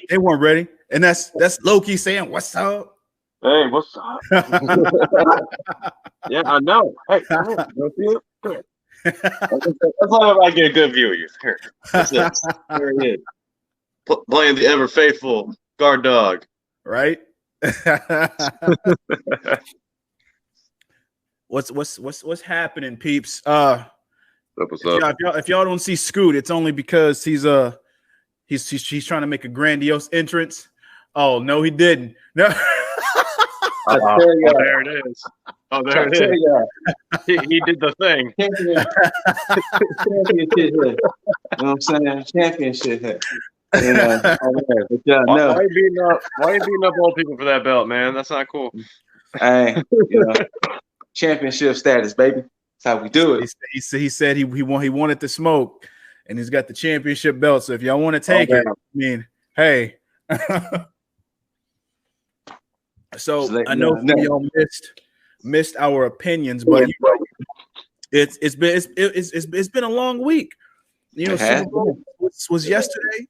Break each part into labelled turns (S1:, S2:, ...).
S1: they weren't ready, and that's Loki saying, "What's up?"
S2: Hey, what's up? Yeah, I know. Hey, come here. That's all I get a good view of you. Here, that's it. There he is. Playing the ever faithful guard dog.
S1: Right. What's happening, peeps? If y'all don't see Scoot, it's only because he's trying to make a grandiose entrance. Oh no, he didn't. No.
S2: There it is. Oh, there it is. He did the thing.
S3: Championship. You know what I'm saying? Championship.
S2: Why are you beating up old people for that belt, man? That's not cool.
S3: Hey, championship status, baby. That's how we do it.
S1: He said he wanted to smoke, and he's got the championship belt. So if y'all want to take it, I mean, hey. So I know y'all missed our opinions, but it's been a long week. Super Bowl was yesterday,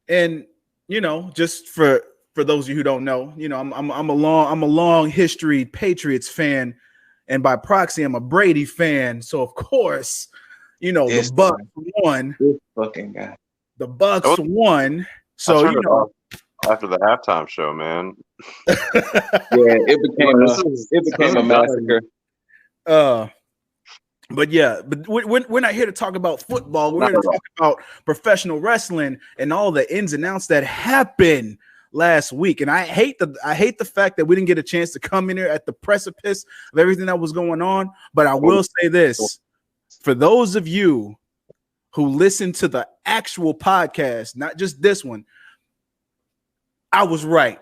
S1: and just for those of you who don't know, I'm a long history Patriots fan, and by proxy, I'm a Brady fan. So of course, the Bucs won.
S3: This fucking guy.
S1: The Bucs won. So
S2: after the halftime show, man.
S3: it became a massacre.
S1: But we're not here to talk about football. We're here to talk about professional wrestling and all the ins and outs that happened last week. And I hate the fact that we didn't get a chance to come in here at the precipice of everything that was going on. But I will say this: for those of you who listen to the actual podcast, not just this one, I was right.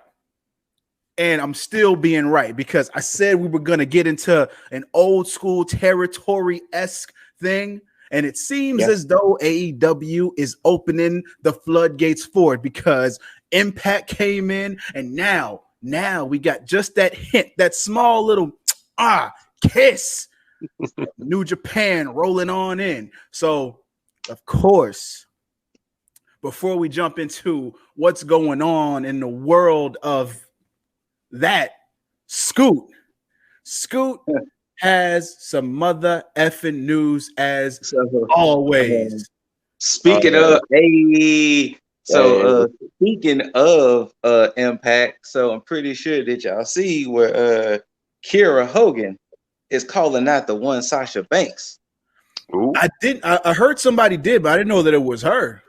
S1: And I'm still being right because I said we were going to get into an old school territory-esque thing. And it seems as though AEW is opening the floodgates for it because Impact came in. And now we got just that hint, that small little kiss. New Japan rolling on in. So, of course, before we jump into what's going on in the world of that, Scoot has some mother effing news as always.
S3: Speaking of Impact, so I'm pretty sure that y'all see where Kiera Hogan is calling out the one Sasha Banks.
S2: Ooh.
S1: I heard somebody did, but I didn't know that it was her.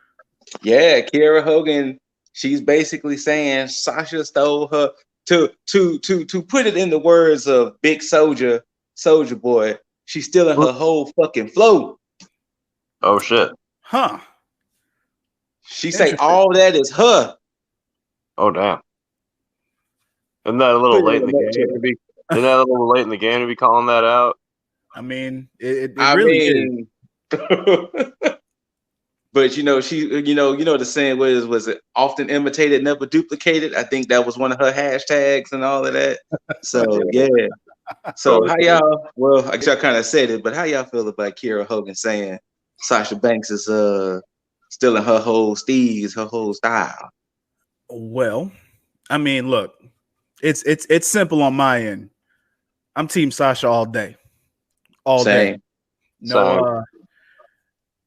S1: Yeah,
S3: Kiera Hogan, she's basically saying Sasha stole her. To put it in the words of Big Soldier Boy, she's stealing her whole fucking flow.
S2: Oh shit.
S1: Huh.
S3: She say all that is her.
S2: Oh damn. Isn't that a little late in the game to be? Isn't that a little late in the game to be calling that out?
S1: I mean, it really is.
S3: But she, the saying was it often imitated, never duplicated. I think that was one of her hashtags and all of that. So yeah. So how y'all? Well, I guess y'all kind of said it, but how y'all feel about Kiera Hogan saying Sasha Banks is stealing her whole steez, her whole style?
S1: Well, I mean, look, it's simple on my end. I'm Team Sasha all day, all day.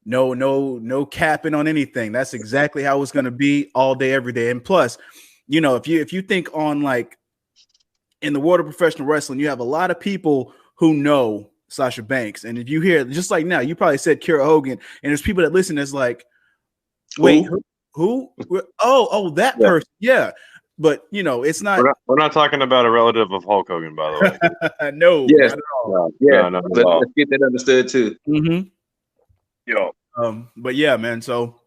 S1: No capping on anything. That's exactly how it's going to be all day, every day. And plus, if you think on like in the world of professional wrestling, you have a lot of people who know Sasha Banks. And if you hear, just like now, you probably said Kiera Hogan, and there's people that listen that's like, wait, who? Oh, that person. Yeah. But it's not.
S2: We're not talking about a relative of Hulk Hogan, by the
S1: way. No,
S3: yes.
S1: Not at all.
S3: No, let's get that understood too.
S1: Mm-hmm.
S2: Yo.
S1: But yeah, man. So,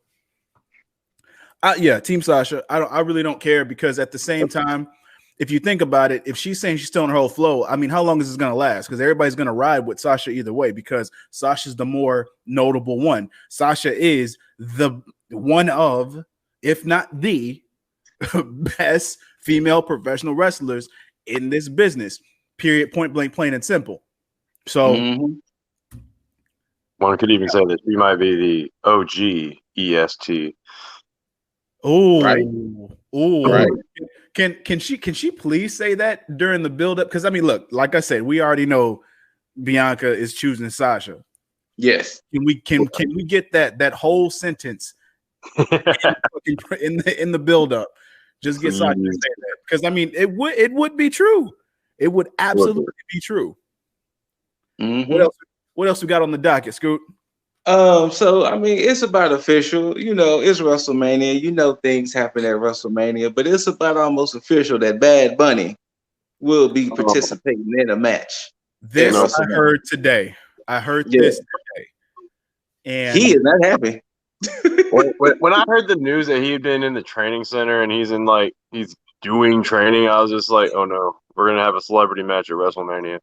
S1: Team Sasha. I really don't care because at the same time, if you think about it, if she's saying she's still in her whole flow, I mean, how long is this going to last? Because everybody's going to ride with Sasha either way because Sasha's the more notable one. Sasha is the one of, if not the best female professional wrestlers in this business. Period. Point blank, plain and simple. So.
S2: One could even say that she might be the OG EST.
S1: Oh,
S3: Right.
S1: oh,
S3: Right.
S1: Can she please say that during the build-up? Because I mean, look, like I said, we already know Bianca is choosing Sasha.
S3: Yes.
S1: Can we get that whole sentence in the build-up? Just get Sasha to say that. Because I mean, it would be true. It would absolutely be true.
S3: Mm-hmm.
S1: What else we got on the docket, Scoot?
S3: So I mean, it's about official. You know, it's WrestleMania. You know, things happen at WrestleMania, but it's about almost official that Bad Bunny will be participating in a match.
S1: This I heard today. I heard this today, and
S3: he is not happy.
S4: when I heard the news that he had been in the training center and he's doing training, I was just like, oh no, we're gonna have a celebrity match at WrestleMania.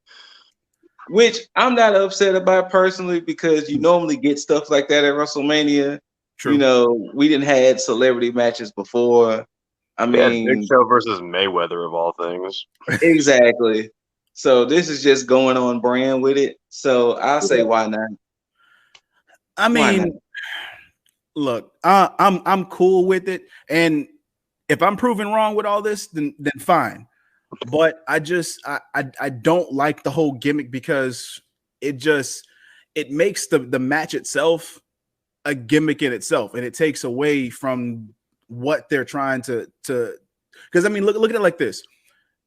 S3: Which I'm not upset about personally, because you normally get stuff like that at WrestleMania. True. You know, we didn't had celebrity matches before. I mean,
S4: Big Show versus Mayweather of all things.
S3: Exactly. So this is just going on brand with it. So I'll say, why not?
S1: I mean, look, I'm cool with it, and if I'm proven wrong with all this, then fine. But I don't like the whole gimmick, because it makes the match itself a gimmick in itself, and it takes away from what they're trying to because I mean, look at it like this,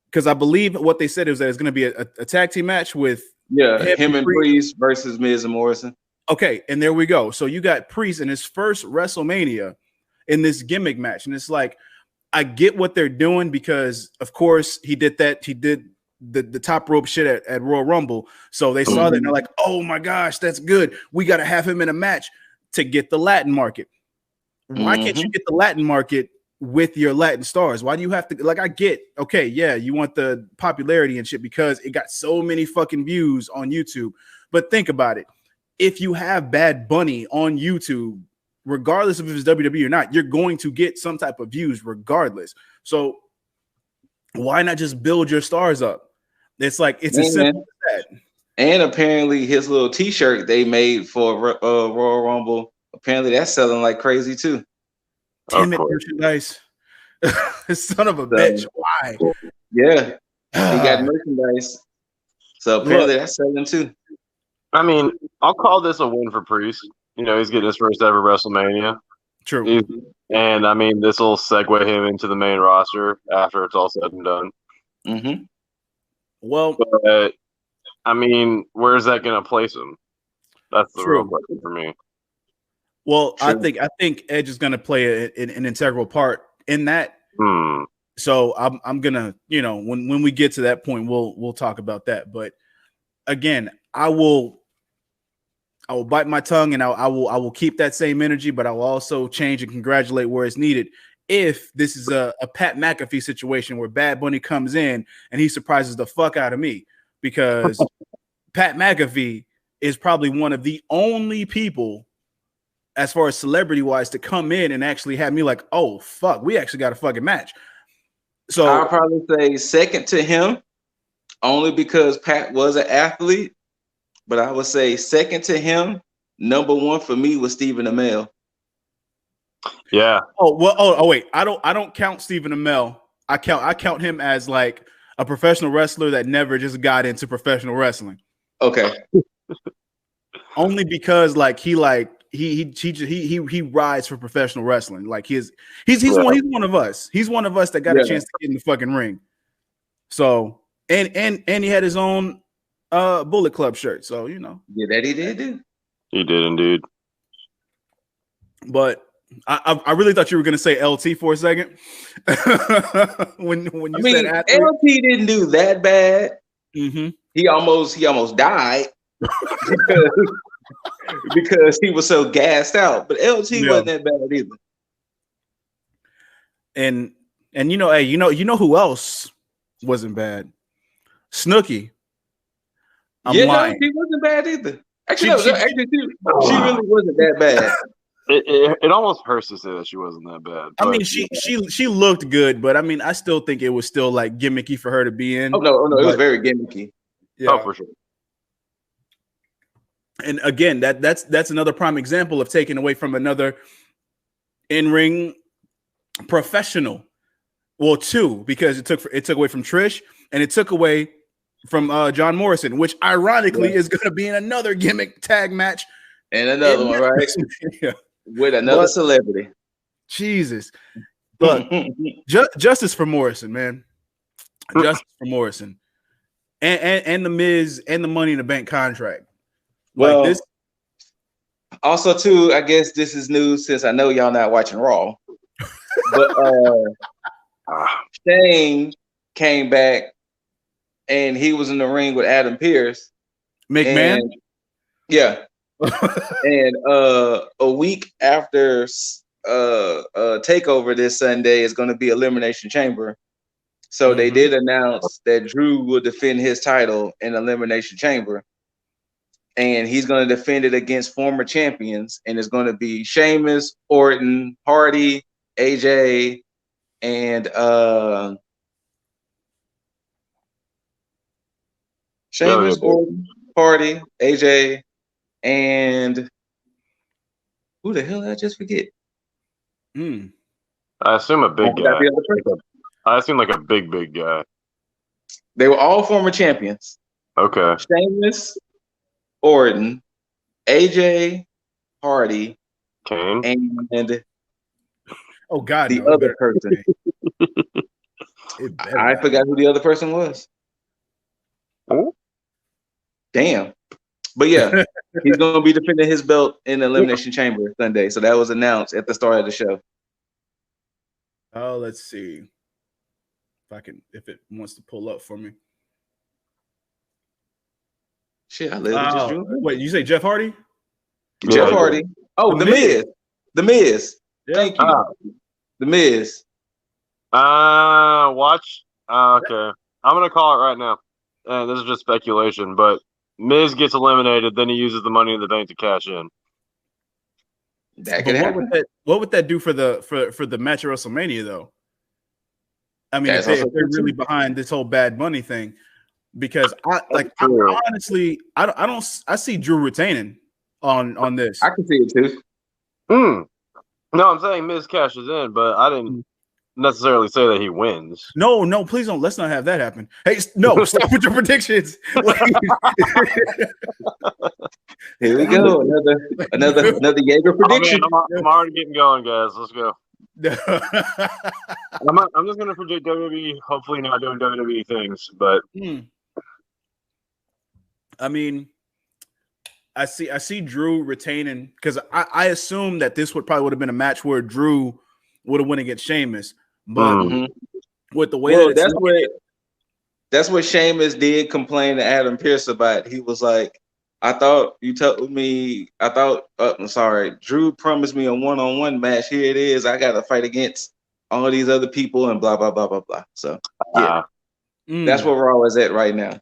S1: because I believe what they said is that it's going to be a tag team match with
S3: him and Priest versus Miz and Morrison.
S1: Okay, and there we go. So you got Priest in his first WrestleMania in this gimmick match, and it's like, I get what they're doing, because of course he did that. He did the top rope shit at Royal Rumble. So they saw that and they're like, oh my gosh, that's good. We got to have him in a match to get the Latin market. Why can't you get the Latin market with your Latin stars? Why do you have to, like, I get, okay, yeah, you want the popularity and shit because it got so many fucking views on YouTube. But think about it. If you have Bad Bunny on YouTube, regardless of if it's WWE or not, you're going to get some type of views regardless. So why not just build your stars up? It's like, it's as simple as that.
S3: And apparently his little t-shirt they made for Royal Rumble, apparently that's selling like crazy too.
S1: Damn it, merchandise. Son of a bitch. Why?
S3: Yeah. He got merchandise. So apparently that's selling too.
S4: I mean, I'll call this a win for Priest. You know, he's getting his first ever WrestleMania.
S1: True.
S4: And I mean, this will segue him into the main roster after it's all said and done.
S3: Mm-hmm.
S1: Well,
S4: but I mean, where's that going to place him? That's the real question for me.
S1: Well, I think Edge is going to play an integral part in that. So I'm gonna, you know, when we get to that point, we'll talk about that. But again, I will bite my tongue, and I will keep that same energy, but I will also change and congratulate where it's needed. If this is a Pat McAfee situation where Bad Bunny comes in and he surprises the fuck out of me, because Pat McAfee is probably one of the only people, as far as celebrity wise, to come in and actually have me like, oh fuck, we actually got a fucking match. So
S3: I'll probably say second to him, only because Pat was an athlete. But I would say second to him, number one for me was Stephen Amell.
S4: Yeah.
S1: Oh well. Oh wait. I don't count Stephen Amell. I count him as like a professional wrestler that never just got into professional wrestling.
S3: Okay.
S1: Only because like he rides for professional wrestling. Like he's one of us. He's one of us that got a chance to get in the fucking ring. So and he had his own Bullet Club shirt. So you know.
S3: Yeah, that he did.
S4: He did indeed.
S1: But I really thought you were gonna say LT for a second. when you said athlete.
S3: LT didn't do that bad.
S1: Mm-hmm.
S3: He almost died because he was so gassed out. But LT wasn't that bad either. And you know, hey, you know who else wasn't bad? Snooki. I'm lying. No, she wasn't bad either. Actually, she really wasn't that bad.
S4: It almost hurts to say that she wasn't that bad.
S1: I mean, she looked good, but I mean, I still think it was still like gimmicky for her to be in.
S3: Oh no, it was very gimmicky.
S1: Yeah.
S4: Oh, for sure.
S1: And again, that's another prime example of taking away from another in-ring professional. Well, 2, because it took away from Trish and it took away from John Morrison, which ironically is going to be in another gimmick tag match.
S3: And another one, right? With another celebrity.
S1: Jesus. Look, justice for Morrison, man. Justice for Morrison. And the Miz and the Money in the Bank contract.
S3: Well,
S1: like this.
S3: Also, too, I guess this is news since I know y'all not watching Raw. But Shane came back and he was in the ring with Adam Pearce.
S1: McMahon?
S3: And, yeah. And a week after TakeOver this Sunday is going to be Elimination Chamber. So they did announce that Drew will defend his title in Elimination Chamber. And he's going to defend it against former champions. And it's going to be Sheamus, Orton, Hardy, AJ, and Sheamus, Orton, Hardy, AJ, and who the hell did I just forget?
S4: I assume a big guy. I assume like a big guy.
S3: They were all former champions.
S4: Okay.
S3: Sheamus, Orton, AJ, Hardy,
S4: Kane,
S3: and
S1: oh god,
S3: the other person. I forgot who the other person was.
S4: Oh,
S3: damn. But yeah, he's going to be defending his belt in the Elimination Chamber Sunday. So that was announced at the start of the show.
S1: Oh, let's see if it wants to pull up for me.
S3: Shit, I literally just drew.
S1: Wait, you say Jeff Hardy?
S3: Jeff Hardy. Oh, The Miz. The Miz. Yeah. Thank you. The Miz.
S4: Watch. Okay. I'm going to call it right now. This is just speculation, but Miz gets eliminated, then he uses the Money in the Bank to cash in.
S3: That could happen.
S1: What would that do for the match at WrestleMania, though? I mean, if they're really behind this whole Bad Bunny thing, because I see Drew retaining on this.
S3: I can see it too.
S4: No, I'm saying Miz cashes in, but I didn't necessarily say that he wins.
S1: No, please don't. Let's not have that happen. Hey, no, stop with your predictions.
S3: Here we go. Another Yeager prediction.
S4: I'm already getting going, guys. Let's go. I'm just gonna predict WWE. Hopefully, not doing WWE things, but
S1: I mean, I see Drew retaining because I assume that this would have been a match where Drew would have won against Sheamus. But with the way
S3: that's what Sheamus did complain to Adam Pearce about. He was like, I thought you told me, I'm sorry, Drew promised me a one-on-one match. Here it is. I got to fight against all these other people and blah, blah, blah, blah, blah. So, yeah, that's where Raw is at right now.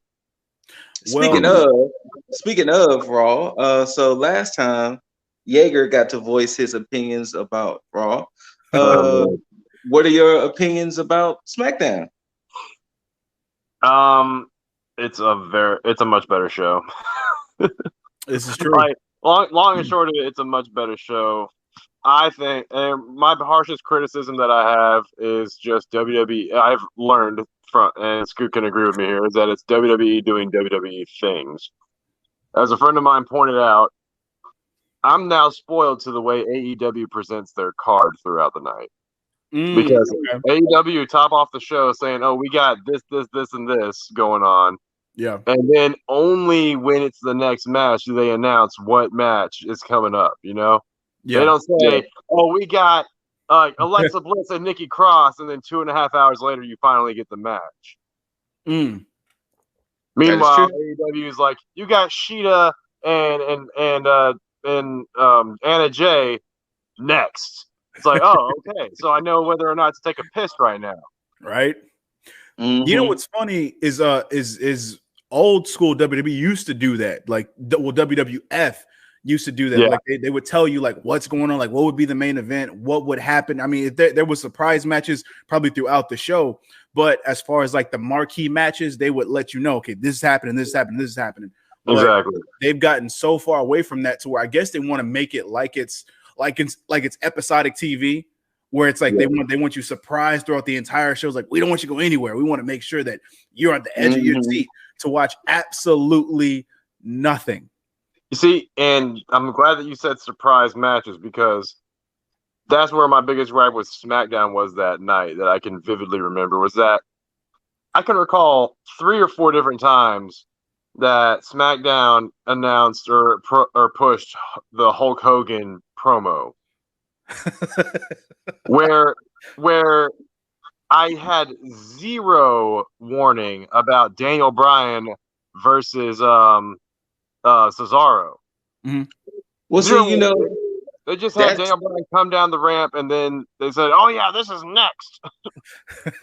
S3: Speaking of Raw, so last time Yeager got to voice his opinions about Raw. What are your opinions about SmackDown?
S4: It's a much better show.
S1: This is true.
S4: Like, long and short of it, it's a much better show. I think, and my harshest criticism that I have is just WWE. I've learned from, and Scoot can agree with me here, is that it's WWE doing WWE things. As a friend of mine pointed out, I'm now spoiled to the way AEW presents their card throughout the night. Because AEW top off the show saying, "Oh, we got this, and this going on."
S1: Yeah.
S4: And then only when it's the next match do they announce what match is coming up, you know? Yeah. They don't say, "Oh, we got Alexa Bliss and Nikki Cross," and then 2.5 hours later you finally get the match. Meanwhile, AEW is like, "You got Sheeta and Anna Jay next." It's like, oh, okay. So I know whether or not to take a piss right now.
S1: Right. You know what's funny is old school WWE used to do that. Like, WWF used to do that. Yeah. Like they would tell you like what's going on, like what would be the main event, what would happen. I mean, there was surprise matches probably throughout the show, but as far as like the marquee matches, they would let you know, okay, this is happening, this is happening, this is happening. But
S4: exactly.
S1: They've gotten so far away from that to where I guess they want to make it like it's episodic TV, where it's like they want you surprised throughout the entire show. It's like, we don't want you to go anywhere. We want to make sure that you're at the edge of your seat to watch absolutely nothing.
S4: You see, and I'm glad that you said surprise matches, because that's where my biggest gripe with SmackDown was that night, that I can vividly remember, was that I can recall 3 or 4 different times that SmackDown announced or pushed the Hulk Hogan promo, where I had zero warning about Daniel Bryan versus Cesaro.
S3: Mm-hmm. Well, see, you know,
S4: they just had Daniel Bryan come down the ramp, and then they said, "Oh yeah, this is next."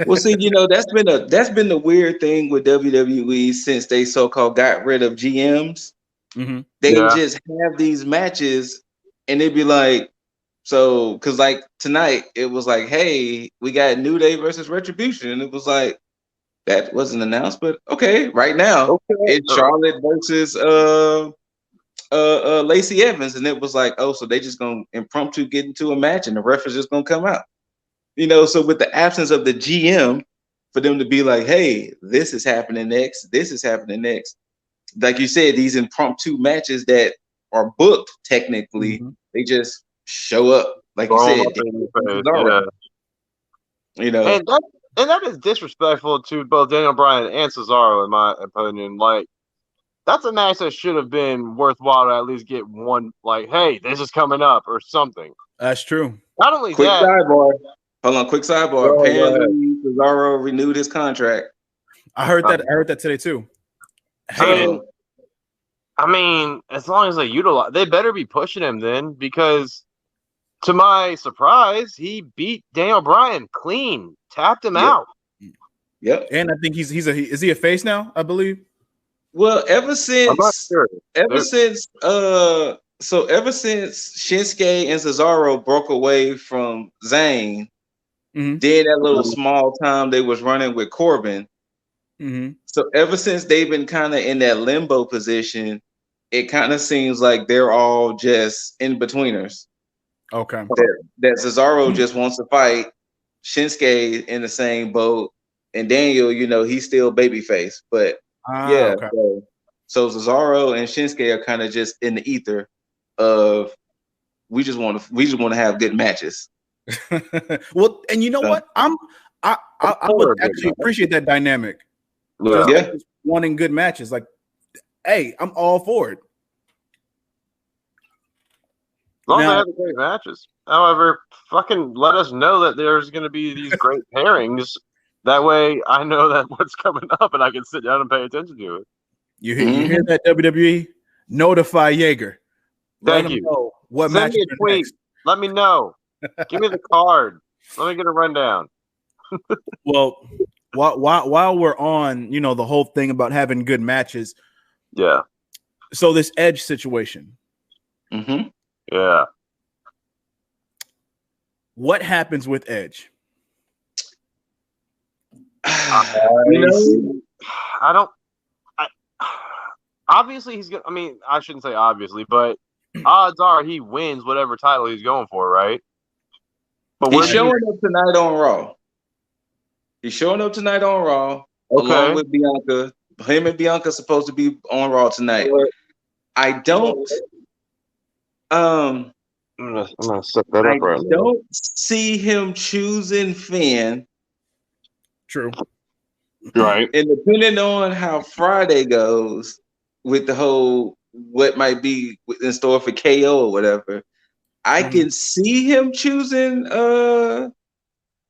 S3: Well, see, you know, that's been the weird thing with WWE since they so-called got rid of GMs. Mm-hmm. They just have these matches, and they'd be like, so, because like tonight, it was like, hey, we got New Day versus Retribution, and it was like, that wasn't announced, but okay, right now it's Charlotte versus Lacey Evans, and it was like, oh, so they just gonna impromptu get into a match, and the ref is just gonna come out. You know, so with the absence of the GM, for them to be like, hey, this is happening next, this is happening next. Like you said, these impromptu matches that are booked technically, they just show up. Like you said, you know.
S4: And that is disrespectful to both Daniel Bryan and Cesaro, in my opinion. Like, that's a match that should have been worthwhile to at least get one, like, hey, this is coming up or something.
S1: That's true.
S4: Not only
S3: quick
S4: that.
S3: Sidebar. Hold on, quick sidebar. Apparently, Cesaro renewed his contract.
S1: I heard that today too.
S4: I mean, as long as they utilize, they better be pushing him then, because to my surprise, he beat Daniel Bryan clean, tapped him out.
S3: Yep.
S1: And I think is he a face now, I believe?
S3: Well, ever since Shinsuke and Cesaro broke away from Zayn, then that little small time they was running with Corbin. So ever since they've been kind of in that limbo position, it kind of seems like they're all just in betweeners.
S1: Okay.
S3: That Cesaro just wants to fight. Shinsuke in the same boat, and Daniel, you know, he's still babyface, but okay. So Cesaro and Shinsuke are kind of just in the ether of we just want to have good matches.
S1: Well, and you know what? I would actually appreciate that dynamic. Just wanting good matches. Like, hey, I'm all for it.
S4: As long as they have great matches. However, fucking let us know that there's going to be these great pairings. That way I know that what's coming up and I can sit down and pay attention to it.
S1: You hear that, WWE? Notify Yeager.
S4: Thank you.
S1: Know what
S4: Send me a tweet. Next. Let me know. Give me the card. Let me get a rundown.
S1: Well, while we're on, you know, the whole thing about having good matches.
S4: Yeah.
S1: So this Edge situation.
S4: Yeah.
S1: What happens with Edge?
S4: Obviously he's gonna. I mean, I shouldn't say obviously, but odds are he wins whatever title he's going for, right?
S3: But he's showing up tonight on Raw. Along with Bianca. Him and Bianca supposed to be on Raw tonight. I don't. I'm gonna set that up right now. I don't see him choosing Finn.
S1: True.
S4: Right.
S3: And depending on how Friday goes with the whole what might be in store for KO or whatever, I can see him choosing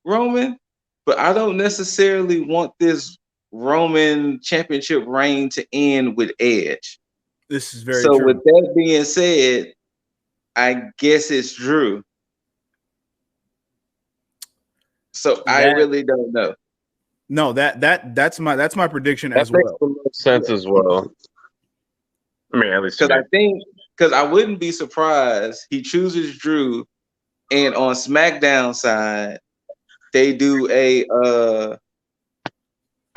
S3: Roman, but I don't necessarily want this Roman championship reign to end with Edge.
S1: This is very true.
S3: So with that being said, I guess it's Drew. So I really don't know.
S1: No, that's my prediction as well.
S4: That makes the most sense as well. I mean, at least
S3: because I wouldn't be surprised he chooses Drew, and on SmackDown side, they do a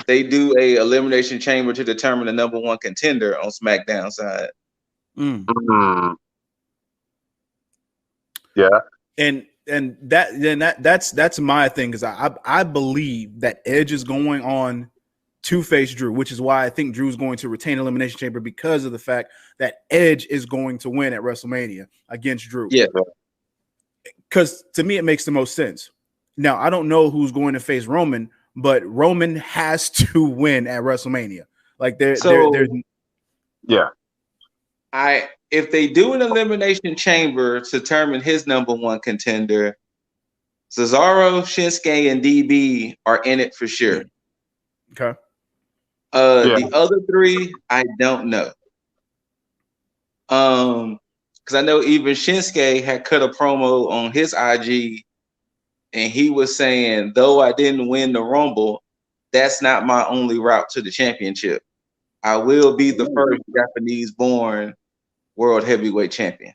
S3: Elimination Chamber to determine the number one contender on SmackDown side.
S4: Yeah.
S1: And And that's my thing, because I believe that Edge is going on to face Drew, which is why I think Drew's going to retain Elimination Chamber, because of the fact that Edge is going to win at WrestleMania against Drew.
S3: Yeah.
S1: Because to me, it makes the most sense. Now, I don't know who's going to face Roman, but Roman has to win at WrestleMania. Like there's
S4: yeah.
S3: If they do an Elimination Chamber to determine his number one contender, Cesaro, Shinsuke, and DB are in it for sure.
S1: Okay.
S3: The other three, I don't know. Because I know even Shinsuke had cut a promo on his IG, and he was saying, though I didn't win the Rumble, that's not my only route to the championship. I will be the first Japanese-born world heavyweight champion.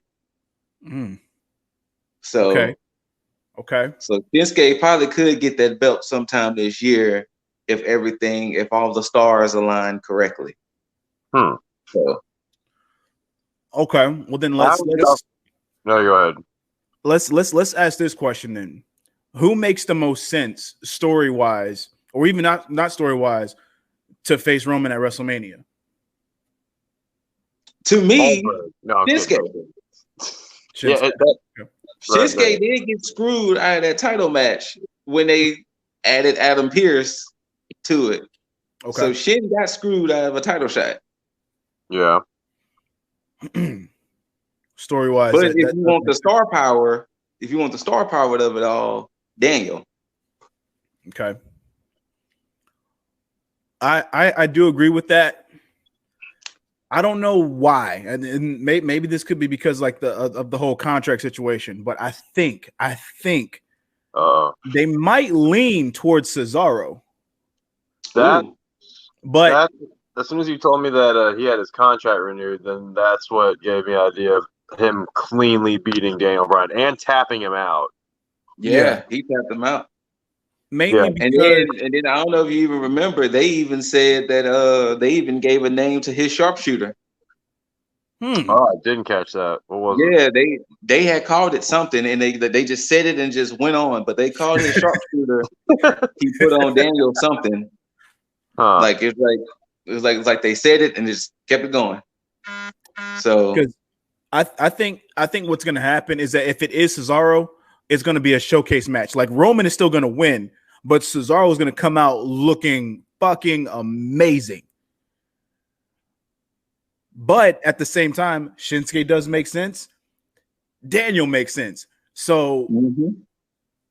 S3: So,
S1: okay.
S3: So Shinsuke probably could get that belt sometime this year if all the stars align correctly.
S1: So, okay. Well, then let's
S4: no, go ahead.
S1: Let's ask this question then. Who makes the most sense story-wise, or even not story-wise, to face Roman at WrestleMania?
S3: To me,
S4: Shinsuke.
S3: Shinsuke did get screwed out of that title match when they added Adam Pearce to it. Okay. So Shin got screwed out of a title shot.
S4: Yeah.
S1: Story-wise.
S3: But if you want the star power of it all, Daniel.
S1: Okay. I do agree with that. I don't know why, and maybe this could be because like of the whole contract situation. But I think they might lean towards Cesaro.
S4: But as soon as you told me that he had his contract renewed, then that's what gave me the idea of him cleanly beating Daniel Bryan and tapping him out.
S3: Yeah. He tapped him out.
S1: Mainly
S3: because, and then I don't know if you even remember, they even said that they even gave a name to his sharpshooter.
S4: Oh, I didn't catch that. What was it?
S3: Yeah, they had called it something, and they just said it and just went on. But they called his sharpshooter. He put on Daniel something. Like it was like they said it and just kept it going. So
S1: because I think what's gonna happen is that if it is Cesaro, it's gonna be a showcase match. Like Roman is still gonna win, but Cesaro is gonna come out looking fucking amazing. But at the same time, Shinsuke does make sense. Daniel makes sense. So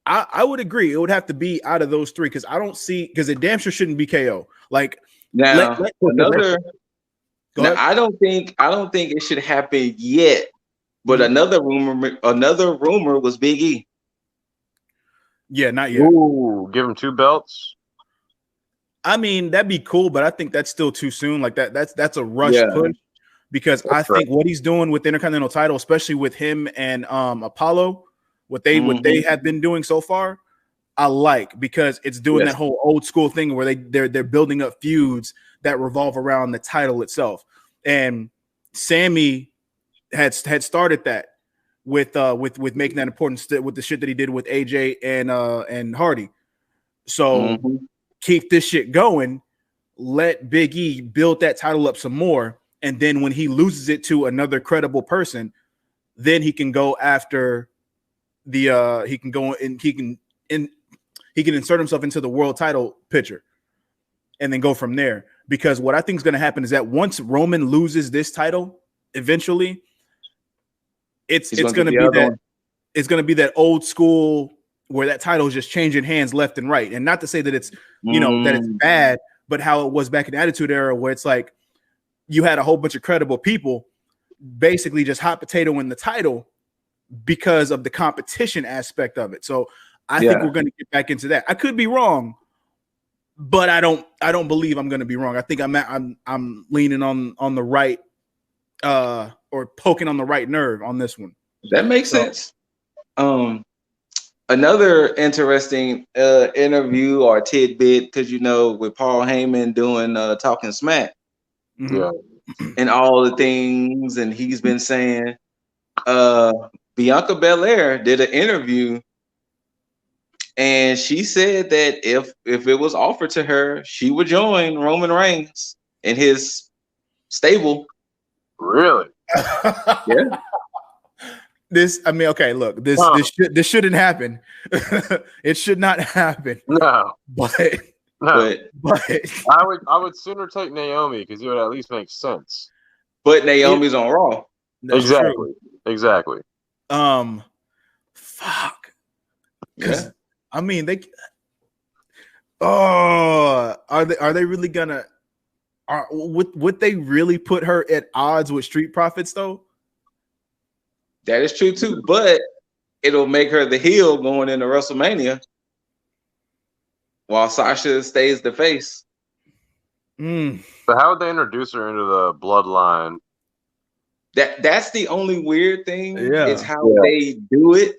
S1: I would agree. It would have to be out of those three because I don't see because it damn sure shouldn't be KO. Like
S3: now, I don't think it should happen yet. But another rumor was Big E.
S1: Yeah, not yet.
S4: Ooh, give him 2 belts.
S1: I mean, that'd be cool, but I think that's still too soon. Like that's a rush push because I think what he's doing with the Intercontinental title, especially with him and Apollo, what they have been doing so far, I like because it's doing that whole old school thing where they're building up feuds that revolve around the title itself. And Sammy had started that with making that important with the shit that he did with AJ and Hardy. So keep this shit going. Let Big E build that title up some more, and then when he loses it to another credible person, then he can go after the he can insert himself into the world title picture, and then go from there. Because what I think is going to happen is that once Roman loses this title, eventually, it's going to be that old school where that title is just changing hands left and right. And not to say that it's that it's bad, but how it was back in the Attitude Era, where it's like you had a whole bunch of credible people basically just hot potato in the title because of the competition aspect of it. So I think we're going to get back into that. I could be wrong, but I don't believe I'm going to be wrong. I think I'm leaning on the right or poking on the right nerve on this one.
S3: That makes sense. Another interesting interview or tidbit, because with Paul Heyman doing Talking Smack, and all the things, and he's been saying, Bianca Belair did an interview And she said that if it was offered to her, she would join Roman Reigns in his stable.
S4: Really?
S3: Yeah.
S1: This shouldn't happen. It should not happen.
S4: No.
S1: But
S4: I would sooner take Naomi because it would at least make sense.
S3: But Naomi's on Raw.
S4: Exactly. Exactly.
S1: Fuck.
S3: Yeah.
S1: I mean, are they really gonna? Would they really put her at odds with Street Profits though?
S3: That is true too, but it'll make her the heel going into WrestleMania, while Sasha stays the face.
S4: But how would they introduce her into the bloodline?
S3: That's the only weird thing.
S1: Yeah.
S3: Is how they do it.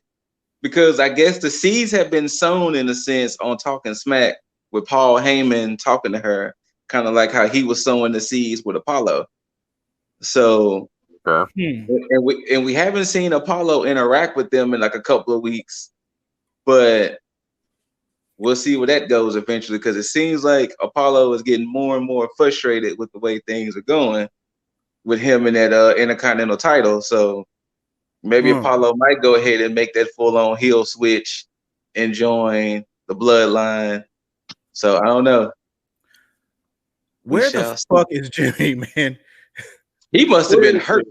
S3: Because I guess the seeds have been sown in a sense on Talking Smack with Paul Heyman talking to her, kind of like how he was sowing the seeds with Apollo. So, and we haven't seen Apollo interact with them in like a couple of weeks, but we'll see where that goes eventually. Because it seems like Apollo is getting more and more frustrated with the way things are going with him in that Intercontinental title. So. Maybe Apollo might go ahead and make that full-on heel switch and join the bloodline. So I don't know.
S1: Where the fuck is Jimmy, man?
S3: He must have been hurt.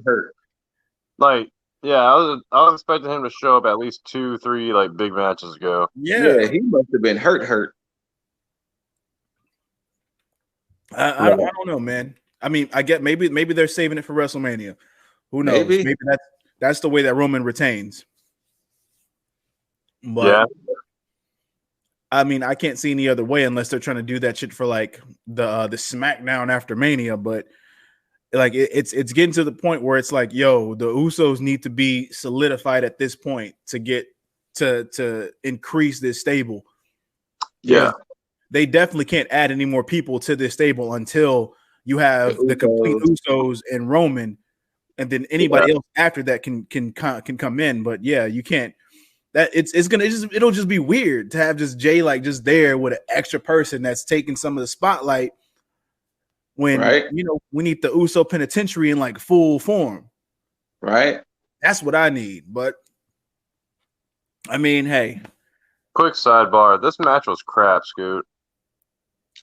S4: Like, yeah, I was expecting him to show up at least 2-3 like big matches ago.
S3: Yeah, he must have been hurt.
S1: I don't know, man. I mean, I get maybe they're saving it for WrestleMania. Who knows? Maybe that's the way that Roman retains. But yeah. I mean, I can't see any other way unless they're trying to do that shit for like the Smackdown after Mania. But like it's getting to the point where it's like, yo, the Usos need to be solidified at this point to get to increase this stable.
S4: Yeah,
S1: they definitely can't add any more people to this stable until you have the complete Usos and Roman. And then anybody else after that can come in, but yeah, you can't. That it'll just be weird to have just Jay like just there with an extra person that's taking some of the spotlight when we need the Uso Penitentiary in like full form.
S3: Right.
S1: That's what I need. But I mean, hey.
S4: Quick sidebar: this match was crap, Scoot.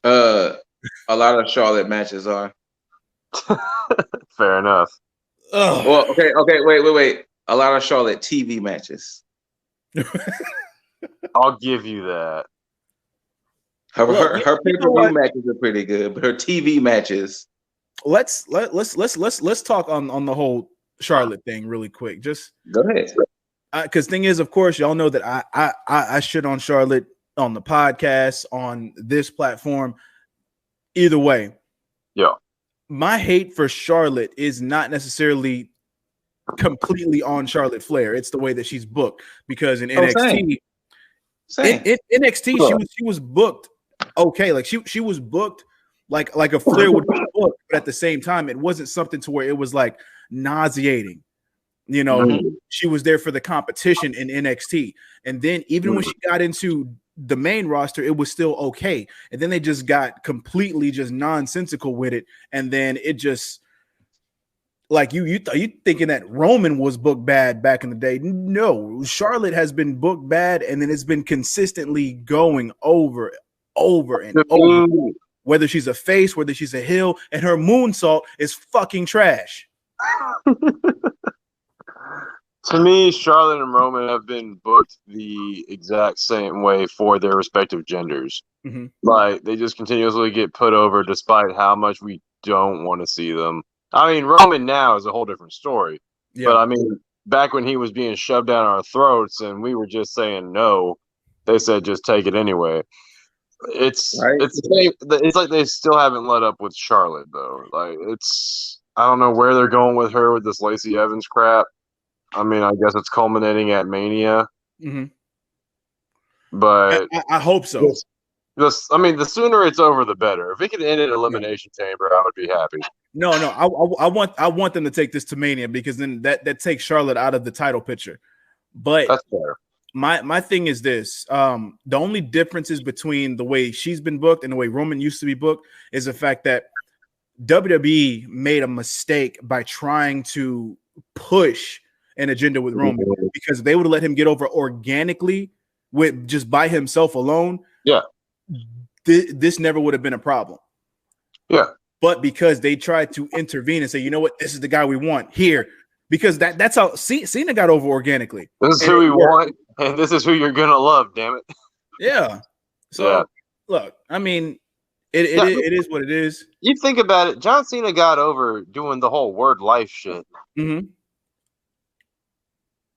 S3: A lot of Charlotte matches are.
S4: Fair enough.
S3: Ugh. Well, okay, wait. A lot of Charlotte TV matches.
S4: I'll give you that.
S3: Her pay-per-view matches are pretty good, but her TV matches.
S1: Let's talk on the whole Charlotte thing really quick. Just
S3: go ahead.
S1: Because thing is, of course, y'all know that I shit on Charlotte on the podcast, on this platform. Either way,
S4: yeah. My
S1: hate for Charlotte is not necessarily completely on Charlotte Flair. It's the way that she's booked, because in NXT, in NXT she was booked okay. Like she was booked like a Flair would be booked, but at the same time, it wasn't something to where it was like nauseating. You know, she was there for the competition in NXT, and then even when she got into the main roster, it was still okay. And then they just got completely just nonsensical with it. And then it just like you thinking that Roman was booked bad back in the day. No, Charlotte has been booked bad, and then it's been consistently going over and over. Whether she's a face, whether she's a heel, and her moonsault is fucking trash.
S4: To me, Charlotte and Roman have been booked the exact same way for their respective genders.
S1: Mm-hmm.
S4: Like, they just continuously get put over despite how much we don't want to see them. I mean, Roman now is a whole different story. Yeah. But, I mean, back when he was being shoved down our throats and we were just saying no, they said just take it anyway. It's like they still haven't let up with Charlotte, though. Like, I don't know where they're going with her with this Lacey Evans crap. I mean, I guess it's culminating at Mania.
S1: Mm-hmm.
S4: But
S1: I hope so.
S4: The sooner it's over, the better. If it could end at Elimination Chamber, I would be happy.
S1: No, I want them to take this to Mania, because then that takes Charlotte out of the title picture. But
S4: that's fair.
S1: my thing is this. The only differences between the way she's been booked and the way Roman used to be booked is the fact that WWE made a mistake by trying to push an agenda with Roman, because they would have let him get over organically with just by himself alone.
S4: Yeah.
S1: This never would have been a problem.
S4: Yeah.
S1: But because they tried to intervene and say, you know what, this is the guy we want here, because that's how Cena got over organically.
S4: This is who we want, and this is who you're gonna love. Damn it.
S1: Yeah. So look, I mean, it is what it is.
S4: You think about it. John Cena got over doing the whole word life shit.
S1: Mm-hmm.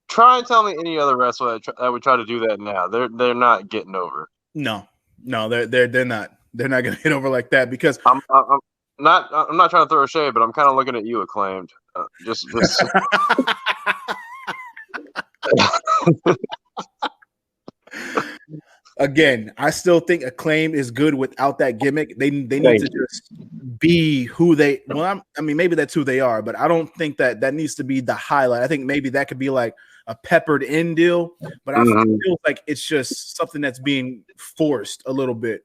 S4: Try and tell me any other wrestler that would try to do that now. They're not getting over.
S1: No, they're not. They're not gonna get over like that, because
S4: I'm not trying to throw a shade, but I'm kind of looking at you, Acclaimed. Just
S1: Again, I still think Acclaim is good without that gimmick. They need to just be who they. Well, I mean, maybe that's who they are, but I don't think that needs to be the highlight. I think maybe that could be like a peppered in deal, but I feel like it's just something that's being forced a little bit,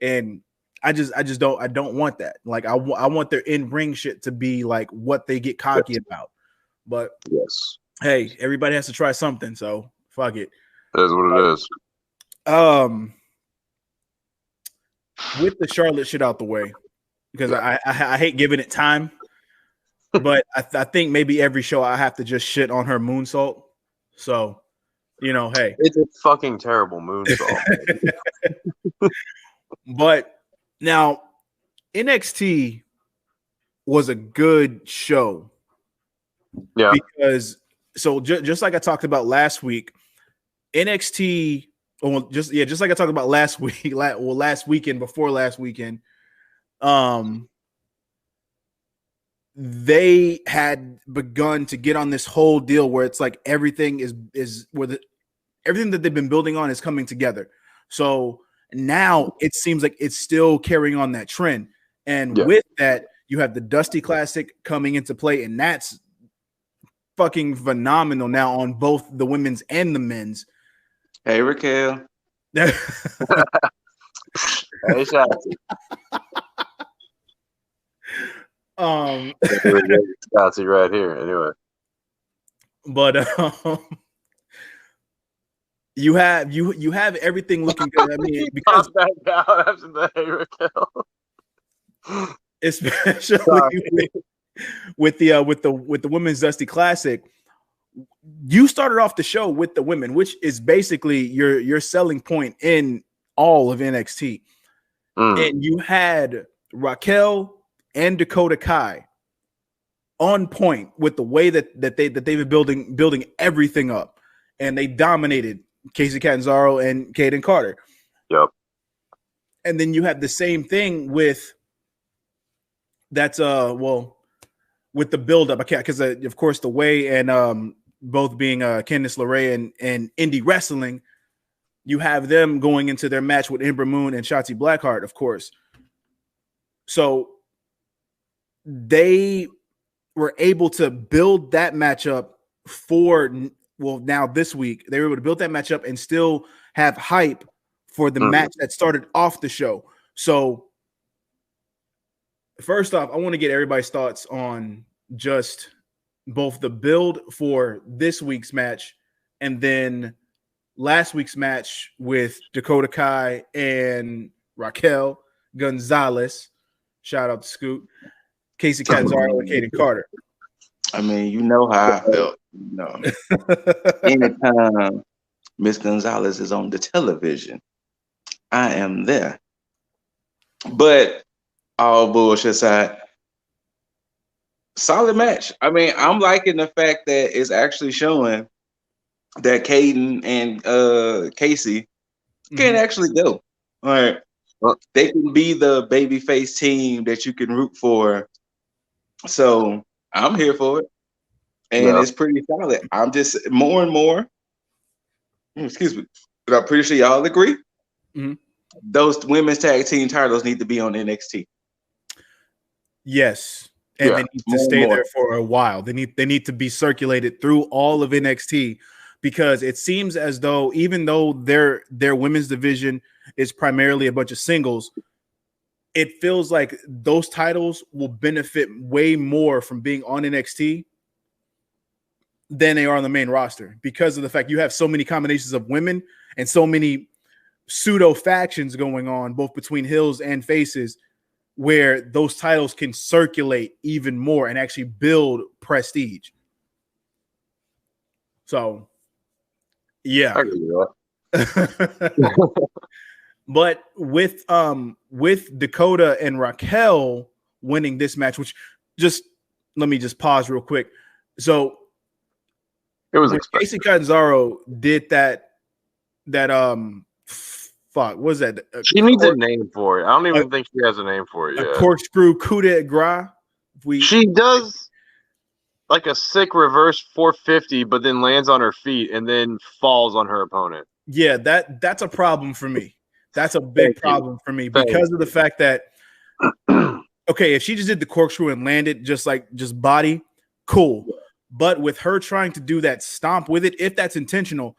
S1: and I don't want that. Like I want their in-ring shit to be like what they get cocky about. But
S4: yes,
S1: hey, everybody has to try something, so fuck it.
S4: That is what it is.
S1: With the Charlotte shit out the way, because I hate giving it time, but I think maybe every show I have to just shit on her moonsault. So, hey,
S4: it's a fucking terrible moonsault.
S1: But now NXT was a good show.
S4: Yeah,
S1: because just like I talked about last week, NXT. Just like I talked about last week, last weekend, before last weekend, they had begun to get on this whole deal where it's like everything everything that they've been building on is coming together. So now it seems like it's still carrying on that trend. And with that, you have the Dusty Classic coming into play, and that's fucking phenomenal now on both the women's and the men's.
S3: Hey, Raquel.
S4: Hey, Shotzi. Shotzi right here. Anyway,
S1: but you have everything looking good. I mean, because
S4: after the Hey Raquel,
S1: especially with the women's Dusty Classic. You started off the show with the women, which is basically your selling point in all of NXT. And you had Raquel and Dakota Kai on point with the way that they've been building everything up, and they dominated Kacy Catanzaro and Kaden Carter.
S4: Yep.
S1: And then you have the same thing with with the buildup, because of course the way and both being Candice LeRae and indie wrestling, you have them going into their match with Ember Moon and Shotzi Blackheart, of course. So they were able to build that matchup now this week. They were able to build that matchup and still have hype for the match that started off the show. So first off, I want to get everybody's thoughts on just both the build for this week's match and then last week's match with Dakota Kai and Raquel Gonzalez. Shout out to Scoot, Kacy Catanzaro, and Kaden Carter.
S3: I mean, you know how I felt. Anytime Miss Gonzalez is on the television, I am there. But all bullshit aside, solid match. I mean, I'm liking the fact that it's actually showing that Kaden and Kacy can actually go. All right. Well, they can be the babyface team that you can root for. So I'm here for it. And it's pretty solid. I'm just more and more, excuse me, but I'm pretty sure y'all agree. Those women's tag team titles need to be on NXT.
S1: Yes. And they need to stay there for a while. They need to be circulated through all of NXT, because it seems as though even though their women's division is primarily a bunch of singles, it feels like those titles will benefit way more from being on NXT than they are on the main roster because of the fact you have so many combinations of women and so many pseudo factions going on both between heels and faces where those titles can circulate even more and actually build prestige. So, yeah. But with Dakota and Raquel winning this match, which let me pause real quick. So
S4: it was
S1: Casey Catanzaro did that fuck, what was that?
S4: She needs a name for it. I don't even think she has a name for it yet.
S1: A corkscrew coup de grace.
S4: She does like a sick reverse 450, but then lands on her feet and then falls on her opponent.
S1: Yeah, that's a problem for me. That's a big problem for me because of the fact that okay, if she just did the corkscrew and landed just body, cool. But with her trying to do that stomp with it, if that's intentional,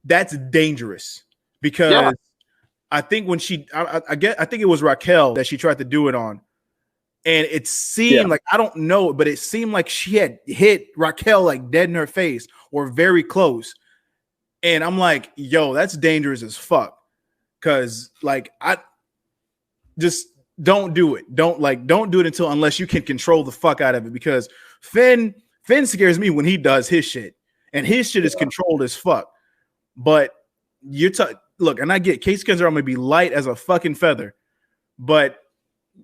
S1: that's dangerous. Because I think when I think it was Raquel that she tried to do it on. And it seemed like, I don't know, but it seemed like she had hit Raquel like dead in her face or very close. And I'm like, yo, that's dangerous as fuck. Cause like I just don't do it. Don't do it unless you can control the fuck out of it. Because Finn scares me when he does his shit. And his shit is controlled as fuck. But look, and I get Casey Catanzaro may be light as a fucking feather, but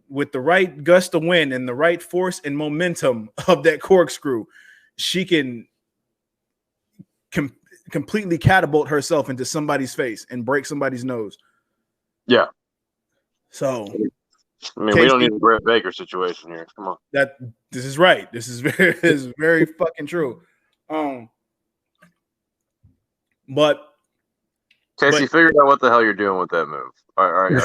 S1: with the right gust of wind and the right force and momentum of that corkscrew, she can completely catapult herself into somebody's face and break somebody's nose.
S4: Yeah.
S1: So,
S4: I mean, we don't need a Brett Baker situation here. Come on.
S1: This is right. This is very fucking true. But
S4: Casey, figured out what the hell you're doing with that move. Are you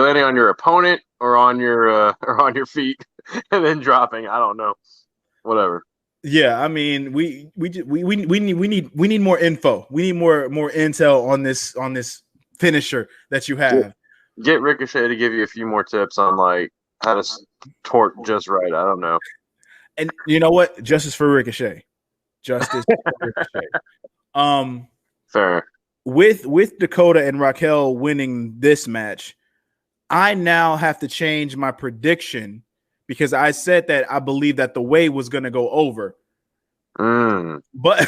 S4: landing on your opponent or on your feet and then dropping? I don't know. Whatever.
S1: Yeah, I mean, we need more info. We need more intel on this finisher that you have.
S4: Get Ricochet to give you a few more tips on like how to torque just right. I don't know.
S1: And you know what? Justice for Ricochet. Justice for Ricochet.
S4: Fair.
S1: With Dakota and Raquel winning this match, I now have to change my prediction because I said that I believe that the way was going to go over. But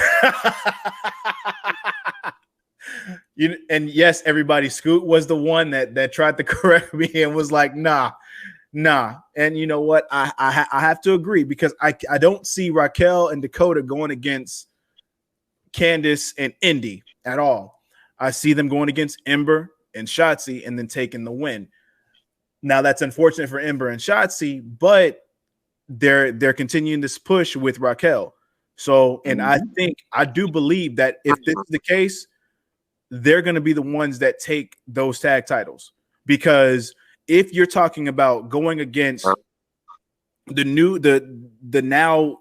S1: and yes, everybody, Scoot was the one that tried to correct me and was like, nah. And you know what? I have to agree because I don't see Raquel and Dakota going against Candice and Indy at all. I see them going against Ember and Shotzi and then taking the win. Now that's unfortunate for Ember and Shotzi, but they're continuing this push with Raquel. So, and I do believe that if this is the case, they're going to be the ones that take those tag titles. Because if you're talking about going against the now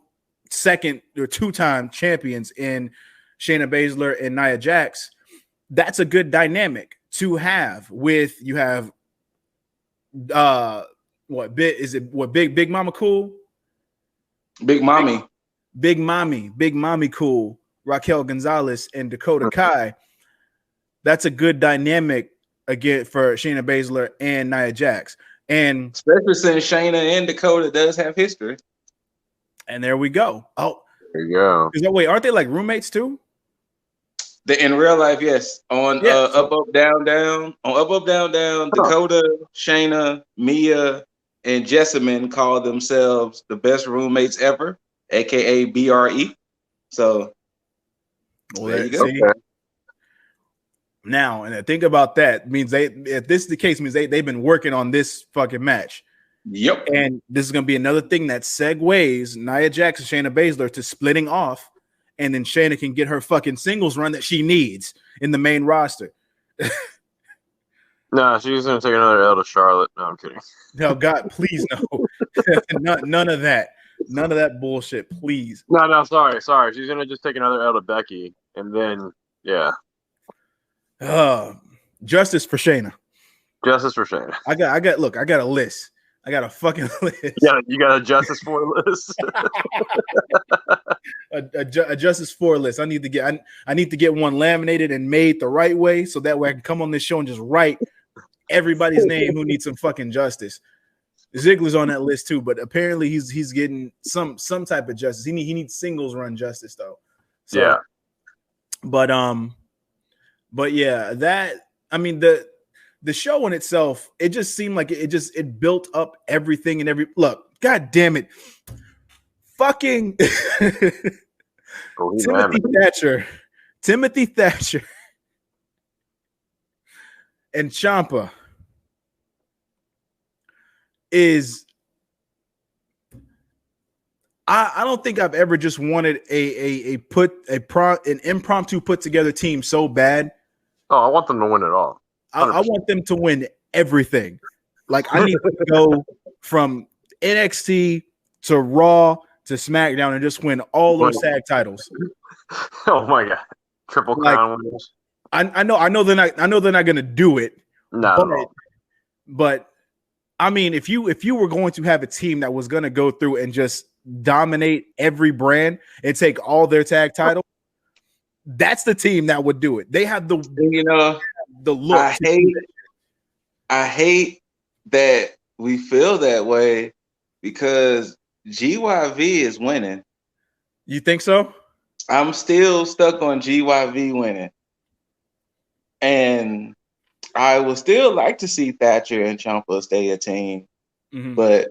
S1: second or two-time champions in Shayna Baszler and Nia Jax, that's a good dynamic to have with you have Big Mama Cool?
S3: Big
S1: Mommy Cool, Raquel Gonzalez and Dakota Kai. That's a good dynamic again for Shayna Baszler and Nia Jax. And
S3: especially since Shayna and Dakota does have history.
S1: And there we go. Oh,
S4: there you go.
S1: Wait, aren't they like roommates too?
S3: In real life, yes. On Up, Down, Down. On Up, Down, Down, Dakota, Shayna, Mia, and Jessamine call themselves the best roommates ever, aka BRE. So there you go.
S1: Okay. Now, and think about that means if this is the case, means they've been working on this fucking match.
S3: Yep.
S1: And this is gonna be another thing that segues Nia Jax and Shayna Baszler to splitting off. And then Shayna can get her fucking singles run that she needs in the main roster.
S4: No, she's going to take another L to Charlotte. No, I'm kidding.
S1: No, God, please no. None of that. None of that bullshit, please.
S4: No, sorry. She's gonna just take another L to Becky, and then yeah.
S1: Justice for Shayna.
S4: Justice for Shayna.
S1: I got. Look, I got a list. I got a fucking list.
S4: You got a Justice for list.
S1: a Justice for list. I need to get one laminated and made the right way, so that way I can come on this show and just write everybody's name who needs some fucking justice. Ziggler's on that list too, but apparently he's getting some type of justice. He needs singles run justice though. So,
S4: yeah.
S1: But yeah, the show in itself, it just seemed like it built up everything and every look. God damn it, fucking Timothy Thatcher, and Ciampa is. I don't think I've ever just wanted an impromptu put together team so bad.
S4: Oh, I want them to win it all.
S1: I want them to win everything. Like I need to go from NXT to Raw to SmackDown and just win all those tag titles.
S4: Oh my god, Triple Crown winners.
S1: I know they're not gonna do it.
S4: No,
S1: but I mean, if you were going to have a team that was gonna go through and just dominate every brand and take all their tag titles, that's the team that would do it. They have the look.
S3: I hate that we feel that way because GYV is winning.
S1: You think so?
S3: I'm still stuck on GYV winning. And I would still like to see Thatcher and Ciampa stay a team. Mm-hmm. But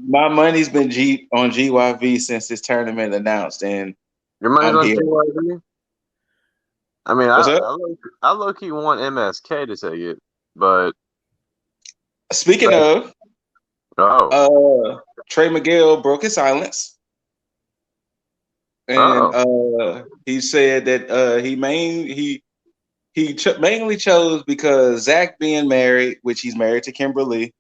S3: my money's been on GYV since this tournament announced. And
S4: your money's on GYV? I mean, I low-key want MSK to take it, but
S3: speaking of, Trey Miguel broke his silence, and he said that he mainly chose because Zach being married, which he's married to Kimberly,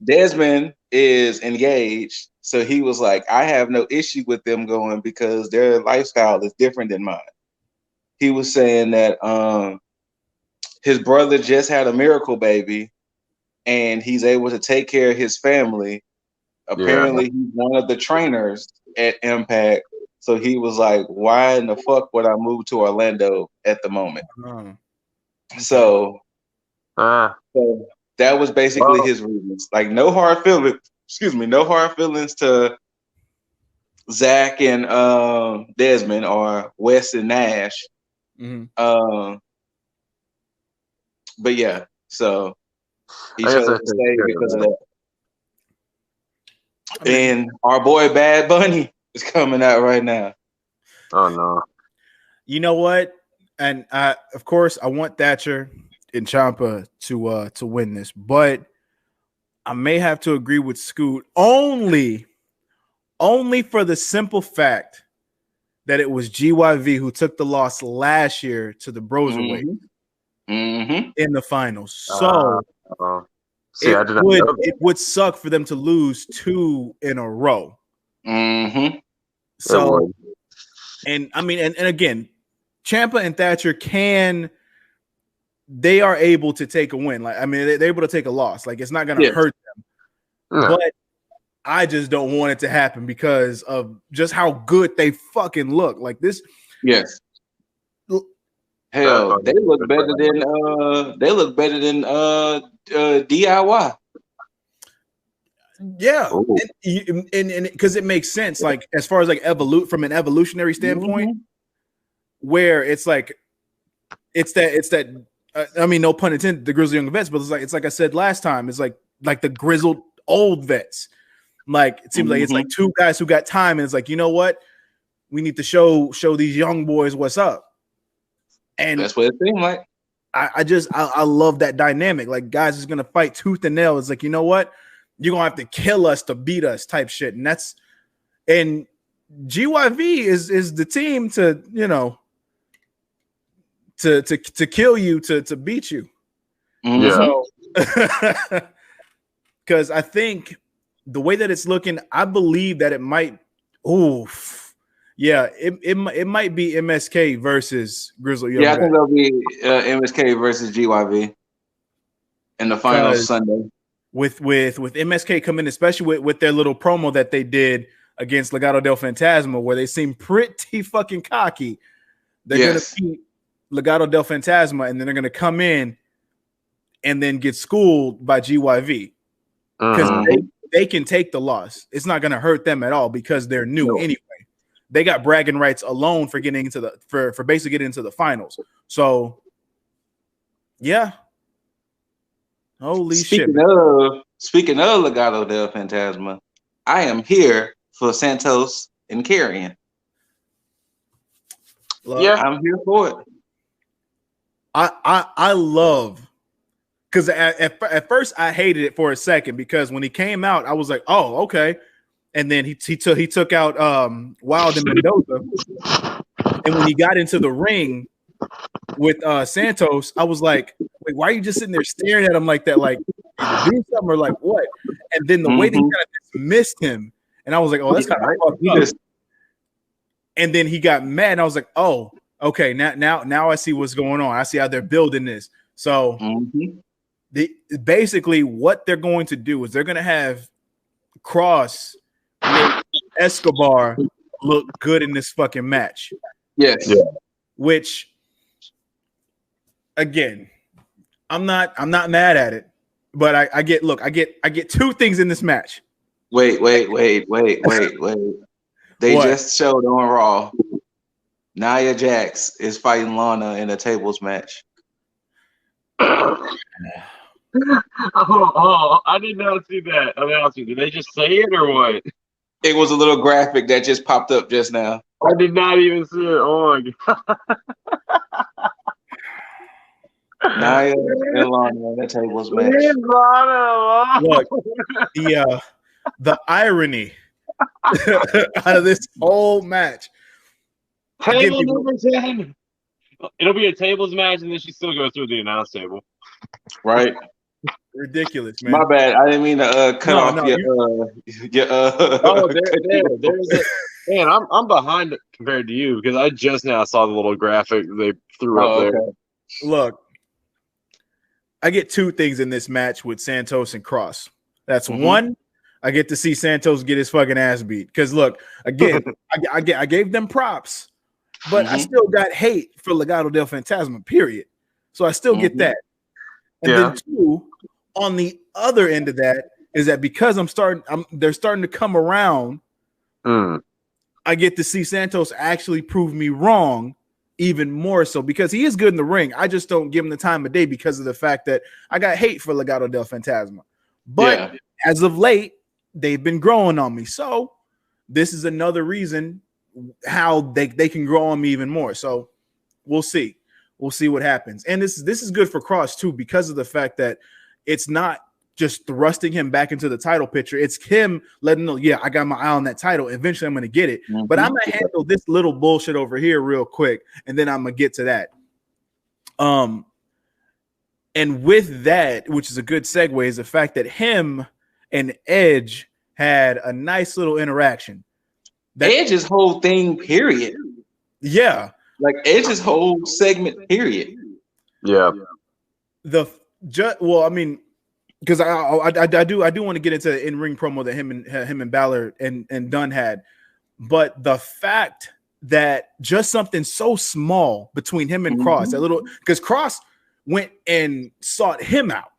S3: Desmond is engaged. So he was like, I have no issue with them going because their lifestyle is different than mine. He was saying that his brother just had a miracle baby and he's able to take care of his family. Apparently, he's one of the trainers at Impact. So he was like, why in the fuck would I move to Orlando at the moment? So that was basically his reasons. Like, no hard feelings. No hard feelings to Zach and Desmond or Wes and Nash. Mm-hmm. But yeah, so he chose to stay because of that. And our boy Bad Bunny is coming out right now.
S4: Oh no!
S1: You know what? And of course, I want Thatcher and Ciampa to win this, but I may have to agree with Scoot only for the simple fact that it was GYV who took the loss last year to the Broserweight in the finals. So it would suck for them to lose 2 in a row. So, and I mean, and again, Ciampa and Thatcher they are able to take a win. Like, I mean, they're able to take a loss. Like, it's not going to hurt them. But I just don't want it to happen because of just how good they fucking look. Like this.
S3: Yes. Hell, they look better than DIY.
S1: Yeah, and because it makes sense, like as far as like from an evolutionary standpoint, where it's like it's that. I mean, no pun intended, the grizzled young vets, but it's like I said last time, it's like the grizzled old vets. Like it seems like it's like 2 guys who got time, and it's like, you know what, we need to show these young boys what's up. And
S3: that's what it seemed like.
S1: I love that dynamic. Like guys is gonna fight tooth and nail. It's like, you know what, you're gonna have to kill us to beat us type shit. And GYV is the team to, you know, to kill you, to beat you.
S4: Yeah.
S1: So, because I think the way that it's looking, I believe that it might. Oof. Yeah, it might be MSK versus Grizzly.
S3: Yeah, I think it'll be MSK versus GYV in the final Sunday.
S1: With MSK coming, especially with their little promo that they did against Legado del Fantasma, where they seem pretty fucking cocky. They're gonna beat Legado del Fantasma, and then they're gonna come in and then get schooled by GYV because they can take the loss. It's not gonna hurt them at all because they're new anyway. They got bragging rights alone for getting into the for basically getting into the finals. So yeah. Holy shit.
S3: Speaking of Legado del Fantasma, I am here for Santos and Carrion.
S4: Yeah,
S3: I'm here for it.
S1: I love because at first I hated it for a second because when he came out, I was like, oh, okay. And then he took out Wild and Mendoza. And when he got into the ring with Santos, I was like, wait, why are you just sitting there staring at him like that? Like, do something or like what? And then the way that he kind of dismissed him, and I was like, oh, that's kind of fucked up. And then he got mad, and I was like, oh, okay, now I see what's going on. I see how they're building this. So basically what they're going to do is they're going to have Cross make Escobar look good in this fucking match.
S3: Yes. Yeah.
S1: Which again, I'm not mad at it, but I get two things in this match.
S3: Wait. They just showed on Raw. Nia Jax is fighting Lana in a tables match.
S4: Oh, I did not see that announcement. Did they just say it or what?
S3: It was a little graphic that just popped up just now.
S4: I did not even see it. Oh my god.
S3: Naya and Lana in the tables match.
S1: Look, the irony out of this whole match.
S4: Table number 10. It'll be a tables match, and then she still goes through the announce table.
S3: Right.
S1: Ridiculous, man.
S3: My bad. I didn't mean to cut off your
S4: Oh, there's a man. I'm behind compared to you because I just now saw the little graphic they threw up there.
S3: Okay.
S1: Look, I get two things in this match with Santos and Cross. That's one. I get to see Santos get his fucking ass beat because look, again, I gave them props, but I still got hate for Legado del Fantasma. Period. So I still get that. And then two, on the other end of that is that because they're starting to come around. I get to see Santos actually prove me wrong even more so because he is good in the ring. I just don't give him the time of day because of the fact that I got hate for Legado del Fantasma. But as of late, they've been growing on me. So this is another reason how they can grow on me even more. So we'll see. We'll see what happens. And this is good for Cross too because of the fact that it's not just thrusting him back into the title picture. It's him letting know, yeah, I got my eye on that title. Eventually I'm going to get it. But I'm going to handle this little bullshit over here real quick, and then I'm going to get to that. And with that, which is a good segue, is the fact that him and Edge had a nice little interaction.
S3: Edge's whole thing, period.
S1: Yeah.
S3: Like Edge's whole segment, period.
S4: Yeah.
S1: Well, I mean, because I do want to get into the in-ring promo that him and Balor and Dunn had, but the fact that just something so small between him and Cross, that little, because Cross went and sought him out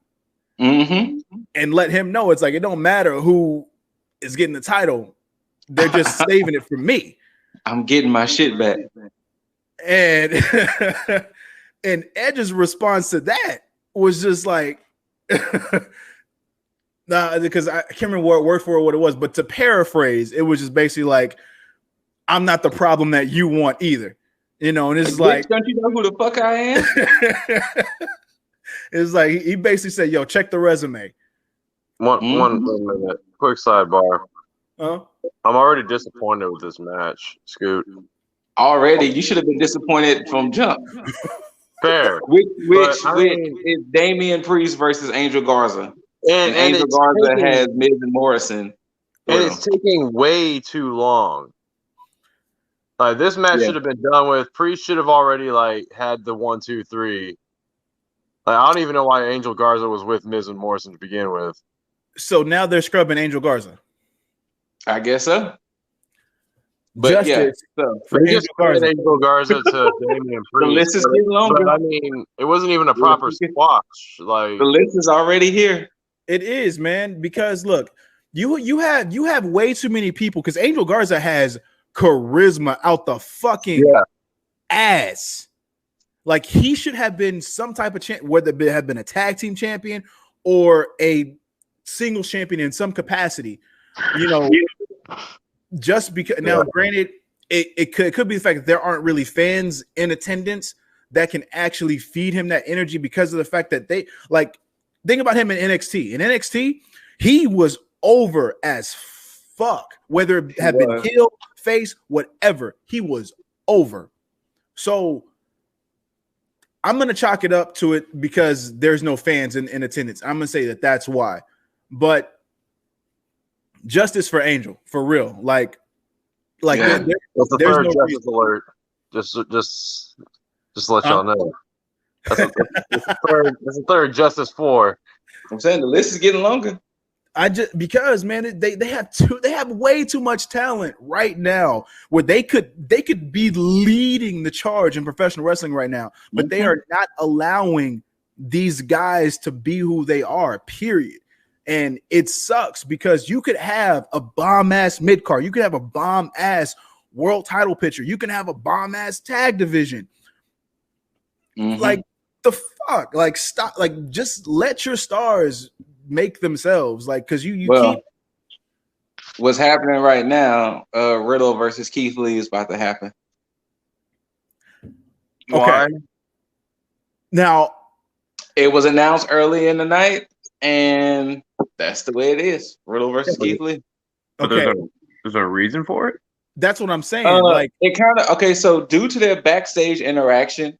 S1: and let him know it's like it don't matter who is getting the title, they're just saving it for me.
S3: I'm getting my shit back.
S1: And and Edge's response to that was just like, nah, because I can't remember word for what it was, but to paraphrase, it was just basically like, I'm not the problem that you want either, you know. And it's like,
S3: don't you know who the fuck I am?
S1: It's like he basically said, "Yo, check the resume."
S4: One minute, quick sidebar. I'm already disappointed with this match, Scoot.
S3: Already, you should have been disappointed from jump.
S4: Fair.
S3: Which is Damian Priest versus Angel Garza. And Angel Garza has Miz and Morrison.
S4: And it's taking way too long. Like this match should have been done with. Priest should have already had the 1, 2, 3. Like, I don't even know why Angel Garza was with Miz and Morrison to begin with.
S1: So now they're scrubbing Angel Garza.
S3: I guess so.
S1: But
S4: for Angel Garza to Damian Priest.
S3: The list is getting longer.
S4: But, I mean, it wasn't even a proper squash. Like
S3: the list is already here.
S1: It is, man. Because look, you have way too many people. Because Angel Garza has charisma out the fucking ass. Like he should have been some type of champ, whether it have been a tag team champion or a singles champion in some capacity. You know, just because now, granted, it could be the fact that there aren't really fans in attendance that can actually feed him that energy because of the fact that they think about him in NXT. In NXT, he was over as fuck, whether it had been heel, face, whatever, he was over. So I'm going to chalk it up to it because there's no fans in attendance. I'm going to say that that's why. But justice for Angel, for real. Like
S4: there's the third no justice alert. Just to let y'all know. That's the third justice for.
S3: I'm saying the list is getting longer.
S1: Because man, they have way too much talent right now where they could be leading the charge in professional wrestling right now, but they are not allowing these guys to be who they are, period. And it sucks because you could have a bomb-ass mid-card, you could have a bomb-ass world title picture, you can have a bomb-ass tag division. Like the fuck, like stop, like just let your stars make themselves, like, because you keep
S3: what's happening right now. Riddle versus Keithley is about to happen.
S1: Okay. Why? Now
S3: it was announced early in the night, and that's the way it is. Riddle versus Keithley.
S1: Okay,
S4: there's a reason for it.
S1: That's what I'm saying. Like
S3: it kind of so due to their backstage interaction,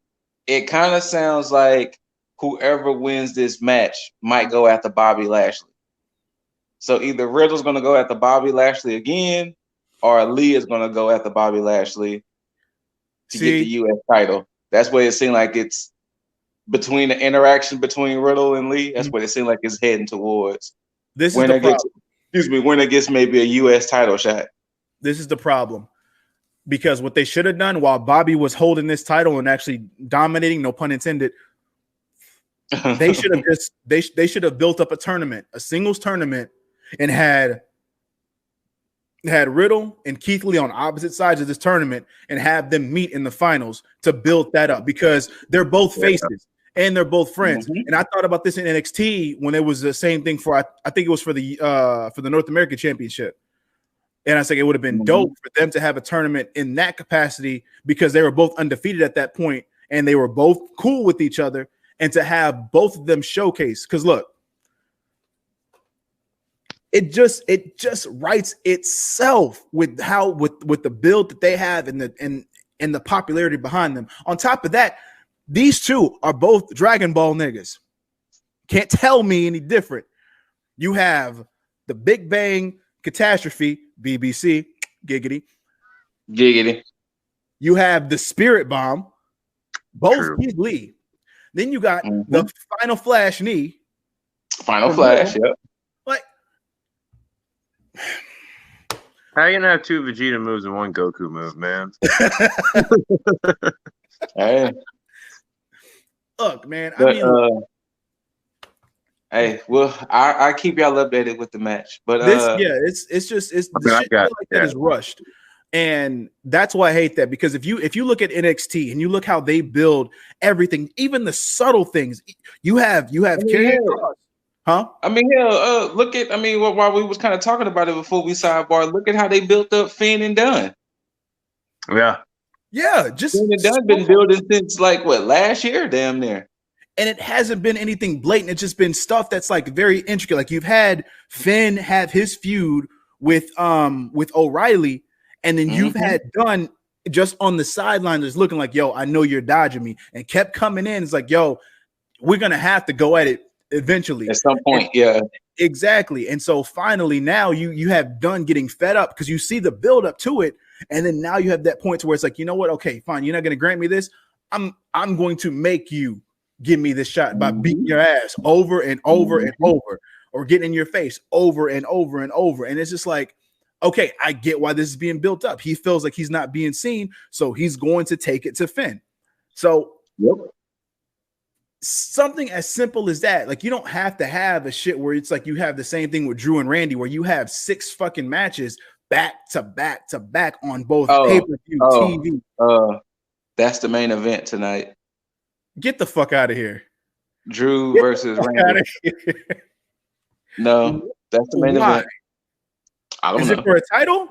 S3: it kind of sounds like whoever wins this match might go after Bobby Lashley. So either Riddle's going to go after Bobby Lashley again, or Lee is going to go after Bobby Lashley to get the U.S. title. That's what it seemed like. It's between the interaction between Riddle and Lee. That's what it seemed like it's heading towards.
S1: This is the problem.
S3: Winner gets maybe a U.S. title shot.
S1: This is the problem. Because what they should have done while Bobby was holding this title and actually dominating, no pun intended, they should have they should have built up a tournament, a singles tournament, and had Riddle and Keithley on opposite sides of this tournament and have them meet in the finals to build that up because they're both faces and they're both friends. And I thought about this in NXT when it was the same thing for I think it was for the North American Championship. And I think it would have been dope for them to have a tournament in that capacity because they were both undefeated at that point and they were both cool with each other. And to have both of them showcase, because look, it just writes itself with the build that they have and the popularity behind them. On top of that, these two are both Dragon Ball niggas. Can't tell me any different. You have the Big Bang Catastrophe, BBC, giggity. You have the Spirit Bomb, both Keith Lee. Then you got the Final Flash knee.
S3: Final Flash, yep.
S1: Like,
S4: how you gonna have two Vegeta moves and one Goku move, man?
S3: Hey,
S1: look, man.
S3: I keep y'all updated with the match, but
S1: it's just that is rushed. And that's why I hate that, because if you look at NXT and you look how they build everything, even the subtle things, you have Karrion Kross, huh?
S3: I mean, look at while we was kind of talking about it before we sidebar, look at how they built up Finn and Dunn.
S1: Yeah, just
S3: Finn and Dunn been building since last year, damn near.
S1: And it hasn't been anything blatant. It's just been stuff that's like very intricate. Like you've had Finn have his feud with O'Reilly. And then you've had Dunn just on the sideline that's looking like, yo, I know you're dodging me, and kept coming in. It's like, yo, we're going to have to go at it eventually.
S3: At some point, yeah.
S1: Exactly. And so finally now you have done getting fed up because you see the build up to it. And then now you have that point to where it's like, you know what? Okay, fine. You're not going to grant me this. I'm going to make you give me this shot by beating your ass over and over and over, or getting in your face over and over and over. And it's just like, okay, I get why this is being built up. He feels like he's not being seen, so he's going to take it to Finn. So something as simple as that, like, you don't have to have a shit where it's like you have the same thing with Drew and Randy, where you have 6 fucking matches back to back to back on both pay-per-view TV.
S3: That's the main event tonight.
S1: Get the fuck out of here.
S3: Drew versus Randy. No, that's the main event. I don't know.
S1: Is it for a title?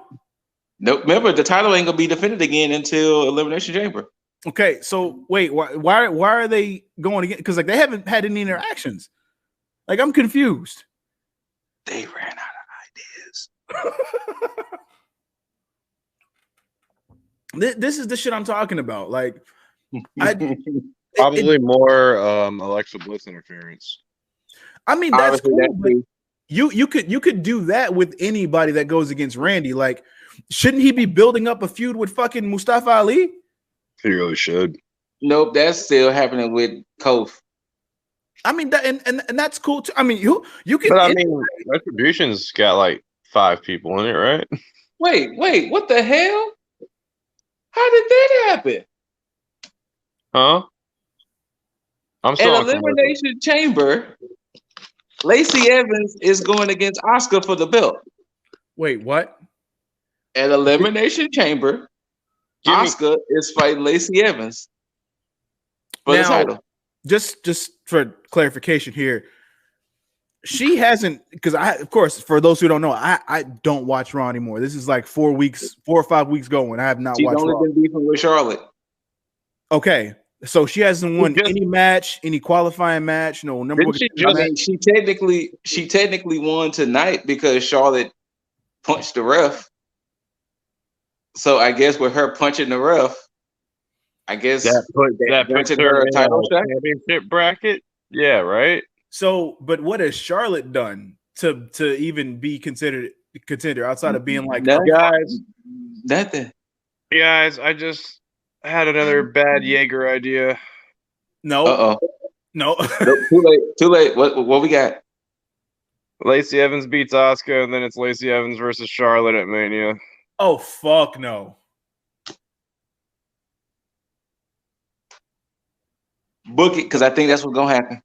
S3: Nope. Remember, the title ain't gonna be defended again until Elimination Chamber.
S1: Okay, so wait, why are they going again? Because like they haven't had any interactions. Like, I'm confused.
S3: They ran out of
S1: ideas. This is the shit I'm talking about. Like,
S4: probably more Alexa Bliss interference.
S1: I mean, that's cool. But you could do that with anybody that goes against Randy. Like, shouldn't he be building up a feud with fucking Mustafa Ali?
S4: He really should.
S3: Nope, that's still happening with Kof.
S1: I mean, that and that's cool too. I mean, you can.
S4: But I mean, Retribution's got like 5 people in it, right?
S3: Wait, what the hell? How did that happen?
S4: Huh? I'm still
S3: At Elimination Chamber, Lacey Evans is going against Asuka for the belt.
S1: Wait, what?
S3: At Elimination Chamber, Asuka is fighting Lacey Evans for the title.
S1: Just for clarification here, she hasn't, because of course, for those who don't know, I don't watch Raw anymore. This is like 4 or 5 weeks going. I have not watched Raw.
S3: She's only been beefing with Charlotte.
S1: Okay, so she hasn't won any match, any qualifying match, no number one.
S3: She technically won tonight because Charlotte punched the ref. So I guess with her punching the ref, I guess
S4: that puts her
S3: a title shot
S4: championship bracket. Yeah, right.
S1: So, but what has Charlotte done to even be considered contender outside of being like,
S3: nothing?
S4: Guys, I just had another bad Yeager idea.
S1: No.
S3: Nope, too late. What we got?
S4: Lacey Evans beats Asuka, and then it's Lacey Evans versus Charlotte at Mania.
S1: Oh, fuck no.
S3: Book it, because I think that's what's going to happen.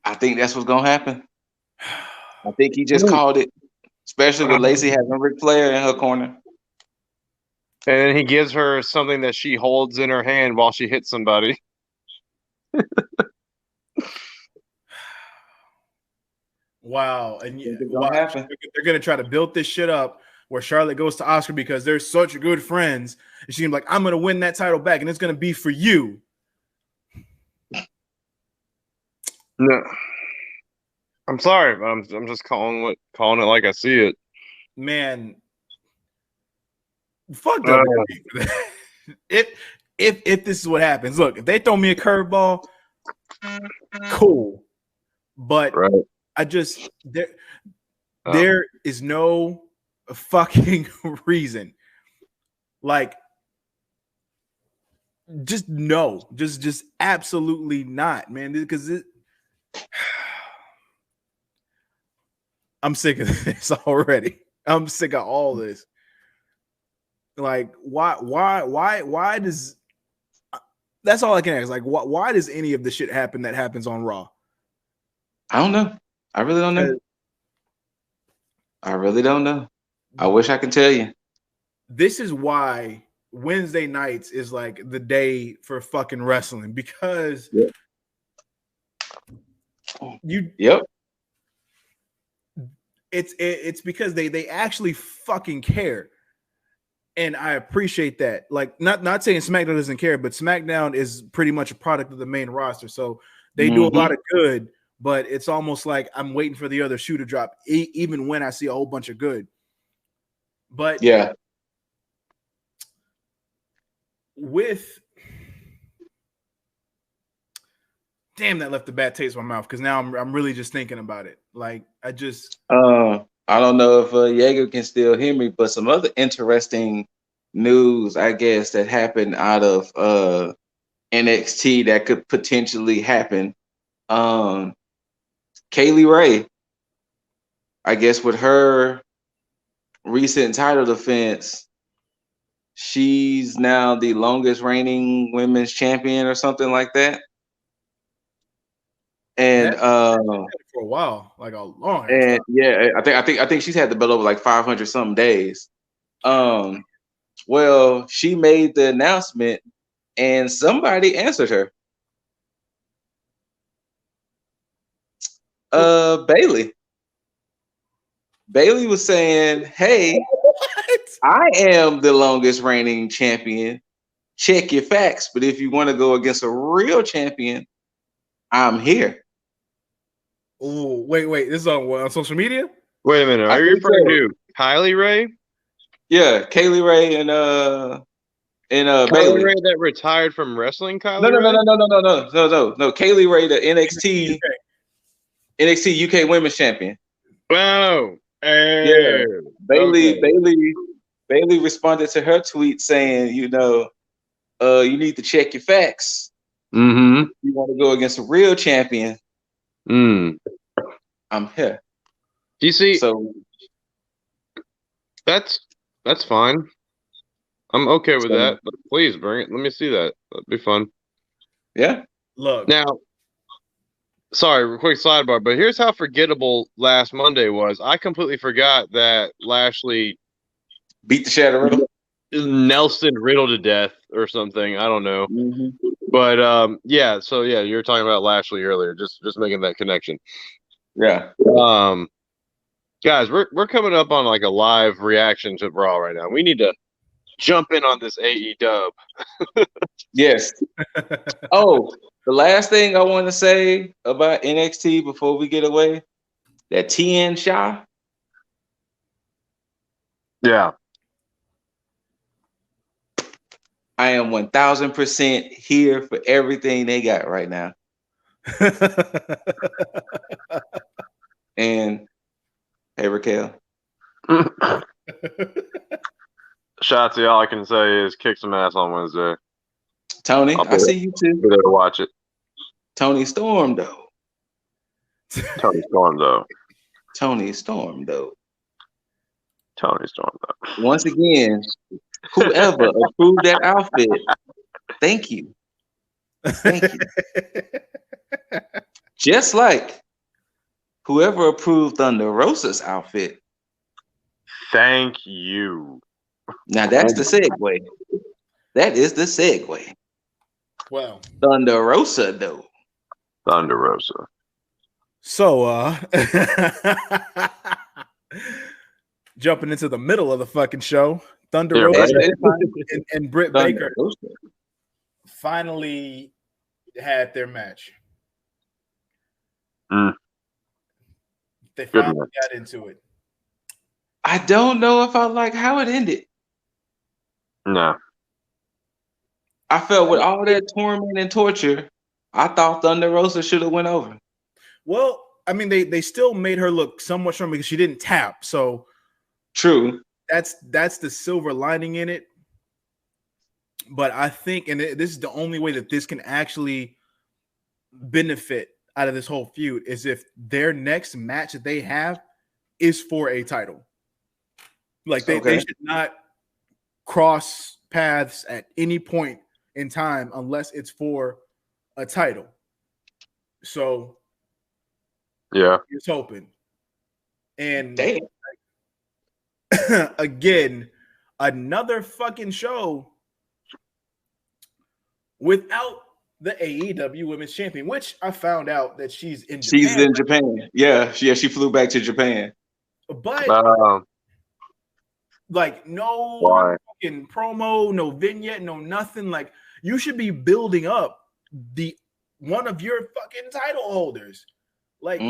S3: I think that's what's going to happen. I think he just called it, especially with Lacey having Ric Flair in her corner.
S4: And then he gives her something that she holds in her hand while she hits somebody.
S1: Wow. And they're going to try to build this shit up where Charlotte goes to Asuka because they're such good friends. And she's like, I'm going to win that title back, and it's going to be for you.
S4: No. I'm sorry, but I'm just calling it like I see it.
S1: Man. Fuck WWE. If this is what happens, look, if they throw me a curveball, cool. But I just there is no fucking reason. Like, just no, just absolutely not, man. Because I'm sick of this already. I'm sick of all this. Like, why does that's all I can ask. Like, why does any of the shit happen that happens on Raw?
S3: I don't know. I really don't know. I wish I could tell you.
S1: This is why Wednesday nights is like the day for fucking wrestling, because it's because they actually fucking care. And I appreciate that. Like, not saying SmackDown doesn't care, but SmackDown is pretty much a product of the main roster. So they do a lot of good, but it's almost like I'm waiting for the other shoe to drop, even when I see a whole bunch of good. But with Damn, that left a bad taste in my mouth because now I'm really just thinking about it. Like I
S3: don't know if Yeager can still hear me, but some other interesting news, I guess, that happened out of NXT that could potentially happen. Kaylee Ray, I guess, with her recent title defense, she's now the longest reigning women's champion or something like that. And
S1: for a while, like a long
S3: and time. Yeah, I think she's had the belt over like 500 something days. Well, she made the announcement and somebody answered her. Bailey was saying, "Hey, what? I am the longest reigning champion. Check your facts, but if you want to go against a real champion, I'm here."
S1: Oh, wait. This is on social media?
S4: Wait a minute. Are you referring to Kylie Ray?
S3: Yeah, Kaylee Ray and
S4: Kylie
S3: Bailey.
S4: Ray that retired from wrestling. Kylie
S3: No.
S4: Ray?
S3: Kaylee Ray, the NXT UK Women's Champion.
S4: Oh,
S3: yeah. Bailey responded to her tweet saying, you need to check your facts.
S4: Mm-hmm.
S3: You want to go against a real champion? I'm here.
S4: Do you see?
S3: So
S4: that's fine. I'm okay with that. But please bring it. Let me see that. That'd be fun.
S3: Yeah.
S1: Look.
S4: Now, sorry, quick sidebar, but here's how forgettable last Monday was. I completely forgot that Lashley
S3: beat the Shadow Riddle.
S4: Nelson Riddle to death or something. I don't know.
S3: Mm-hmm.
S4: But yeah, so yeah, you were talking about Lashley earlier, just making that connection.
S3: Yeah.
S4: Guys, we're coming up on like a live reaction to Raw right now. We need to jump in on this AE
S3: Yes. Oh, the last thing I want to say about NXT before we get away, that T.A.G. Shaw.
S4: Yeah.
S3: I am 1000% here for everything they got right now. And hey, Raquel.
S4: Shotzi, all I can say is kick some ass on Wednesday.
S3: Tony, I see you too.
S4: Be there to watch it.
S3: Tony Storm, though.
S4: Tony Storm, though.
S3: Once again, whoever approved that outfit, thank you. Just like whoever approved Thunder Rosa's outfit.
S4: Thank you.
S3: Now that's the segue. That is the segue.
S1: Well,
S3: Thunder Rosa, though.
S4: Thunder Rosa.
S1: So, jumping into the middle of the fucking show, Thunder Rosa and Britt Baker finally had their match. They finally got into it.
S3: I don't know if I like how it ended.
S4: No.
S3: I felt with all that torment and torture, I thought Thunder Rosa should have went over.
S1: Well, I mean, they still made her look somewhat strong because she didn't tap. So
S3: true.
S1: That's the silver lining in it. But I think, and this is the only way that this can actually benefit out of this whole feud, is if their next match that they have is for a title. Like they should not cross paths at any point in time unless it's for a title. So
S4: yeah,
S1: it's hoping. And
S3: damn.
S1: Again, another fucking show without the AEW Women's Champion, which I found out that she's in Japan.
S3: She's in Japan. Yeah, she flew back to Japan.
S1: But like no fucking promo, no vignette, no nothing. Like you should be building up one of your fucking title holders. Like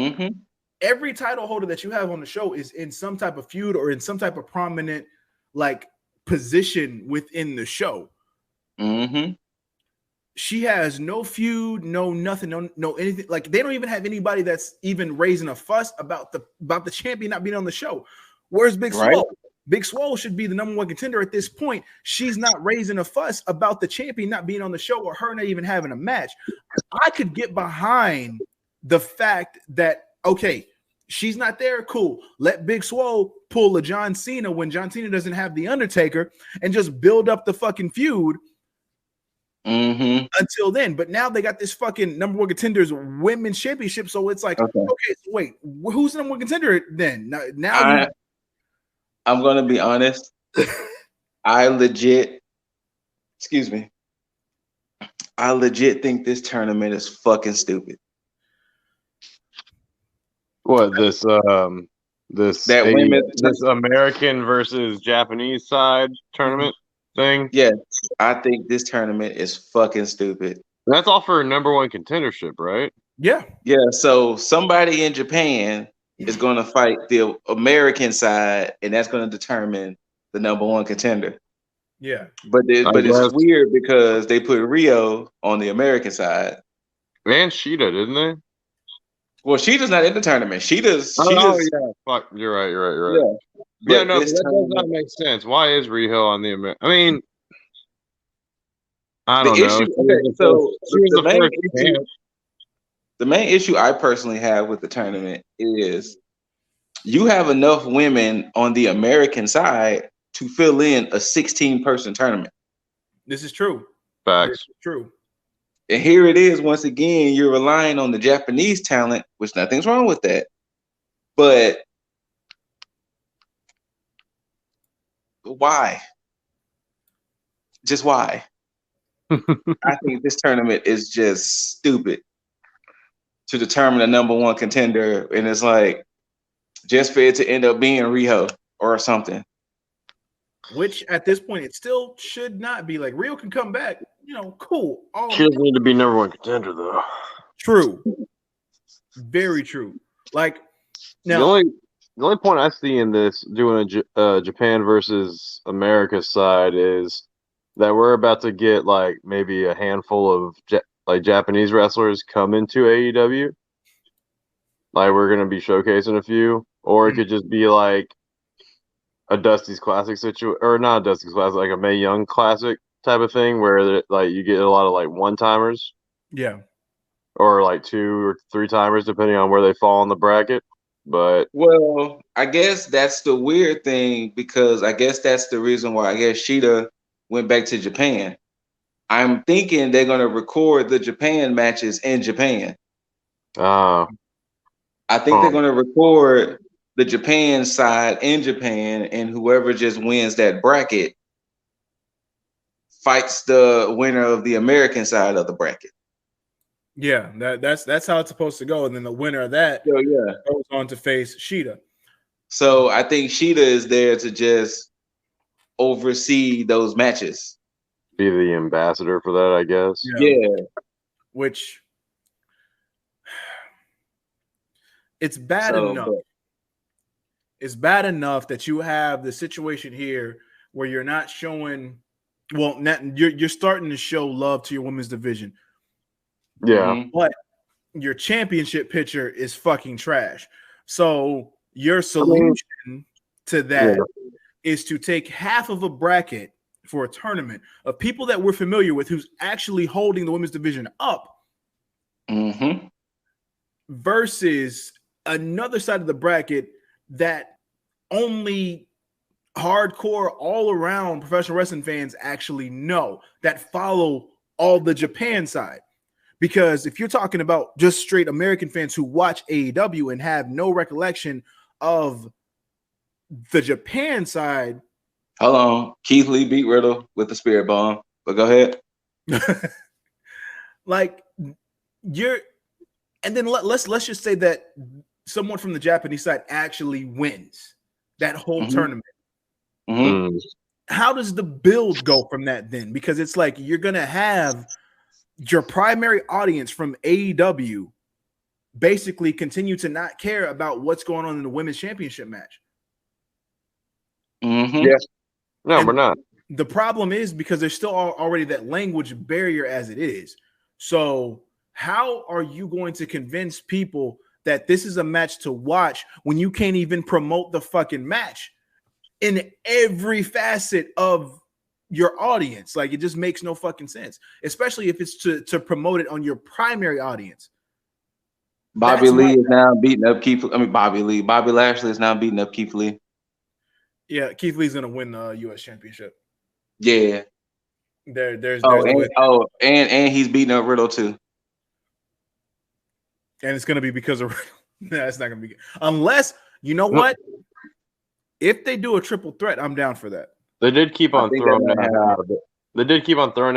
S1: every title holder that you have on the show is in some type of feud or in some type of prominent like position within the show. she has no feud, no nothing, no anything. Like they don't even have anybody that's even raising a fuss about the champion not being on the show. Where's Big Swole? Big Swole should be the number one contender at this point. She's not raising a fuss about the champion not being on the show or her not even having a match. I could get behind the fact that, okay, she's not there. Cool. Let Big Swole pull a John Cena when John Cena doesn't have The Undertaker and just build up the fucking feud until then. But now they got this fucking number one contenders women's championship. So it's like, okay, so wait, who's the number one contender then? Now
S3: I'm going to be honest. I legit think this tournament is fucking stupid.
S4: What, this American versus Japanese side tournament thing?
S3: Yeah, I think this tournament is fucking stupid.
S4: That's all for number one contendership, right?
S1: Yeah.
S3: Yeah, so somebody in Japan is going to fight the American side, and that's going to determine the number one contender.
S1: Yeah.
S3: But it's weird because they put Rio on the American side.
S4: And Sheeta, didn't they?
S3: Well, Sheeta's not in the tournament. Sheeta's
S4: yeah. Fuck, you're right. Yeah, no, that does not make sense. Why is Rio on the American? I mean, I don't know.
S3: The main issue I personally have with the tournament is you have enough women on the American side to fill in a 16-person tournament.
S1: This is true.
S4: Facts.
S1: True.
S3: And here it is, once again, you're relying on the Japanese talent, which nothing's wrong with that. But why? Just why? I think this tournament is just stupid to determine a number one contender. And it's like, just for it to end up being Rio or something.
S1: Which at this point, it still should not be. Like, Rio can come back, cool.
S4: She doesn't need to be number one contender, though.
S1: True. Very true. Like, now,
S4: the only point I see in this doing a Japan versus America side is that we're about to get like maybe a handful of Japanese wrestlers come into AEW. Like, we're gonna be showcasing a few, or it could just be like a Dusty's Classic situation, or not a Dusty's Classic, like a Mae Young Classic type of thing, where like you get a lot of like one timers,
S1: yeah,
S4: or like 2 or 3 timers depending on where they fall in the bracket. But
S3: well, I guess that's the weird thing, because I guess that's the reason why I guess Sheeta went back to Japan. I'm thinking they're gonna record the Japan matches in Japan. I think they're gonna record the Japan side in Japan, and whoever just wins that bracket fights the winner of the American side of the bracket.
S1: Yeah, that's how it's supposed to go, and then the winner of that goes on to face Sheeta.
S3: So I think Sheeta is there to just oversee those matches,
S4: be the ambassador for that, I guess.
S3: Yeah.
S1: Which it's bad enough. It's bad enough that you have the situation here where you're not showing. Well, you're starting to show love to your women's division.
S4: Yeah.
S1: But your championship picture is fucking trash. So your solution to that is to take half of a bracket for a tournament of people that we're familiar with who's actually holding the women's division up versus another side of the bracket that only hardcore all around professional wrestling fans actually know, that follow all the Japan side. Because if you're talking about just straight American fans who watch AEW and have no recollection of the Japan side.
S3: Hold on. Keithley beat Riddle with the Spirit Bomb. But go ahead.
S1: Like, and then let's just say that someone from the Japanese side actually wins that whole tournament. How does the build go from that then? Because it's like you're gonna have your primary audience from AEW basically continue to not care about what's going on in the women's championship match.
S4: Yeah. No, we're not.
S1: The problem is because there's still already that language barrier as it is. So how are you going to convince people that this is a match to watch when you can't even promote the fucking match in every facet of your audience? Like, it just makes no fucking sense, especially if it's to promote it on your primary audience.
S3: Bobby Lashley is now beating up Keithley. Yeah,
S1: Keith Lee's gonna win the U.S. Championship.
S3: Yeah. And he's beating up Riddle too.
S1: And it's gonna be because of Riddle. No, it's not gonna be good. Unless, you know what? If they do a triple threat, I'm down for that.
S4: They did keep on throwing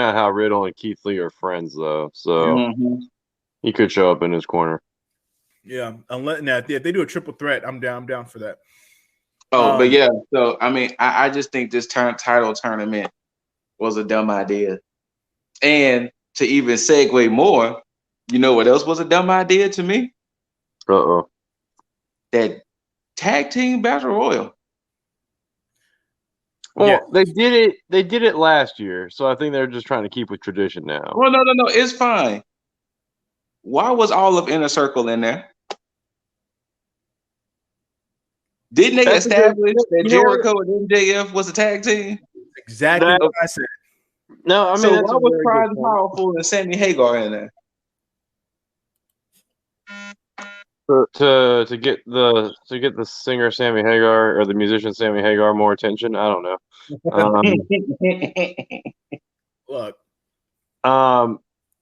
S4: out how Riddle and Keithley are friends, though. So he could show up in his corner.
S1: Yeah, if they do a triple threat, I'm down for that.
S3: But yeah, so I mean, I just think this title tournament was a dumb idea. And to even segue more, you know what else was a dumb idea to me? That tag team battle royal.
S4: Well, yeah. They did it last year, so I think they're just trying to keep with tradition now.
S3: Well, no, it's fine. Why was all of Inner Circle in there? Didn't they establish that Jericho and MJF was a tag team?
S1: Exactly what I said.
S4: No, I mean,
S3: so why was Pride and Powerful and Sammy Hagar in there?
S4: To get the singer Sammy Hagar or the musician Sammy Hagar more attention. I don't know.
S1: Look.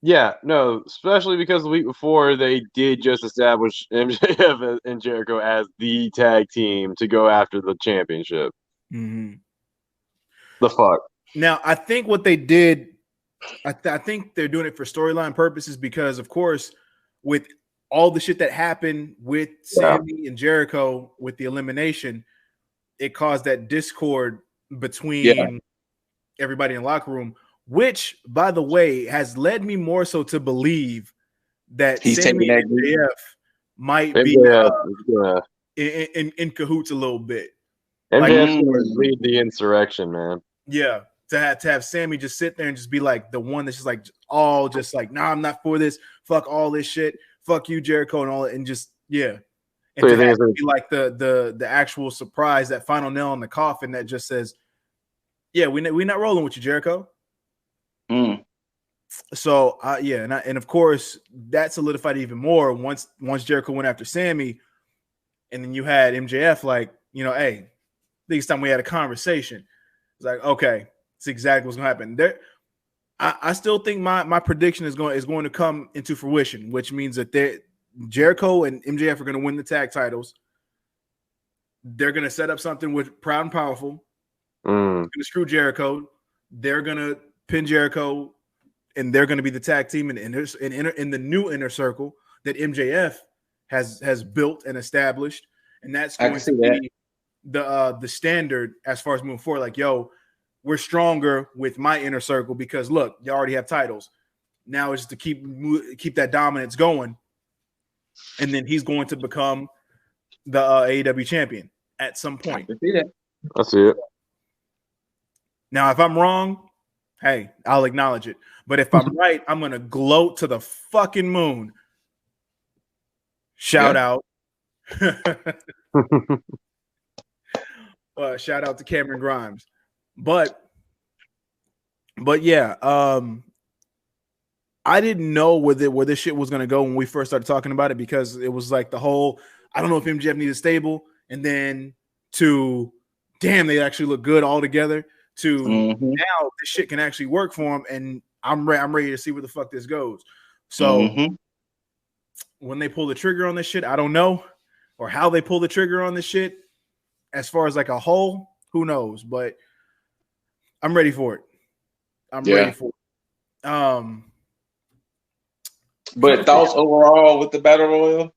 S4: Yeah, no, especially because the week before they did just establish MJF and Jericho as the tag team to go after the championship.
S1: Mm-hmm.
S4: The fuck.
S1: Now, I think what they did, I think they're doing it for storyline purposes because, of course, with all the shit that happened with Sammy and Jericho with the elimination, it caused that discord between everybody in the locker room, which, by the way, has led me more so to believe that Sammy and MJF might be in cahoots a little bit.
S4: MJF lead the insurrection, man.
S1: Yeah. To have Sammy just sit there and just be like the one that's just like all just like, nah, I'm not for this. Fuck all this shit. Fuck you, Jericho, and all that, and just and so to have it be like the actual surprise, that final nail in the coffin that just says, yeah, we're not rolling with you, Jericho. So and of course that solidified even more once Jericho went after Sammy, and then you had MJF like, hey, I think it's time we had a conversation. It's like, okay, it's exactly what's gonna happen. There, I still think my prediction is going to come into fruition, which means that Jericho and MJF are going to win the tag titles. They're going to set up something with Proud and Powerful. Going to screw Jericho. They're going to pin Jericho, and they're going to be the tag team in the new Inner Circle that MJF has built and established, and that's going to be the standard as far as moving forward. Like, yo, we're stronger with my Inner Circle because look, you already have titles. Now it's just to keep that dominance going, and then he's going to become the AEW champion at some point.
S4: I see it.
S1: Now, if I'm wrong, hey, I'll acknowledge it. But if I'm right, I'm gonna gloat to the fucking moon. Shout out. Shout out to Cameron Grimes. But yeah, I didn't know where this shit was gonna go when we first started talking about it, because it was like the whole, I don't know if MJF needs a stable, and then to damn, they actually look good all together, to now this shit can actually work for him, and I'm ready to see where the fuck this goes. So when they pull the trigger on this shit, I don't know, or how they pull the trigger on this shit. As far as like a whole, who knows? But I'm ready for it. I'm ready for it.
S3: But thoughts overall with the Battle Royal?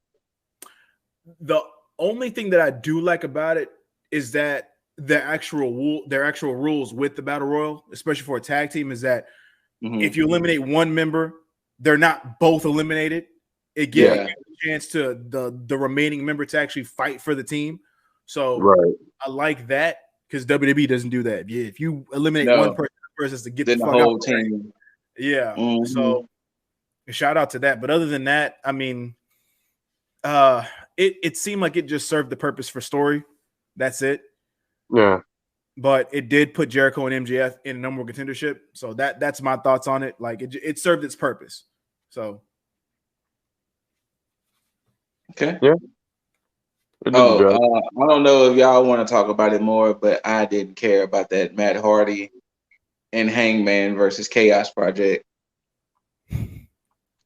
S1: The only thing that I do like about it is that their actual rules with the Battle Royal, especially for a tag team, is that if you eliminate one member, they're not both eliminated. It gives you a chance to the remaining member to actually fight for the team. So I like that. because WWE doesn't do that. Yeah, if you eliminate one person to get
S3: then
S1: the
S3: the
S1: fuck
S3: whole
S1: out,
S3: team.
S1: Yeah.
S3: Mhm.
S1: So shout out to that. But other than that, I mean, it seemed like it just served the purpose for story. That's it.
S4: Yeah.
S1: But it did put Jericho and MJF in a number one contendership. So that's my thoughts on it. Like it served its purpose. So
S3: Okay.
S4: Yeah. It did the job.
S3: I don't know if y'all want to talk about it more, but I didn't care about that Matt Hardy and Hangman versus Chaos Project.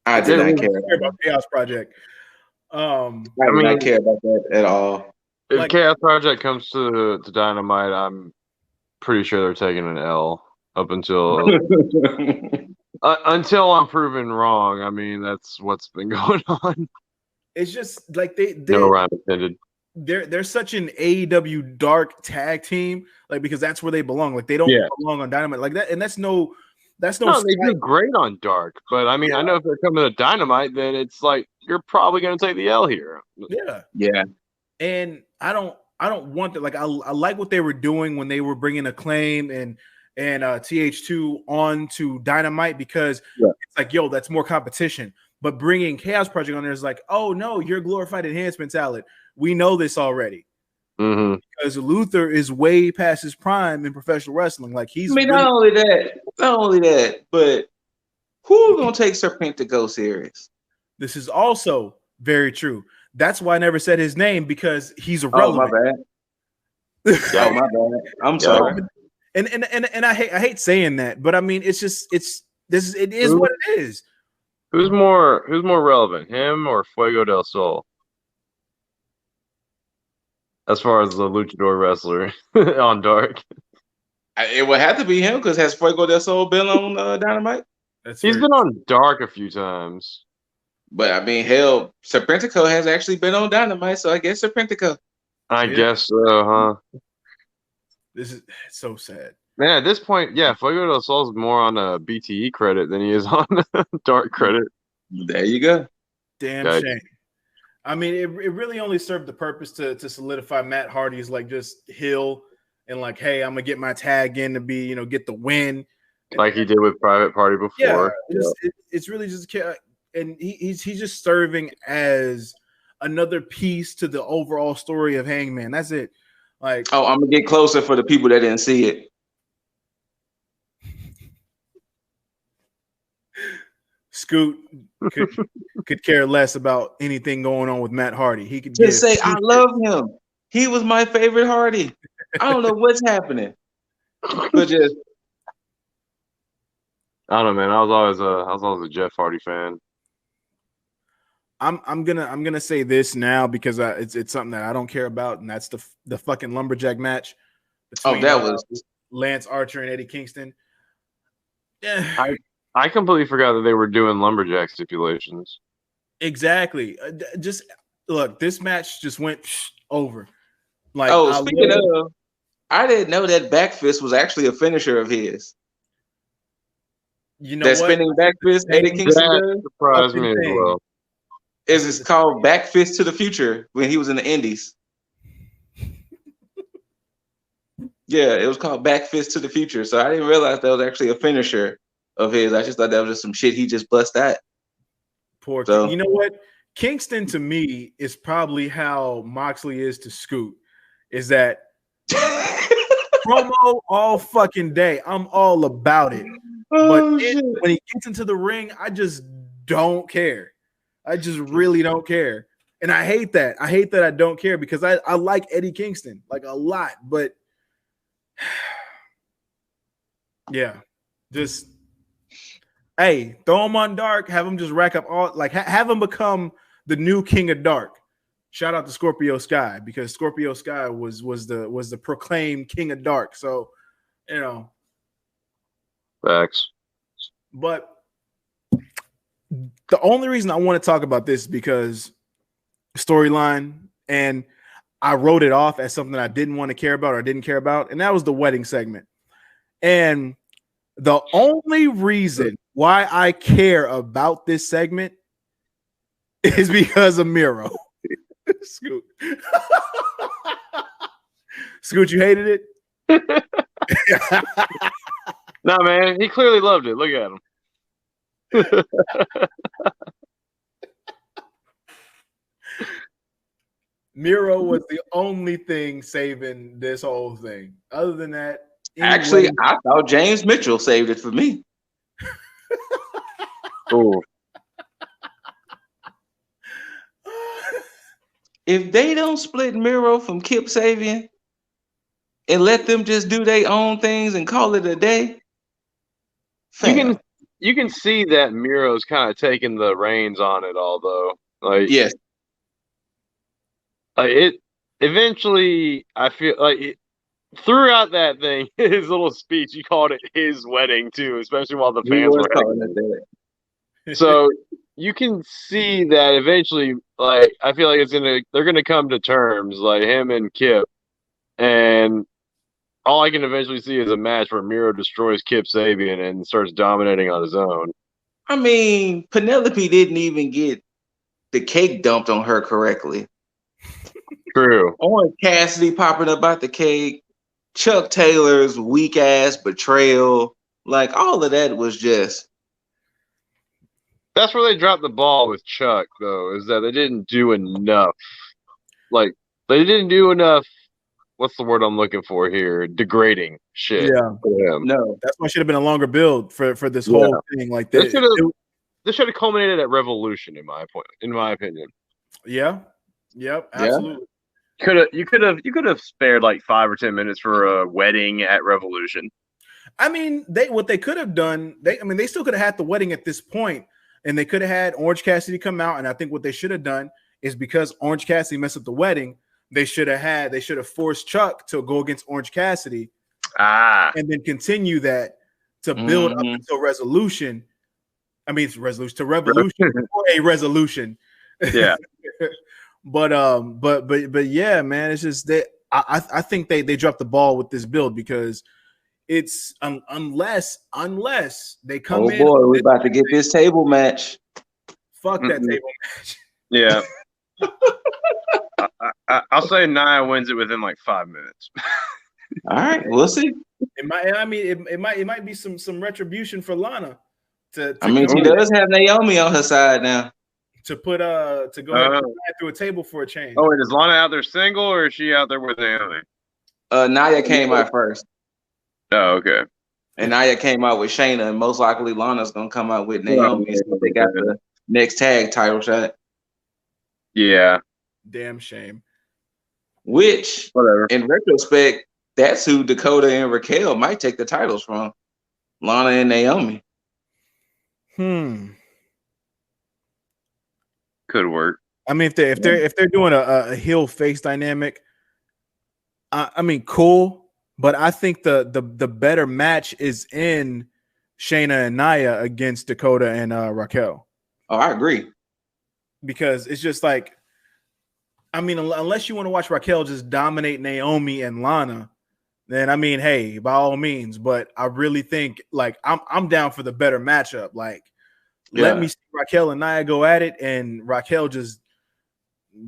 S3: I did not care
S1: about Chaos Project.
S3: I did not care about that at all.
S4: If Chaos Project comes to Dynamite, I'm pretty sure they're taking an L up until until I'm proven wrong. I mean, that's what's been going on.
S1: It's just like they
S4: no rhyme intended.
S1: They're such an AEW dark tag team, like because that's where they belong. Like they don't belong on Dynamite like that, and that's no. They
S4: do great on Dark, but I mean, I know if they're coming to Dynamite, then it's like you're probably going to take the L here.
S3: Yeah.
S1: And I don't want that. Like I like what they were doing when they were bringing Acclaim and TH2 on to Dynamite because it's like, yo, that's more competition. But bringing Chaos Project on there is like, oh no, you're glorified enhancement talent. We know this already.
S4: Mm-hmm.
S1: Because Luther is way past his prime in professional wrestling. Like he's.
S3: I mean, not only that, but who's gonna take Serpentico serious?
S1: This is also very true. That's why I never said his name because he's irrelevant.
S3: Oh my bad. I'm sorry.
S1: And I hate saying that, but I mean it is what it is.
S4: Who's more relevant, him or Fuego del Sol? As far as the luchador wrestler on Dark,
S3: it would have to be him because has Fuego del Sol been on Dynamite?
S4: He's been on Dark a few times.
S3: But I mean, hell, Serpentico has actually been on Dynamite, so I guess Serpentico.
S4: I guess so, huh?
S1: This is so sad.
S4: Man, at this point, Fuego del Sol is more on a BTE credit than he is on Dark credit.
S3: There you go.
S1: Damn shame. I mean, it really only served the purpose to solidify Matt Hardy's like just heel and like, hey, I'm gonna get my tag in to be, get the win,
S4: like he did with Private Party before.
S1: It's really just, and he's just serving as another piece to the overall story of Hangman. That's it. Like,
S3: oh, I'm gonna get closer for the people that didn't see it.
S1: Scoot could care less about anything going on with Matt Hardy. He could
S3: just say, I love him. He was my favorite Hardy. I don't know what's happening. But just
S4: I don't know, man. I was always a Jeff Hardy fan.
S1: I'm gonna say this now because it's something that I don't care about, and that's the fucking lumberjack match between
S3: was
S1: Lance Archer and Eddie Kingston. Yeah.
S4: I completely forgot that they were doing lumberjack stipulations.
S1: Exactly. Just look, this match just went over. Like,
S3: speaking of, I didn't know that back fist was actually a finisher of his.
S1: You know
S3: that what? Spinning back fist Eddie Kingston does?
S4: Surprised me as well.
S3: It's called back fist to the future when he was in the Indies. Yeah, it was called back fist to the future. So I didn't realize that was actually a finisher of his. I just thought that was just some shit he just bust out.
S1: Poor so. You know what? Kingston to me is probably how Moxley is to Scoot. Is that promo all fucking day. I'm all about it. But when he gets into the ring, I just don't care. I just really don't care. And I hate that. I hate that I don't care because I like Eddie Kingston like a lot. But yeah, just hey, throw him on Dark, have him just rack up all like have him become the new King of Dark. Shout out to Scorpio Sky because Scorpio Sky was the proclaimed King of Dark. So,
S4: facts.
S1: But the only reason I want to talk about this is because storyline, and I wrote it off as something I didn't want to care about or didn't care about, and that was the wedding segment. And the only reason why I care about this segment is because of Miro. Scoot. Scoot, you hated it?
S4: Nah, man, he clearly loved it. Look at him.
S1: Miro was the only thing saving this whole thing. Other than that,
S3: Actually, I thought James Mitchell saved it for me.
S4: Cool.
S3: If they don't split Miro from Kip Sabian and let them just do their own things and call it a day,
S4: you can see that Miro's kind of taking the reins on it all, though. Like,
S3: yes.
S4: Like it eventually, I feel like throughout that thing, his little speech, he called it his wedding too, especially while the fans were calling it that. So you can see that eventually, like I feel like they're gonna come to terms, like him and Kip, and all I can eventually see is a match where Miro destroys Kip Sabian and starts dominating on his own.
S3: I mean, Penelope didn't even get the cake dumped on her correctly.
S4: True.
S3: Orange Cassidy popping up out the cake, Chuck Taylor's weak ass betrayal, like all of that was just.
S4: That's where they dropped the ball with Chuck, though, is that they didn't do enough. Like they didn't do enough. What's the word I'm looking for here? Degrading shit.
S1: Yeah.
S3: No,
S1: that's why it should have been a longer build for this whole thing. Like this
S4: should have culminated at Revolution, in my opinion.
S1: Yeah. Yep. Absolutely.
S4: You could have spared like 5 or 10 minutes for a wedding at Revolution.
S1: I mean, what they could have done, they still could have had the wedding at this point, and they could have had Orange Cassidy come out. And I think what they should have done is because Orange Cassidy messed up the wedding, they should have forced Chuck to go against Orange Cassidy, and then continue that to build up until Resolution. I mean, it's Resolution to Revolution or a Resolution.
S4: Yeah.
S1: But yeah, man, it's just that I think they dropped the ball with this build because it's unless they come in.
S3: Oh boy, we're about to get this table match.
S1: Fuck that table match.
S4: Yeah. I'll say Naya wins it within like 5 minutes.
S3: All right, we'll see.
S1: It might be some retribution for Lana.
S3: She does have Naomi on her side now.
S1: To go ahead and through a table for a change.
S4: Oh, and is Lana out there single or is she out there with Naomi?
S3: Naya came out first.
S4: Oh, okay.
S3: And Naya came out with Shayna, and most likely Lana's gonna come out with Naomi. So they got the next tag title shot.
S4: Yeah.
S1: Damn shame.
S3: Which, in retrospect, that's who Dakota and Raquel might take the titles from. Lana and Naomi.
S4: Could work.
S1: I mean, if they're doing a heel face dynamic, I mean, cool. But I think the better match is in Shayna and Naya against Dakota and Raquel.
S3: Oh, I agree.
S1: Because it's just like, I mean, unless you want to watch Raquel just dominate Naomi and Lana, then I mean, hey, by all means. But I really think like I'm down for the better matchup. Like, let me see Raquel and Naya go at it, and Raquel just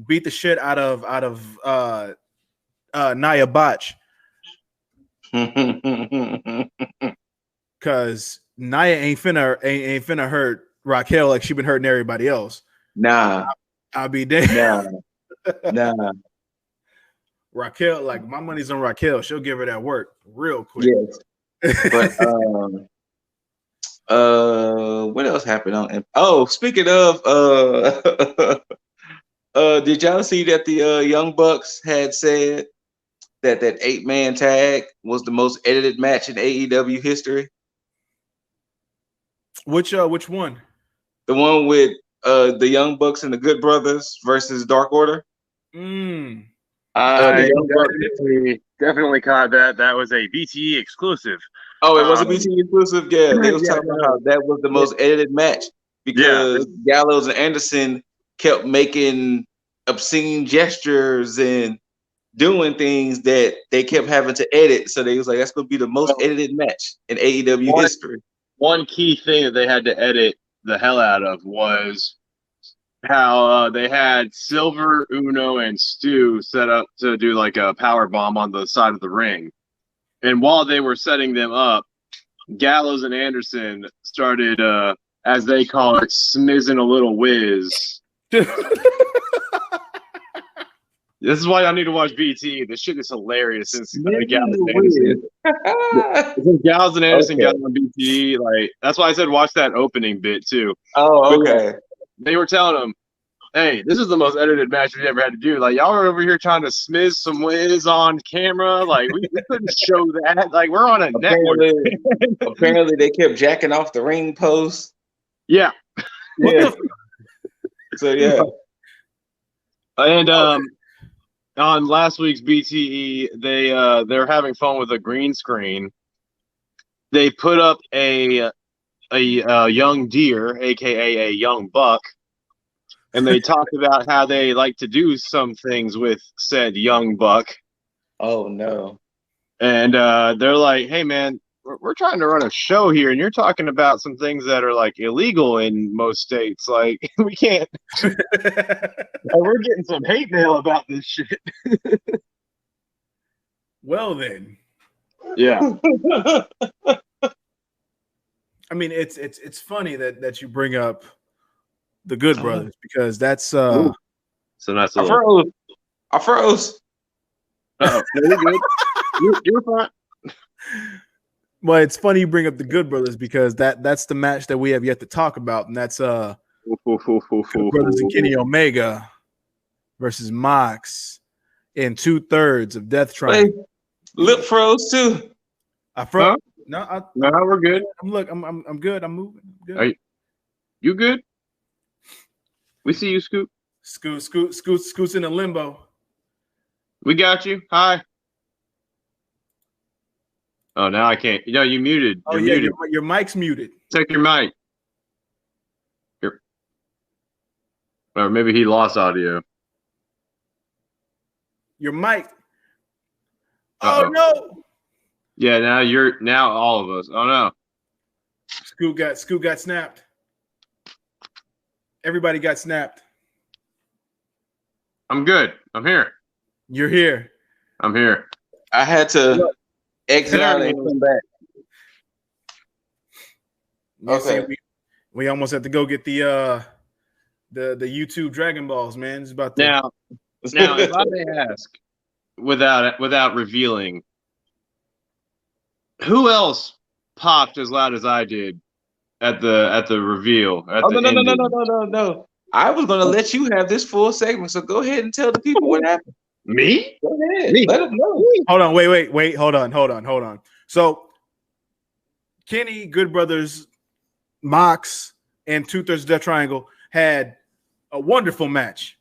S1: beat the shit out of Naya Botch. Cause Naya ain't finna hurt Raquel like she been hurting everybody else.
S3: Nah.
S1: I'll be damned.
S3: Nah.
S1: Raquel, like my money's on Raquel. She'll give her that work real quick.
S3: Yes. But what else happened on? Oh, speaking of, did y'all see that the Young Bucks had said that 8-man tag was the most edited match in AEW history?
S1: Which one?
S3: The one with the Young Bucks and the Good Brothers versus Dark Order.
S4: I definitely caught that. That was a BTE exclusive.
S3: Oh, it was a BTE exclusive? Yeah, they was talking about how that was the most edited match because Gallows and Anderson kept making obscene gestures and doing things that they kept having to edit. So they was like, that's going to be the most edited match in AEW history.
S4: One key thing that they had to edit the hell out of was how they had Silver, Uno, and Stu set up to do like a power bomb on the side of the ring. And while they were setting them up, Gallows and Anderson started, as they call it, smizzing a little whiz. This is why I need to watch BT. This shit is hilarious. Since Gallows and Anderson got on BT, like that's why I said watch that opening bit too.
S3: Oh, okay.
S4: They were telling them, "Hey, this is the most edited match we've ever had to do. Like y'all are over here trying to smiz some whiz on camera. Like we couldn't show that. Like we're on a network."
S3: Apparently, they kept jacking off the ring post.
S4: Yeah.
S3: Yeah. So yeah.
S4: And on last week's BTE, they're having fun with a green screen. They put up a young deer, aka a young buck, and they talked about how they like to do some things with said young buck.
S3: Oh no!
S4: And they're like, "Hey man, we're trying to run a show here, and you're talking about some things that are like illegal in most states. Like we can't." We're getting some hate mail about this shit.
S1: Well then,
S4: yeah.
S1: I mean, it's funny that you bring up the Good Brothers because that's so
S4: nice.
S3: I froze.
S4: Uh-oh. No, you're good. You're fine.
S1: Well, it's funny you bring up the Good Brothers because that's the match that we have yet to talk about, and that's Good Brothers and Kenny Omega versus Mox in 2/3 of Death Triangle.
S3: Wait, lip froze too.
S1: I froze. Huh?
S4: No, we're good.
S1: I'm good. I'm moving. I'm good.
S4: Are you good? We see you, Scoot.
S1: Scoot's in a limbo.
S4: We got you. Hi. Oh, now I can't. No, you muted. You're muted.
S1: Your mic's muted.
S4: Check your mic. Or maybe he lost audio.
S1: Your mic.
S4: Uh-oh.
S1: Oh no.
S4: Yeah, now all of us. Oh no.
S1: Scoot got snapped. Everybody got snapped.
S4: I'm good. I'm here.
S1: You're here.
S4: I'm here.
S3: I had to exit out and come back.
S1: Okay. We almost had to go get the YouTube Dragon Balls, man. It's about
S4: now if I may ask, without revealing, who else popped as loud as I did at the reveal?
S3: No. I was gonna let you have this full segment, so go ahead and tell the people what happened.
S4: Me?
S3: Go ahead. Let them know.
S1: Hold on, wait. Hold on. So Kenny, Good Brothers, Mox, and 2/3 Death Triangle had a wonderful match.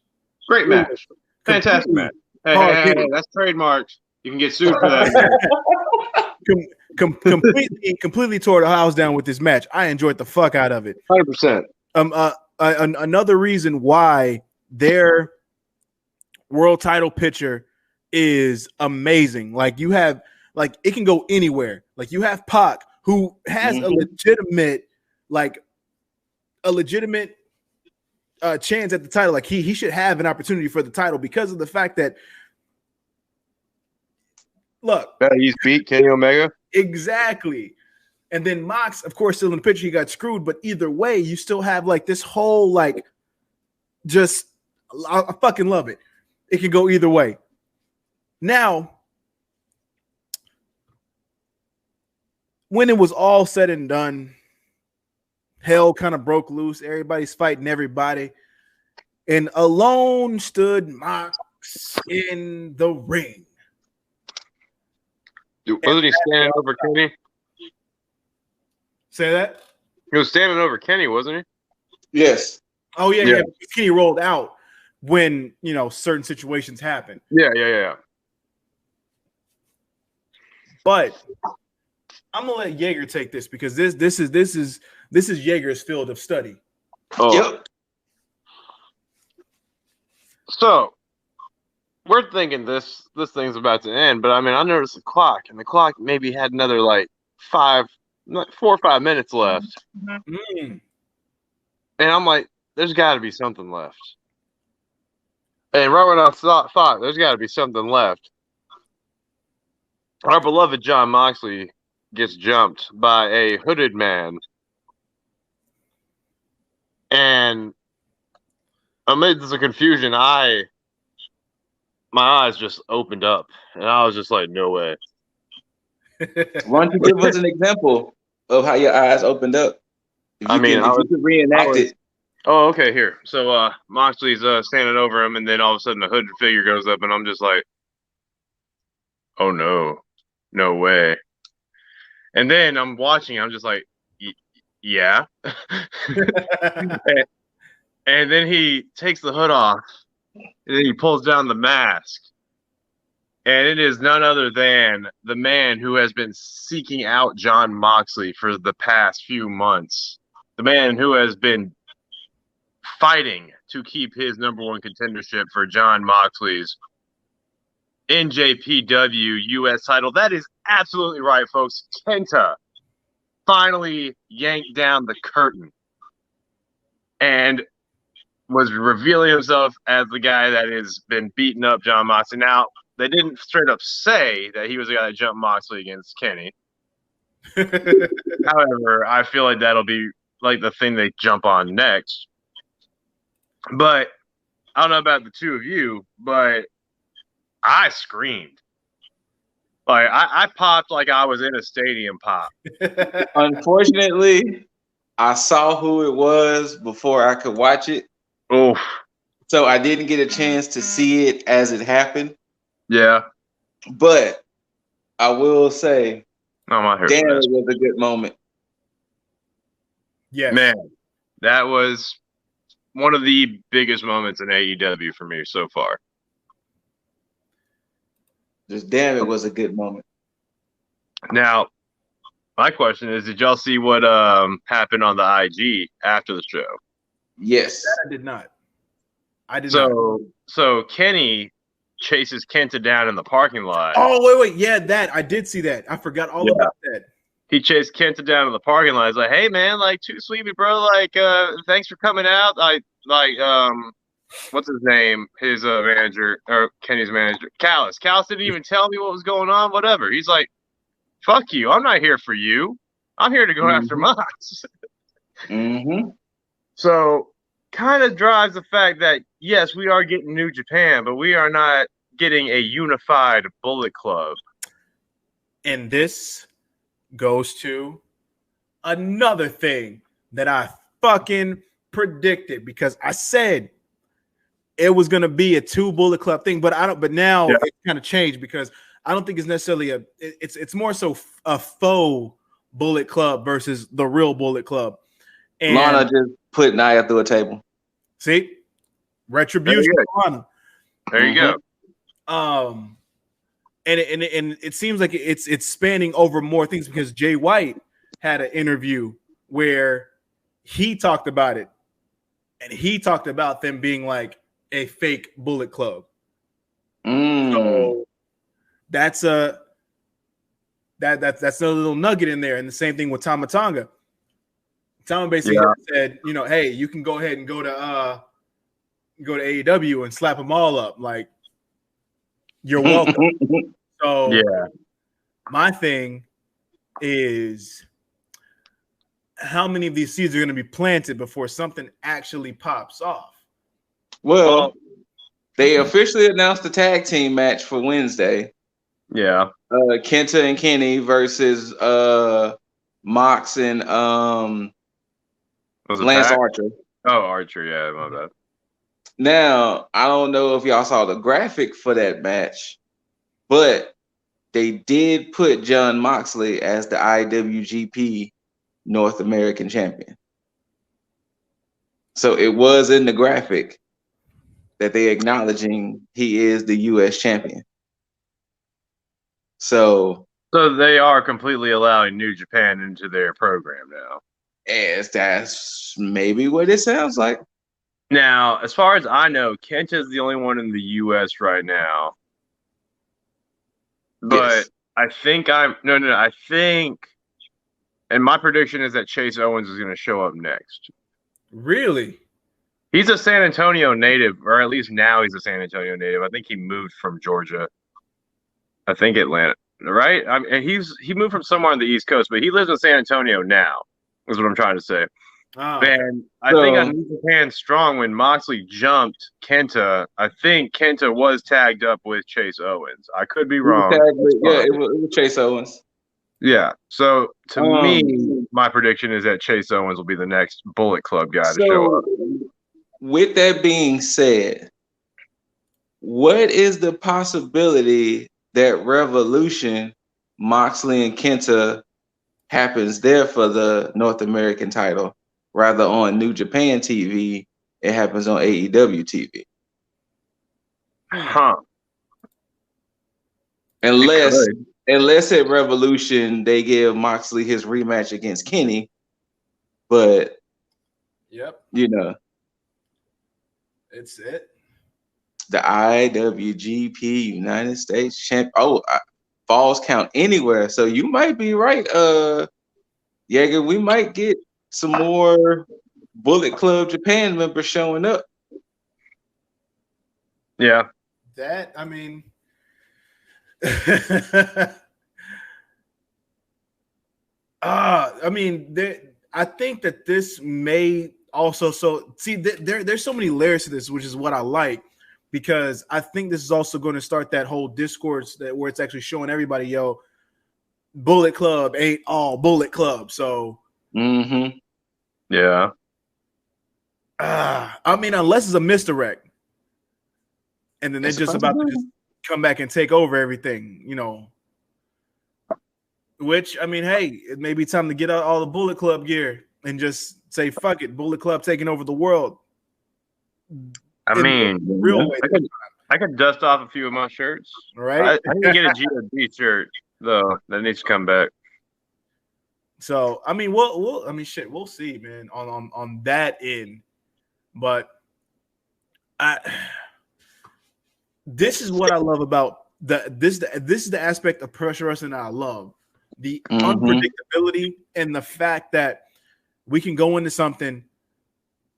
S4: Great match. Fantastic match. Hey, that's trademarked. You can get sued for that.
S1: completely tore the house down with this match. I enjoyed the fuck out of it.
S4: 100%.
S1: Another reason why their world title picture is amazing. Like you have, like it can go anywhere. Like you have Pac, who has a legitimate chance at the title. Like he should have an opportunity for the title because of the fact that
S4: he's beat Kenny Omega.
S1: Exactly. And then Mox, of course, still in the picture, he got screwed. But either way, you still have like this whole I fucking love it. It can go either way. Now, when it was all said and done, hell kind of broke loose. Everybody's fighting everybody. And alone stood Mox in the ring.
S4: Dude, wasn't he standing over Kenny?
S1: Say that?
S4: He was standing over Kenny, wasn't he?
S3: Yes.
S1: Oh, yeah. Kenny rolled out when, certain situations happen.
S4: Yeah.
S1: But I'm gonna let Yeager take this because this is Yeager's field of study.
S4: Oh. Yep. So we're thinking this thing's about to end, but I mean, I noticed the clock, and the clock maybe had another 4 or 5 minutes left. Mm-hmm. And I'm like, there's got to be something left. And right when I thought there's got to be something left, our beloved John Moxley gets jumped by a hooded man. And amidst the confusion, my eyes just opened up. And I was just like, no way.
S3: Why don't you give us an example of how your eyes opened up? If you could reenact it.
S4: Oh, okay, here. So Moxley's standing over him, and then all of a sudden a hooded figure goes up, and I'm just like, oh no, no way. And then I'm watching, I'm just like, yeah. and then he takes the hood off, and then he pulls down the mask. And it is none other than the man who has been seeking out John Moxley for the past few months. The man who has been fighting to keep his #1 contendership for John Moxley's NJPW US title. That is absolutely right, folks. Kenta finally yanked down the curtain and was revealing himself as the guy that has been beating up John Moxley. Now, they didn't straight up say that he was the guy that jumped Moxley against Kenny. However, I feel like that'll be like the thing they jump on next. But I don't know about the two of you, but I screamed. Like I popped like I was in a stadium pop.
S3: Unfortunately, I saw who it was before I could watch it.
S4: Oh,
S3: so I didn't get a chance to see it as it happened.
S4: Yeah,
S3: but I will say,
S4: damn,
S3: it was a good moment.
S1: Yeah,
S4: man, that was one of the biggest moments in AEW for me so far.
S3: Just damn, it was a good moment.
S4: Now, my question is, did y'all see what happened on the IG after the show?
S3: Yes.
S1: That I did not. I did not.
S4: So Kenny chases Kenta down in the parking lot.
S1: Oh, wait. Yeah, that. I did see that. I forgot all about that.
S4: He chased Kenta down in the parking lot. He's like, hey, man, like, too sweet, bro. Like, thanks for coming out. What's his name? His manager, or Kenny's manager, Callis. Callis didn't even tell me what was going on, whatever. He's like, fuck you. I'm not here for you. I'm here to go after Mox. So, kind of drives the fact that, yes, we are getting New Japan, but we are not getting a unified Bullet Club.
S1: And this goes to another thing that I fucking predicted, because I said it was going to be a 2 Bullet Club thing, but now it kind of changed, because I don't think it's necessarily it's more so a faux Bullet Club versus the real Bullet Club. And
S3: Lana just put Naya through a table.
S1: See, retribution.
S4: There you go.
S1: And it seems like it's spanning over more things, because Jay White had an interview where he talked about it, and he talked about them being like a fake Bullet Club. So that's a little nugget in there. And the same thing with Tama Tonga. Tama basically said, hey, you can go ahead and go to AEW and slap them all up. Like, you're welcome. So my thing is, how many of these seeds are going to be planted before something actually pops off?
S3: Well, they officially announced the tag team match for Wednesday.
S4: Yeah.
S3: Kenta and Kenny versus Mox and Lance Archer.
S4: Oh, Archer, yeah, my bad.
S3: Now, I don't know if y'all saw the graphic for that match, but they did put John Moxley as the IWGP North American champion. So it was in the graphic that they acknowledging he is the US champion. So
S4: they are completely allowing New Japan into their program now.
S3: Yes, that's maybe what it sounds like.
S4: Now, as far as I know, Kenta is the only one in the US right now. But I think I think, and my prediction is that Chase Owens is going to show up next.
S1: Really?
S4: He's a San Antonio native, or at least now he's a San Antonio native. I think he moved from Georgia. I think Atlanta. right? I mean, he moved from somewhere on the East Coast, but he lives in San Antonio now. Is what I'm trying to say.
S1: Oh.
S4: And I think on New Japan Strong, when Moxley jumped Kenta, I think Kenta was tagged up with Chase Owens. I could be wrong.
S3: It was Chase Owens.
S4: Yeah. So to me, my prediction is that Chase Owens will be the next Bullet Club guy to show up.
S3: With that being said, what is the possibility that Revolution, Moxley and Kenta happens there for the North American title, rather on New Japan TV, it happens on AEW TV?
S4: Huh.
S3: Unless at Revolution they give Moxley his rematch against Kenny, but
S1: it's it.
S3: The IWGP United States champ. Falls count anywhere. So you might be right, Yeager. We might get some more Bullet Club Japan members showing up.
S4: Yeah.
S1: That, I mean, I think that this may also, there's so many layers to this, which is what I like, because I think this is also going to start that whole discourse where it's actually showing everybody, yo, Bullet Club ain't all Bullet Club. So,
S4: yeah.
S1: I mean, unless it's a misdirect, and then they're just about to just come back and take over everything, Which, I mean, hey, it may be time to get out all the Bullet Club gear and just say, fuck it, Bullet Club taking over the world.
S4: I mean, I could dust off a few of my shirts.
S1: Right?
S4: I need to get a GOD shirt, though. That needs to come back.
S1: So, I mean, we'll see, man, on that end. But this is what I love about this is the aspect of pressure wrestling that I love. The unpredictability and the fact that we can go into something,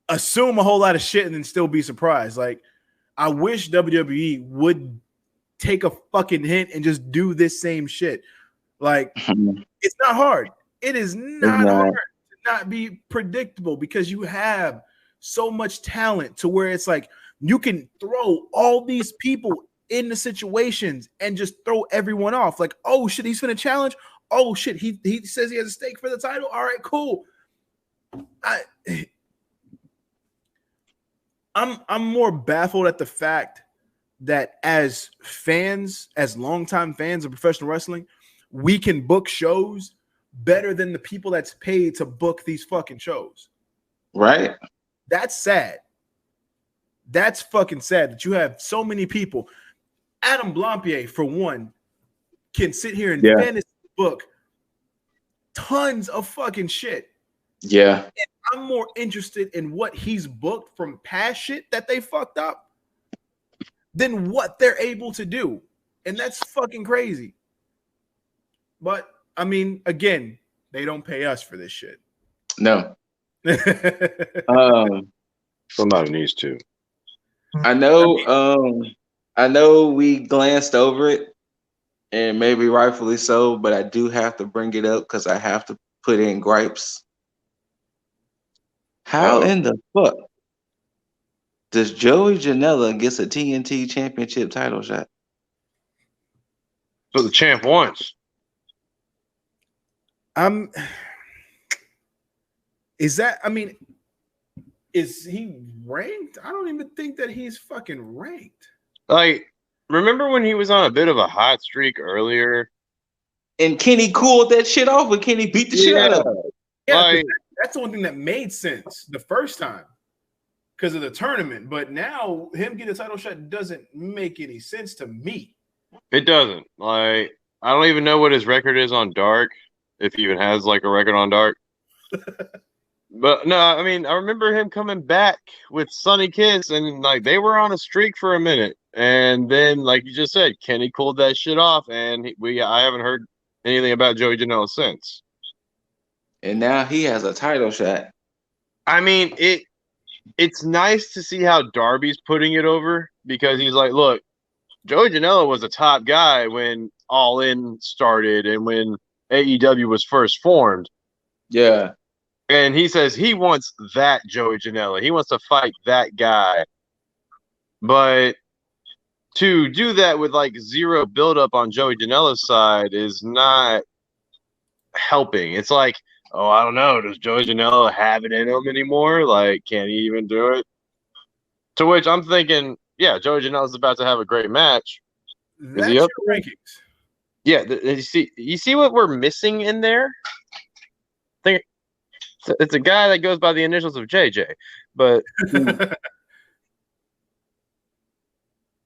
S1: assume a whole lot of shit, and then still be surprised. Like, I wish WWE would take a fucking hint and just do this same shit. Like, it's not hard. It is not hard to not be predictable, because you have so much talent to where it's like you can throw all these people in the situations and just throw everyone off. Like, oh shit, he's finna challenge. Oh shit, he says he has a stake for the title. All right, cool. I'm more baffled at the fact that as fans, as longtime fans of professional wrestling, we can book shows better than the people that's paid to book these fucking shows.
S3: Right?
S1: That's sad. That's fucking sad that you have so many people. Adam Blampier, for one, can sit here and fantasy book tons of fucking shit.
S3: Yeah.
S1: And I'm more interested in what he's booked from past shit that they fucked up than what they're able to do. And that's fucking crazy. But, I mean, again, they don't pay us for this shit.
S3: No.
S4: Somebody needs to.
S3: I know we glanced over it, and maybe rightfully so, but I do have to bring it up because I have to put in gripes. How in the fuck does Joey Janela get a TNT championship title shot?
S4: So the champ wants.
S1: Is he ranked? I don't even think that he's fucking ranked.
S4: Like, remember when he was on a bit of a hot streak earlier?
S3: And Kenny cooled that shit off when Kenny beat the shit out of him.
S1: Yeah, like, that's the one thing that made sense the first time because of the tournament. But now him getting a title shot doesn't make any sense to me.
S4: It doesn't. Like, I don't even know what his record is on Dark, if he even has like a record on Dark. But no, I mean, I remember him coming back with Sonny Kiss, and like they were on a streak for a minute, and then, like you just said, Kenny cooled that shit off, and I haven't heard anything about Joey Janela since.
S3: And now he has a title shot.
S4: I mean, it's nice to see how Darby's putting it over, because he's like, look, Joey Janela was a top guy when All In started and when AEW was first formed.
S3: Yeah.
S4: And he says he wants that Joey Janela. He wants to fight that guy. But to do that with like zero buildup on Joey Janela's side is not helping. It's like, oh, I don't know. Does Joey Janela have it in him anymore? Like, can he even do it? To which I'm thinking, yeah, Joey Janela's about to have a great match.
S1: That's your rankings.
S4: Yeah, you see what we're missing in there? I think it's a guy that goes by the initials of JJ, but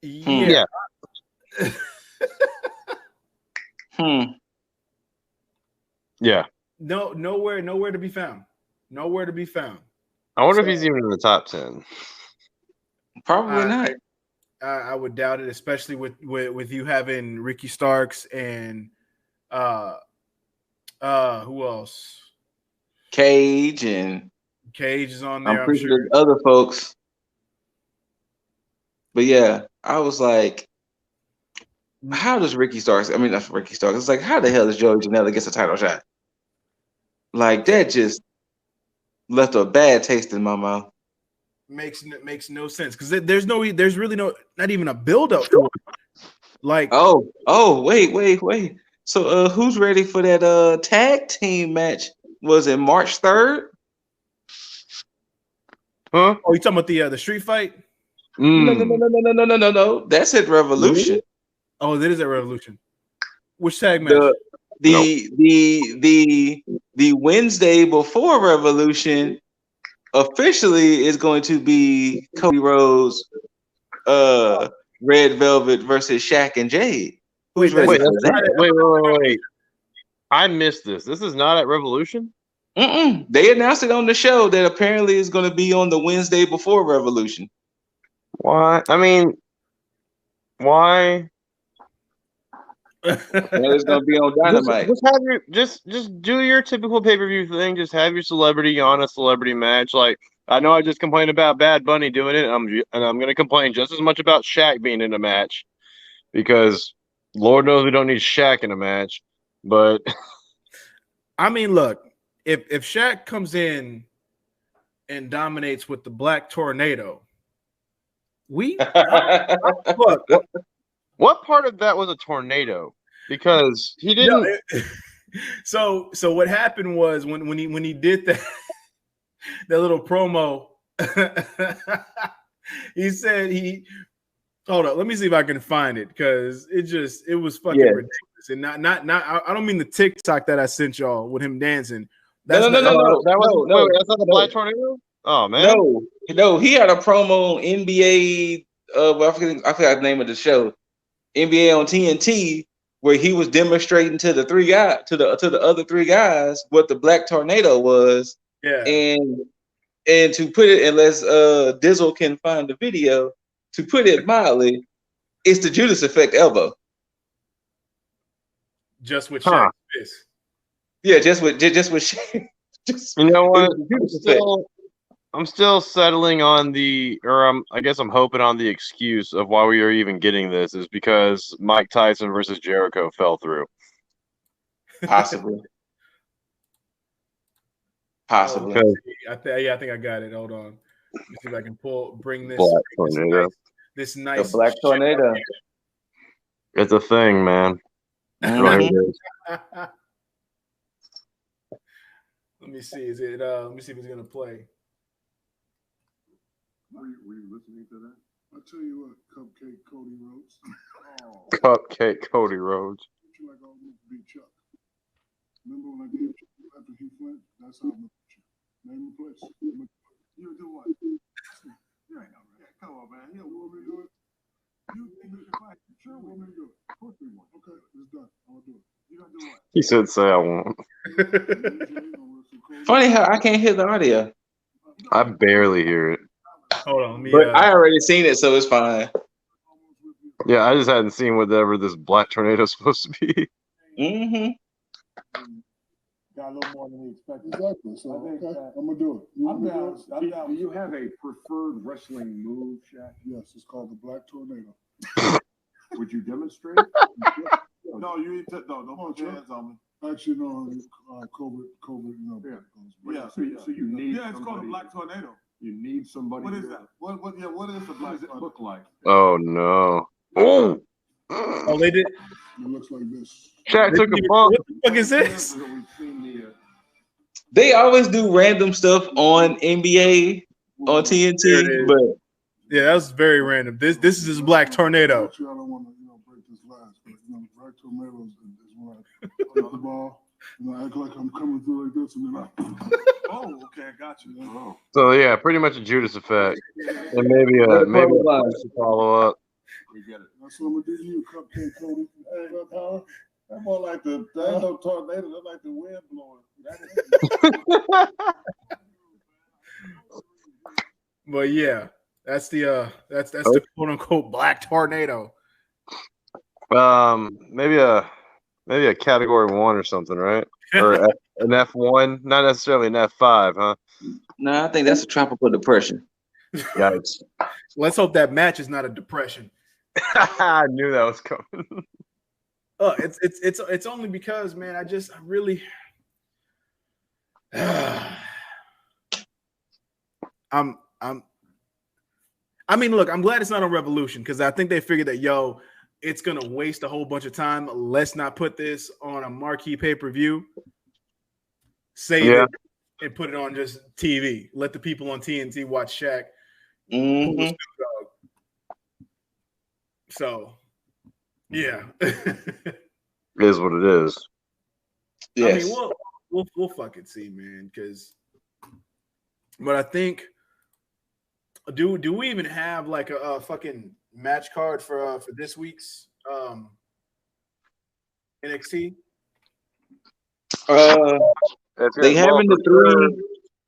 S1: yeah.
S4: Yeah.
S1: No, nowhere to be found. Nowhere to be found.
S4: I wonder if he's even in the top 10.
S3: Probably not.
S1: I would doubt it, especially with you having Ricky Starks and who else?
S3: Cage is on there. I'm pretty sure other folks. But yeah, I was like, how does Ricky Starks? I mean, that's Ricky Starks. It's like, how the hell does Joey Janela get a title shot? Like that just left a bad taste in my mouth.
S1: Makes no sense because there's really not even a build up to it. Like
S3: wait. So who's ready for that tag team match? Was it March 3rd?
S4: Huh?
S1: Oh, you talking about the street fight?
S3: No. That's at Revolution.
S1: Really? Oh, that is at Revolution. Which tag match?
S3: The Wednesday before Revolution officially is going to be Cody Rhodes, Red Velvet versus Shaq and Jade.
S1: Wait.
S4: I missed this. This is not at Revolution?
S3: They announced it on the show that apparently is going to be on the Wednesday before Revolution.
S4: Why? I mean, why?
S3: It's going to be on Dynamite.
S4: Just do your typical pay-per-view thing. Just have your celebrity on a celebrity match. Like, I know I just complained about Bad Bunny doing it, and I'm going to complain just as much about Shaq being in a match because Lord knows we don't need Shaq in a match. But
S1: I mean, look, if Shaq comes in and dominates with the Black Tornado, look.
S4: What part of that was a tornado? Because he didn't.
S1: So what happened was when he did that little promo, he said hold up. Let me see if I can find it because it was fucking ridiculous. And not I don't mean the TikTok that I sent y'all with him dancing.
S3: No.
S4: That's not the Black Tornado. Oh man,
S3: no. He had a promo on NBA. I forgot the name of the show. NBA on TNT, where he was demonstrating to the other three guys what the Black Tornado was.
S1: Yeah.
S3: And to put it, unless Dizzle can find the video, to put it mildly, it's the Judas Effect elbow.
S1: Just with Shaq's fist.
S3: Yeah, just with Shaq.
S4: You know what? I'm still settling on I guess I'm hoping on the excuse of why we are even getting this is because Mike Tyson versus Jericho fell through.
S3: Possibly.
S1: I think I got it. Hold on. Let me see if I can bring this.
S4: Black Tornado.
S1: This nice
S3: the Black Tornado.
S4: It's a thing, man. Right.
S1: Let me see. Let me see if it's gonna play.
S5: Were you listening to that? I'll tell you what, Cupcake Cody Rhodes.
S4: Cupcake Cody Rhodes.
S5: You like all this beat Chuck. Remember when I gave you after he went? That's how I looked at you. Name and place. You do what? You ain't no right. Come on, man. You want me to do it? You think you can fight? Sure, want me to do it. Of course we want. Okay, it's done. I'm gonna do it. You gonna do what?
S4: He said, "Say I won't."
S3: Funny how I can't hear the audio.
S4: I barely hear it.
S1: Hold on,
S3: but I already seen it, so it's fine.
S4: Yeah, I just hadn't seen whatever this Black Tornado is supposed to be.
S5: Got a little more than we expected. Exactly. So I'm gonna do it. I'm down. Do you have a preferred wrestling move, Shaq? Yes, it's called the Black Tornado. Would you demonstrate? No, you ain't don't put your hands on me. Actually, no, COVID,
S6: Yeah. So you need.
S5: Yeah, it's called a black tornado.
S6: You need somebody.
S5: What is that? What is a black tornado?
S6: Look like?
S4: Oh no! Oh,
S1: Oh, they did.
S5: It looks like this.
S4: Shaq took a bump.
S1: What the fuck is this?
S3: They always do random stuff on NBA on TNT, but
S1: Yeah, that was very random. This is his black tornado.
S5: Actually, I don't want to break this last, but black tornadoes is when I hit the ball and I act like I'm coming through like this, and then oh, okay, I got you. Oh.
S4: So yeah, pretty much a Judas effect, and maybe a follow up.
S5: We get it. That's what I'm gonna do to you, Cupcake Cody. Hey, that's more like that ain't no tornado. That's like the wind blowing.
S1: But yeah, that's the quote unquote black tornado.
S4: Maybe a category 1 or something, right? Or an F1, not necessarily an F5, huh?
S3: no, I think that's a tropical depression.
S4: Yikes!
S1: Let's hope that match is not a depression.
S4: I knew that was coming.
S1: It's only because, man, I really I mean, look, I'm glad it's not on Revolution because I think they figured that it's gonna waste a whole bunch of time. Let's not put this on a marquee pay-per-view. Save it and put it on just TV. Let the people on TNT watch Shaq.
S3: Mm-hmm.
S1: So, yeah,
S4: It is what it is.
S3: Yes.
S1: I mean, we'll fucking see, man. But I think, do we even have like a fucking match card for this week's NXT?
S3: They having the three.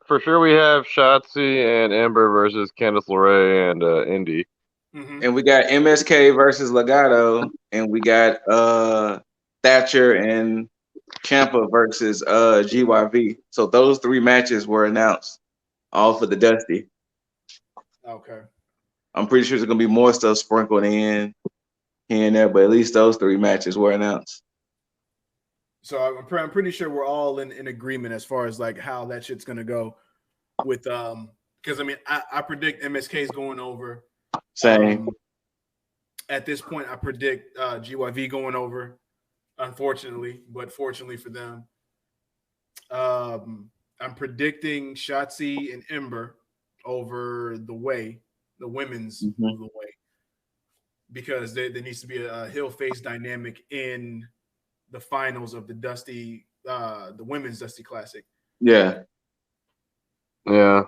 S4: For sure, we have Shotzi and Ember versus Candice LeRae and Indy.
S1: Mm-hmm.
S3: And we got MSK versus Legato, and we got Thatcher and Ciampa versus GYV. So those 3 matches were announced, all for the Dusty.
S1: Okay.
S3: I'm pretty sure there's gonna be more stuff sprinkled in here and there, but at least those 3 matches were announced.
S1: So I'm pretty sure we're all in agreement as far as like how that shit's gonna go with because I mean I predict MSK is going over.
S3: Same.
S1: At this point, I predict GYV going over, unfortunately, but fortunately for them. I'm predicting Shotzi and Ember over the women's of the way, because there needs to be a heel face dynamic in the finals of the women's Dusty Classic.
S3: Yeah.
S4: Yeah.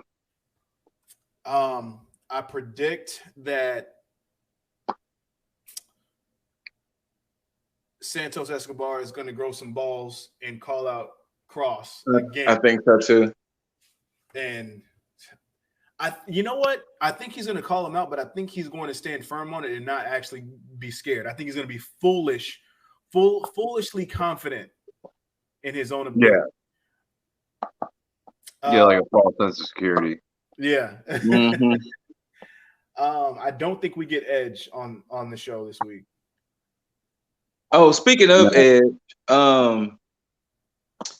S1: I predict that Santos Escobar is going to grow some balls and call out Cross again.
S3: I think so too.
S1: And you know what? I think he's going to call him out, but I think he's going to stand firm on it and not actually be scared. I think he's going to be foolishly confident in his own ability.
S4: Yeah, like a false sense of security.
S1: Yeah.
S3: Mm-hmm.
S1: I don't think we get Edge on the show this week.
S3: Oh, speaking of Edge,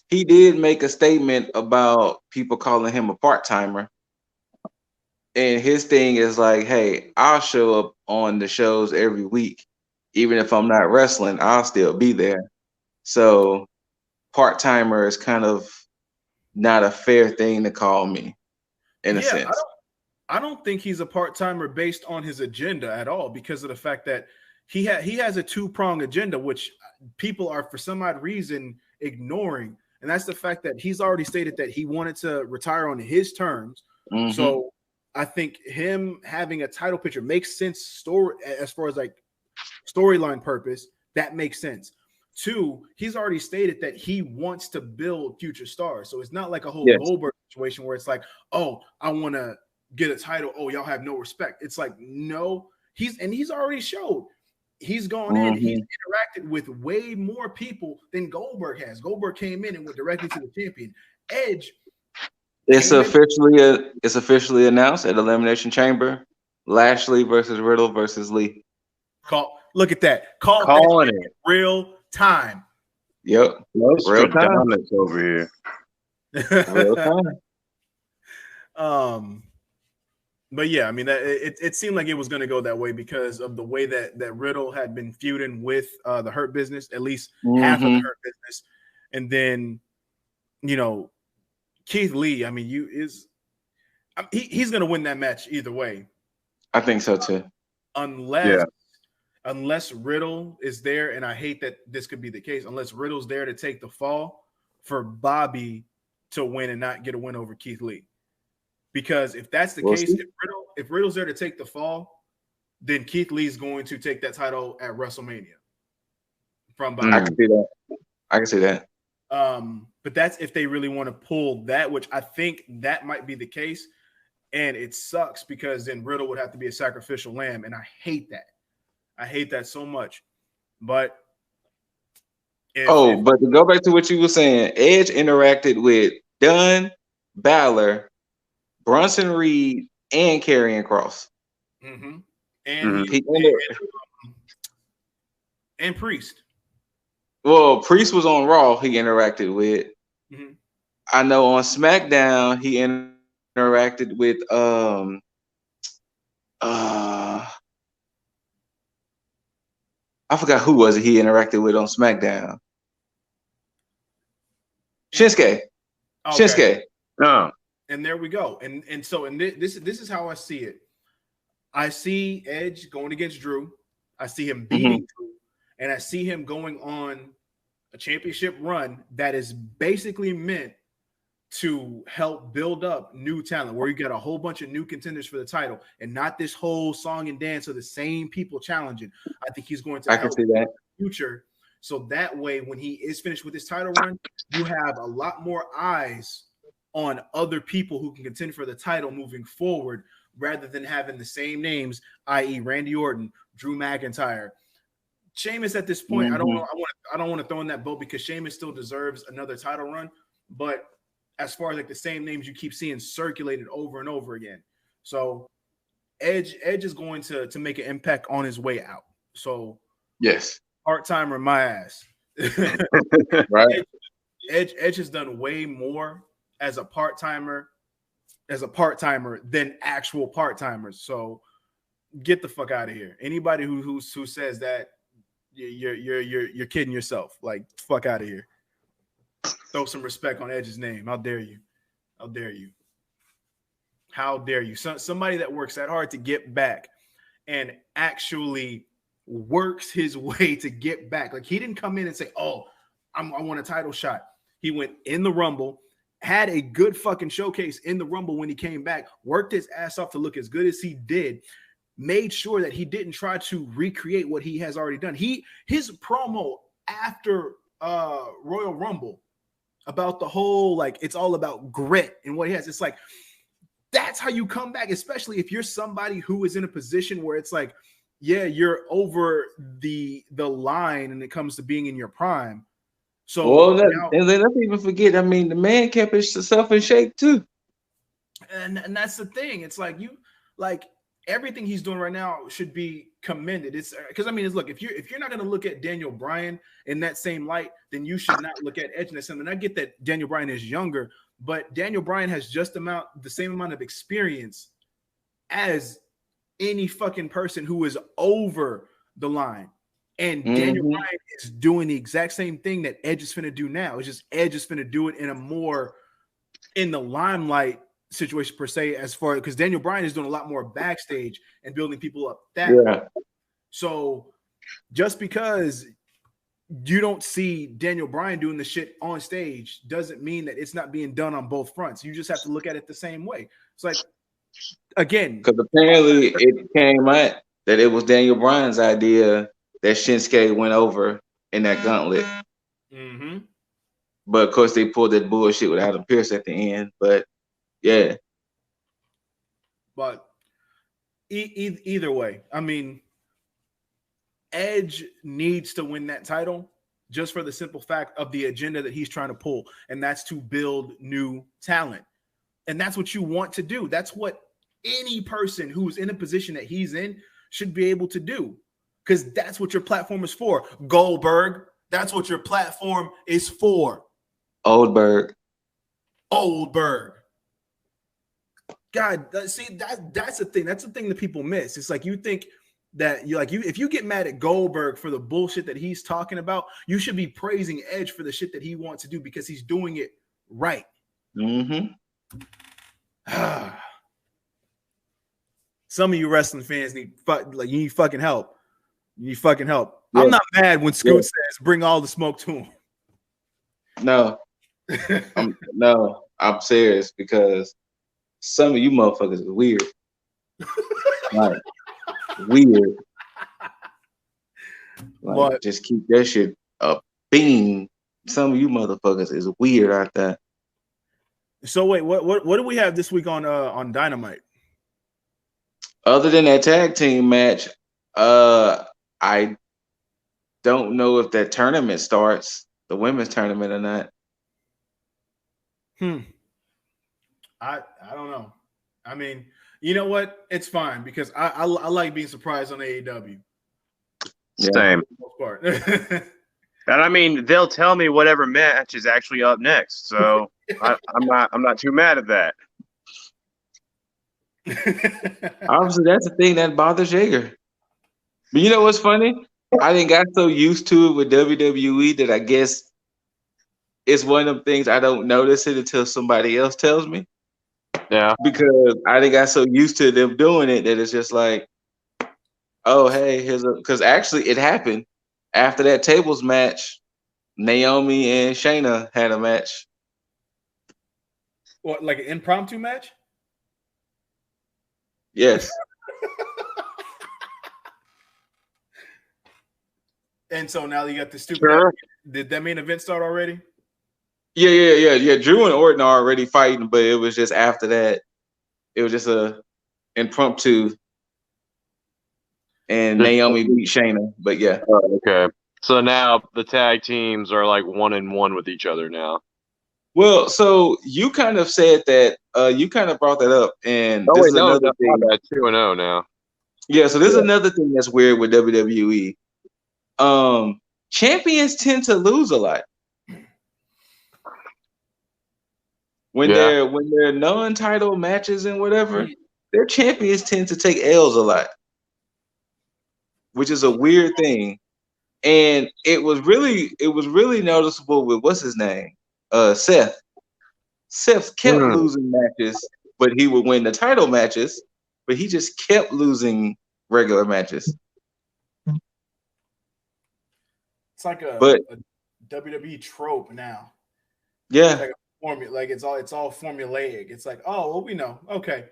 S3: he did make a statement about people calling him a part-timer. And his thing is like, hey, I'll show up on the shows every week. Even if I'm not wrestling, I'll still be there. So part-timer is kind of not a fair thing to call me, in a sense.
S1: I don't think he's a part-timer based on his agenda at all, because of the fact that he has a 2-prong agenda, which people are for some odd reason ignoring. And that's the fact that he's already stated that he wanted to retire on his terms. Mm-hmm. So I think him having a title picture makes sense as far as like storyline purpose. That makes sense. 2, he's already stated that he wants to build future stars. So it's not like a whole Goldberg situation where it's like, oh, I want to get a title. Oh, y'all have no respect. It's like, no, he's already showed. He's gone in. He's interacted with way more people than Goldberg has. Goldberg came in and went directly to the champion. Edge.
S3: It's officially announced at Elimination Chamber. Lashley versus Riddle versus Lee.
S1: Look at that. Calling it real time.
S3: Yep. Real time.
S4: Nostradamus over here.
S3: Real time.
S1: But yeah, I mean, it seemed like it was going to go that way because of the way that Riddle had been feuding with the Hurt Business, at least half of the Hurt Business, and then Keithley. I mean, he's going to win that match either way.
S3: I think so too.
S1: Unless Riddle is there, and I hate that this could be the case. Unless Riddle's there to take the fall for Bobby to win and not get a win over Keithley. Because if that's the case, if Riddle's there to take the fall, then Keithley is going to take that title at WrestleMania from Bobby.
S3: I can see that. I can see that.
S1: But that's if they really want to pull that, which I think that might be the case. And it sucks because then Riddle would have to be a sacrificial lamb, and I hate that. I hate that so much. But
S3: but to go back to what you were saying, Edge interacted with Dunn, Balor, Bronson Reed, and Karrion Kross.
S1: And and Priest.
S3: Well, Priest was on Raw. He interacted with. I know on SmackDown he interacted with I forgot who was it he interacted with on SmackDown. Shinsuke.
S1: Okay.
S3: Shinsuke.
S4: Oh.
S1: And there we go. And this is how I see it. I see Edge going against Drew. I see him beating Drew, and I see him going on a championship run that is basically meant to help build up new talent, where you got a whole bunch of new contenders for the title, and not this whole song and dance of the same people challenging. I think he's going to
S3: help see that.
S1: in the future. So that way, when he is finished with his title run, you have a lot more eyes on other people who can contend for the title moving forward, rather than having the same names, i.e. Randy Orton, Drew McIntyre. Sheamus at this point, I don't want to throw in that boat because Sheamus still deserves another title run. But as far as like the same names you keep seeing circulated over and over again. So Edge is going to make an impact on his way out. So
S3: yes,
S1: part-timer my ass.
S3: Right.
S1: Edge has done way more as a part-timer than actual part-timers. So get the fuck out of here. Anybody who says that, you're kidding yourself. Like, fuck out of here. Throw some respect on Edge's name. How dare you? How dare you? How dare you? Somebody that works that hard to get back and actually works his way to get back. Like, he didn't come in and say, oh, I want a title shot. He went in the Rumble, had a good fucking showcase in the Rumble when he came back, worked his ass off to look as good as he did, made sure that he didn't try to recreate what he has already done. His promo after Royal Rumble about the whole, like, it's all about grit and what he has. It's like, that's how you come back, especially if you're somebody who is in a position where it's like, yeah, you're over the line and it comes to being in your prime. So
S3: and let's even forget, I mean, the man kept himself in shape too.
S1: And that's the thing. It's like everything he's doing right now should be commended. It's because, I mean, look, if you're not going to look at Daniel Bryan in that same light, then you should not look at Edge in the same. And I get that Daniel Bryan is younger, but Daniel Bryan has the same amount of experience as any fucking person who is over the line. And Daniel Bryan is doing the exact same thing that Edge is finna do now. It's just Edge is finna do it in a more in the limelight situation per se, as far because Daniel Bryan is doing a lot more backstage and building people up that way. So just because you don't see Daniel Bryan doing the shit on stage doesn't mean that it's not being done on both fronts. You just have to look at it the same way. It's like, again,
S3: because apparently it came out that it was Daniel Bryan's idea that Shinsuke went over in that gauntlet. But of course they pulled that bullshit with Adam Pearce at the end. But yeah.
S1: But either way, I mean, Edge needs to win that title just for the simple fact of the agenda that he's trying to pull, and that's to build new talent. And that's what you want to do. That's what any person who's in a position that he's in should be able to do, because that's what your platform is for. Goldberg, That's what your platform is for.
S3: Oldberg.
S1: God, see that's the thing. That's the thing that people miss. It's like you think that if you get mad at Goldberg for the bullshit that he's talking about, you should be praising Edge for the shit that he wants to do because he's doing it right.
S3: Mm-hmm.
S1: Some of you wrestling fans need fucking help. You need fucking help. Yeah. I'm not mad when Scoot says bring all the smoke to him.
S3: No. I'm serious because some of you motherfuckers are weird. Like weird. Like just keep that shit a beam. Some of you motherfuckers is weird out there.
S1: So wait, what do we have this week on Dynamite?
S3: Other than that tag team match, I don't know if that tournament starts, the women's tournament or not.
S1: I don't know. I mean, you know what? It's fine because I like being surprised on AEW.
S4: Same. And I mean, they'll tell me whatever match is actually up next, so I'm not too mad at that.
S3: Obviously, that's the thing that bothers Yeager. But you know what's funny? I didn't got so used to it with WWE that I guess it's one of them things I don't notice it until somebody else tells me.
S4: Yeah.
S3: Because I didn't got so used to them doing it that it's just like, oh, hey, because actually it happened. After that tables match, Naomi and Shayna had a match.
S1: What, like an impromptu match?
S3: Yes.
S1: And so now you got the stupid.
S4: Sure.
S1: Did that main event start already?
S3: Yeah. Drew and Orton are already fighting, but it was just after that. It was just a impromptu. And Naomi beat Shayna, but yeah.
S4: Oh, okay. So now the tag teams are like 1-1 with each other now.
S3: Well, so you kind of said that. You kind of brought that up, and this is another thing.
S4: 2-0 now.
S3: Yeah, so this is another thing that's weird with WWE. Champions tend to lose a lot when they're non-title matches and whatever. Their champions tend to take L's a lot, which is a weird thing. And it was really noticeable with what's his name, Seth. Seth kept losing matches, but he would win the title matches, but he just kept losing regular matches.
S1: It's like a WWE trope now.
S3: Yeah.
S1: It's like a formula, like it's all formulaic. It's like, oh, well, we know. Okay.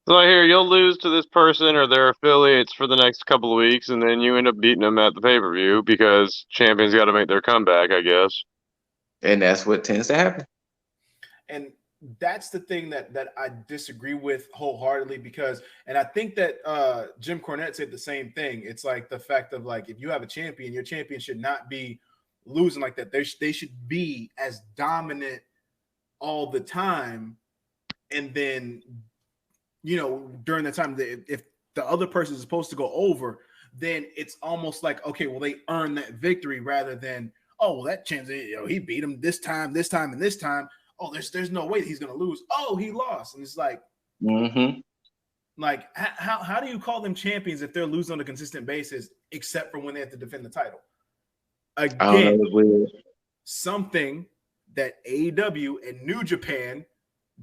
S4: So I hear you'll lose to this person or their affiliates for the next couple of weeks, and then you end up beating them at the pay-per-view because champions got to make their comeback, I guess.
S3: And that's what tends to happen.
S1: And that's the thing that I disagree with wholeheartedly because, and I think that Jim Cornette said the same thing. It's like the fact of like, if you have a champion, your champion should not be losing like that. They should be as dominant all the time. And then, you know, during the time that if the other person is supposed to go over, then it's almost like, okay, well, they earn that victory rather than, oh, well, that chance, you know, he beat him this time, and this time. Oh, there's no way he's gonna lose. Oh, he lost, and it's like, like how do you call them champions if they're losing on a consistent basis, except for when they have to defend the title? Again, something that AEW and New Japan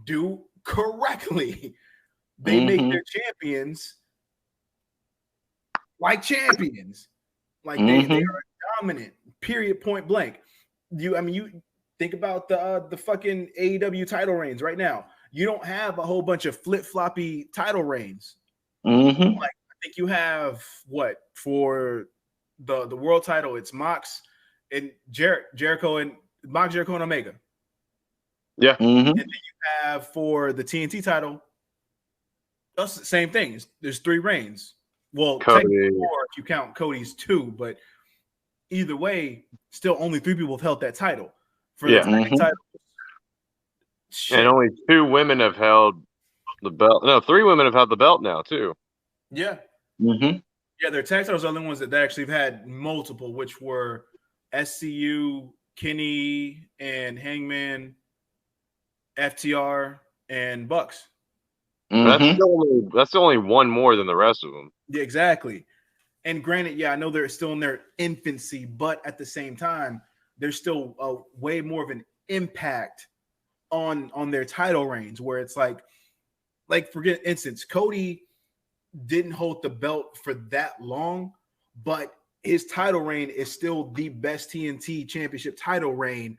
S1: do correctly. They make their champions like champions, like they are dominant. Period. Point blank. You think about the fucking AEW title reigns right now. You don't have a whole bunch of flip-floppy title reigns. Like I think you have what for the world title? It's Mox and Jericho and Mox, Jericho and Omega.
S4: Yeah.
S1: And then you have for the TNT title, that's the same thing. There's 3 reigns. Well, technically 4 if you count Cody's 2, but either way, still only 3 people have held that title. For the title.
S4: And only 2 women have held the belt. No, 3 women have held the belt now too.
S1: Yeah. Yeah, their tag titles are the only ones that they actually have had multiple, which were SCU, Kenny, and Hangman, FTR, and Bucks.
S4: That's the only one more than the rest of them.
S1: Yeah, exactly. And granted, yeah, I know they're still in their infancy, but at the same time, there's still way more of an impact on their title reigns, where it's like for instance, Cody didn't hold the belt for that long, but his title reign is still the best TNT championship title reign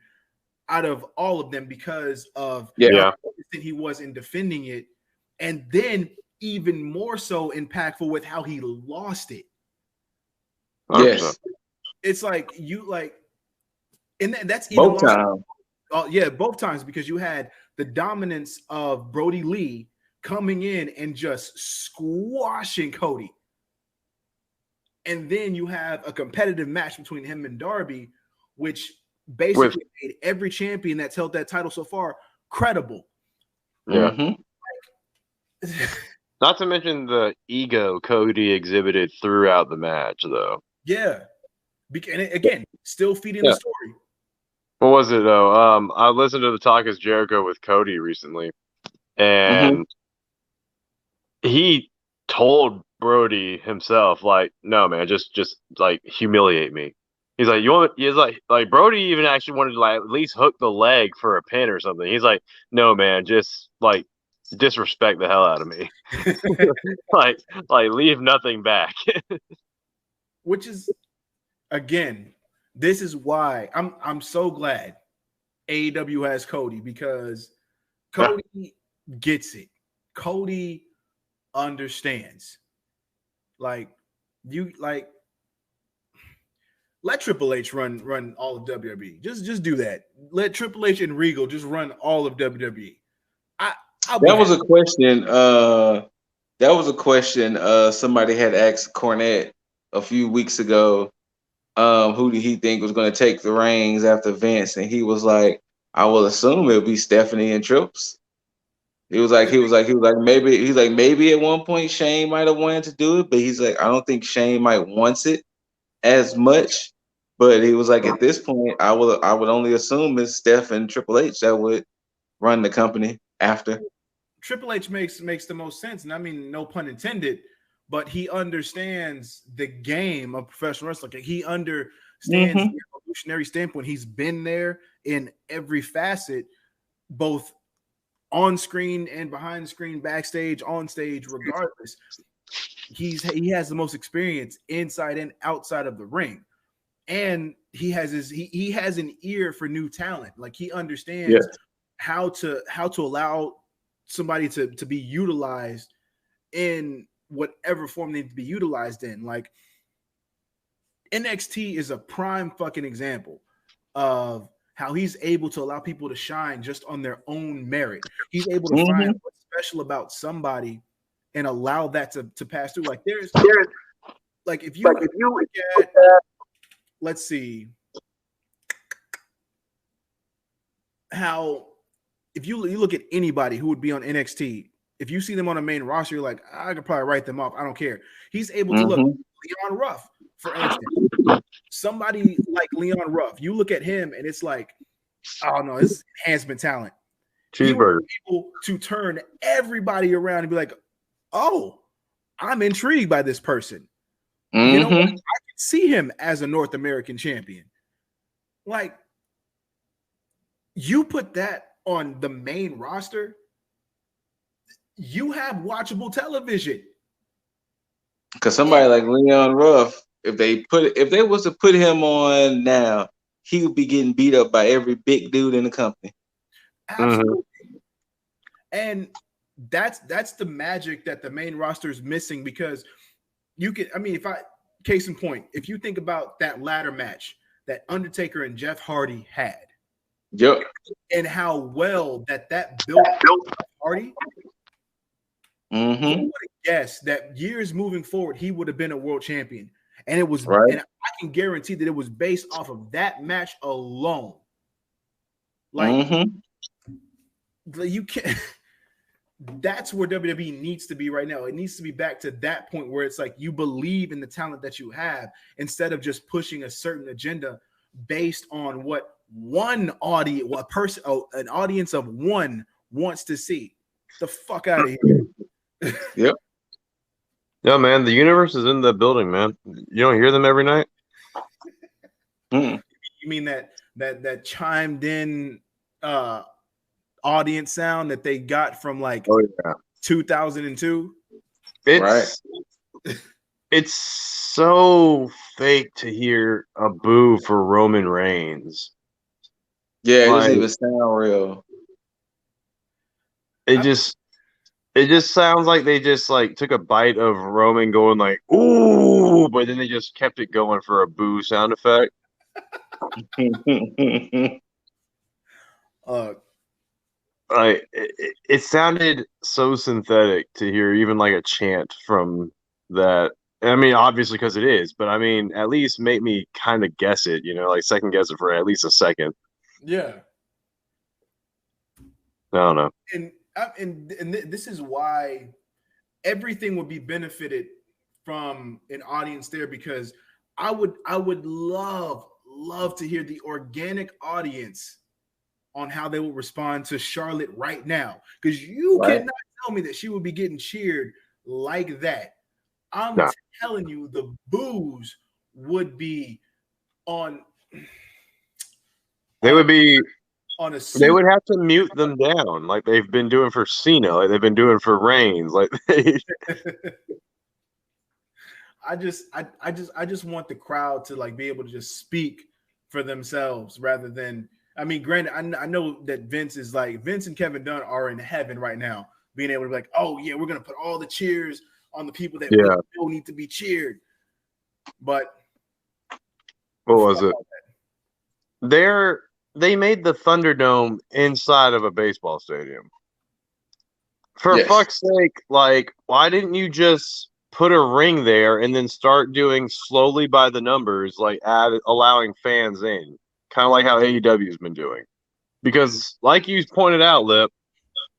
S1: out of all of them because of how consistent he was in defending it, and then even more so impactful with how he lost it.
S3: Yes,
S1: it's like and that's
S3: both times.
S1: Oh yeah, both times, because you had the dominance of Brody Lee coming in and just squashing Cody. And then you have a competitive match between him and Darby, which basically made every champion that's held that title so far credible.
S4: Yeah. Not to mention the ego Cody exhibited throughout the match, though.
S1: Yeah. And again, still feeding the story.
S4: What was it, though? I listened to the Talk is Jericho with Cody recently, and he told Brody himself, like, no, man, just like humiliate me. He's like, you want? He's like Brody even actually wanted to like at least hook the leg for a pin or something. He's like, no, man, just like disrespect the hell out of me, like leave nothing back.
S1: Which is, again, this is why I'm so glad AEW has Cody, because Cody gets it. Cody understands. Let Triple H run all of WWE. Just do that. Let Triple H and Regal just run all of WWE.
S3: That was a question somebody had asked Cornette a few weeks ago. Who did he think was going to take the reins after Vince? And he was like, I will assume it'll be Stephanie and Trips. He was like, maybe at one point Shane might have wanted to do it, but he's like, I don't think Shane might wants it as much. But he was like, at this point, I would only assume it's Steph and Triple H that would run the company after.
S1: Triple H makes the most sense, and I mean, no pun intended, but he understands the game of professional wrestling. He understands the evolutionary standpoint. He's been there in every facet, both on screen and behind the screen, backstage, on stage, regardless. He has the most experience inside and outside of the ring. And he has he has an ear for new talent. Like, he understands how to allow somebody to be utilized in whatever form they need to be utilized in. Like, NXT is a prime fucking example of how he's able to allow people to shine just on their own merit. He's able to find what's special about somebody and allow that to pass through. Like, there's like, if you look at, let's see, how if you look at anybody who would be on NXT, if you see them on a main roster, you're like, I could probably write them off. I don't care. He's able to look. Leon Ruff, for instance, somebody like Leon Ruff, you look at him and it's like, oh no, this is enhancement talent. He was able to turn everybody around and be like, oh, I'm intrigued by this person. You know what? I can see him as a North American champion. Like, you put that on the main roster, you have watchable television.
S3: Because somebody like Leon Ruff, if they was to put him on now, he would be getting beat up by every big dude in the company.
S1: Absolutely. And that's the magic that the main roster is missing, because you can, I mean, case in point, if you think about that ladder match that Undertaker and Jeff Hardy had, and how well that built Hardy, who would have guessed that years moving forward he would have been a world champion? And it was, and I can guarantee that it was based off of that match alone. Like, you can't. that's where WWE needs to be right now. It needs to be back to that point where it's like you believe in the talent that you have instead of just pushing a certain agenda based on what one audience, what person, an audience of one wants to see. The fuck out of here.
S3: Yep.
S4: Yeah, man, the universe is in the building, man. You don't hear them every night?
S1: You mean that chimed in audience sound that they got from like 2002?
S4: It's so fake to hear a boo for Roman Reigns.
S3: Yeah, it doesn't even sound real.
S4: It just sounds like they just like took a bite of Roman going like, ooh, but then they just kept it going for a boo sound effect. It sounded so synthetic to hear even like a chant from that. I mean, obviously because it is, but I mean, at least make me kind of guess it, you know, like second guess it for at least a second.
S1: Yeah.
S4: I don't know.
S1: And this is why everything would be benefited from an audience there, because I would love to hear the organic audience on how they will respond to Charlotte right now, because you cannot tell me that she would be getting cheered like that. I'm telling you, the boos would be on.
S4: They would be.
S1: They
S4: would have to mute them down, like they've been doing for Cena, like they've been doing for Reigns. Like
S1: I just want the crowd to like be able to just speak for themselves rather than. I mean, granted, I know that Vince and Kevin Dunn are in heaven right now, being able to be like, oh yeah, we're gonna put all the cheers on the people that we feel need to be cheered. But
S4: what was it? They made the Thunderdome inside of a baseball stadium. For fuck's sake, like, why didn't you just put a ring there and then start doing slowly by the numbers, like allowing fans in? Kind of like how AEW's been doing. Because, like you pointed out, Lip,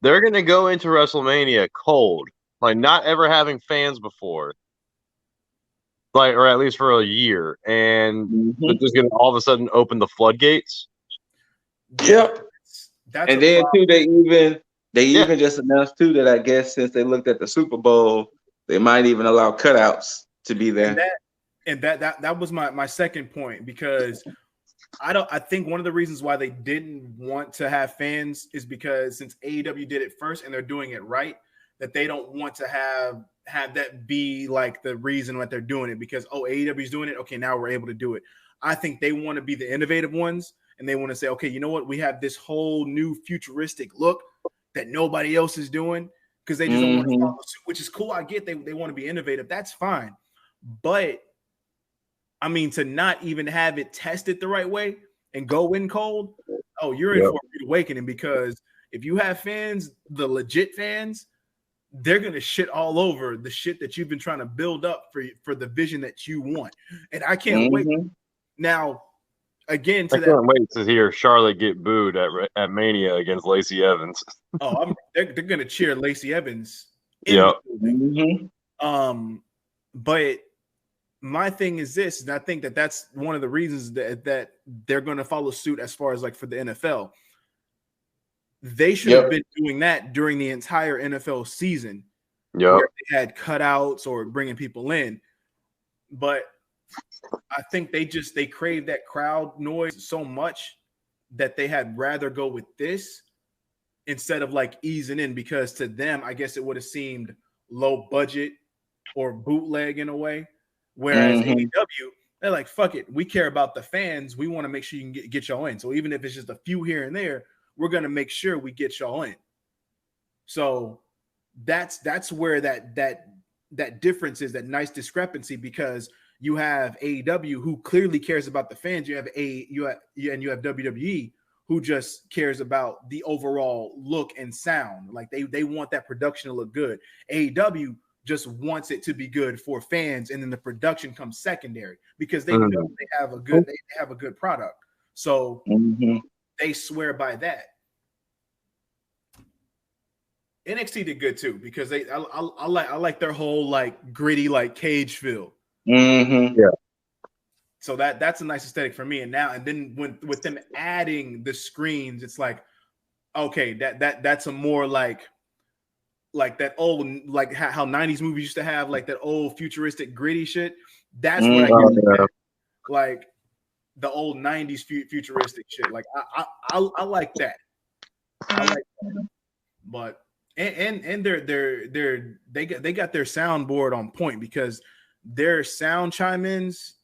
S4: they're going to go into WrestleMania cold, like not ever having fans before. Like, or at least for a year. And they're just going to all of a sudden open the floodgates.
S3: Yep. And then too, they even just announced too that I guess since they looked at the Super Bowl, they might even allow cutouts to be there.
S1: And that was my second point, because I think one of the reasons why they didn't want to have fans is because since AEW did it first and they're doing it right, that they don't want to have that be like the reason that they're doing it, because AEW is doing it, okay, now we're able to do it. I think they want to be the innovative ones. And they want to say, okay, you know what? We have this whole new futuristic look that nobody else is doing, because they just don't want to follow suit, which is cool. I get they want to be innovative. That's fine. But, I mean, to not even have it tested the right way and go in cold, you're in for a rude awakening, because if you have fans, the legit fans, they're going to shit all over the shit that you've been trying to build up for the vision that you want. And I can't wait. Now, again, I can't
S4: wait to hear Charlotte get booed at Mania against Lacey Evans.
S1: They're gonna cheer Lacey Evans. But my thing is this, and I think that's one of the reasons that they're gonna follow suit as far as like for the NFL. They should have been doing that during the entire NFL season. Where they had cutouts or bringing people in, but I think they crave that crowd noise so much that they had rather go with this instead of like easing in, because to them, I guess it would have seemed low budget or bootleg in a way. Whereas AEW, they're like, fuck it, we care about the fans. We want to make sure you can get y'all in. So even if it's just a few here and there, we're going to make sure we get y'all in. So that's where that difference is, that nice discrepancy, because you have AEW who clearly cares about the fans. You have WWE who just cares about the overall look and sound. Like they want that production to look good. AEW just wants it to be good for fans, and then the production comes secondary because they know they have a good product. So they swear by that. NXT did good too because I like their whole like gritty like cage feel.
S3: Mm-hmm.
S4: Yeah.
S1: So that's a nice aesthetic for me. And then with them adding the screens, it's like okay, that's a more like that old like how 90s movies used to have like that old futuristic gritty shit. That's what I get. Like the old 90s futuristic shit. Like I like that. I like that. But and they got their soundboard on point because their sound chime-ins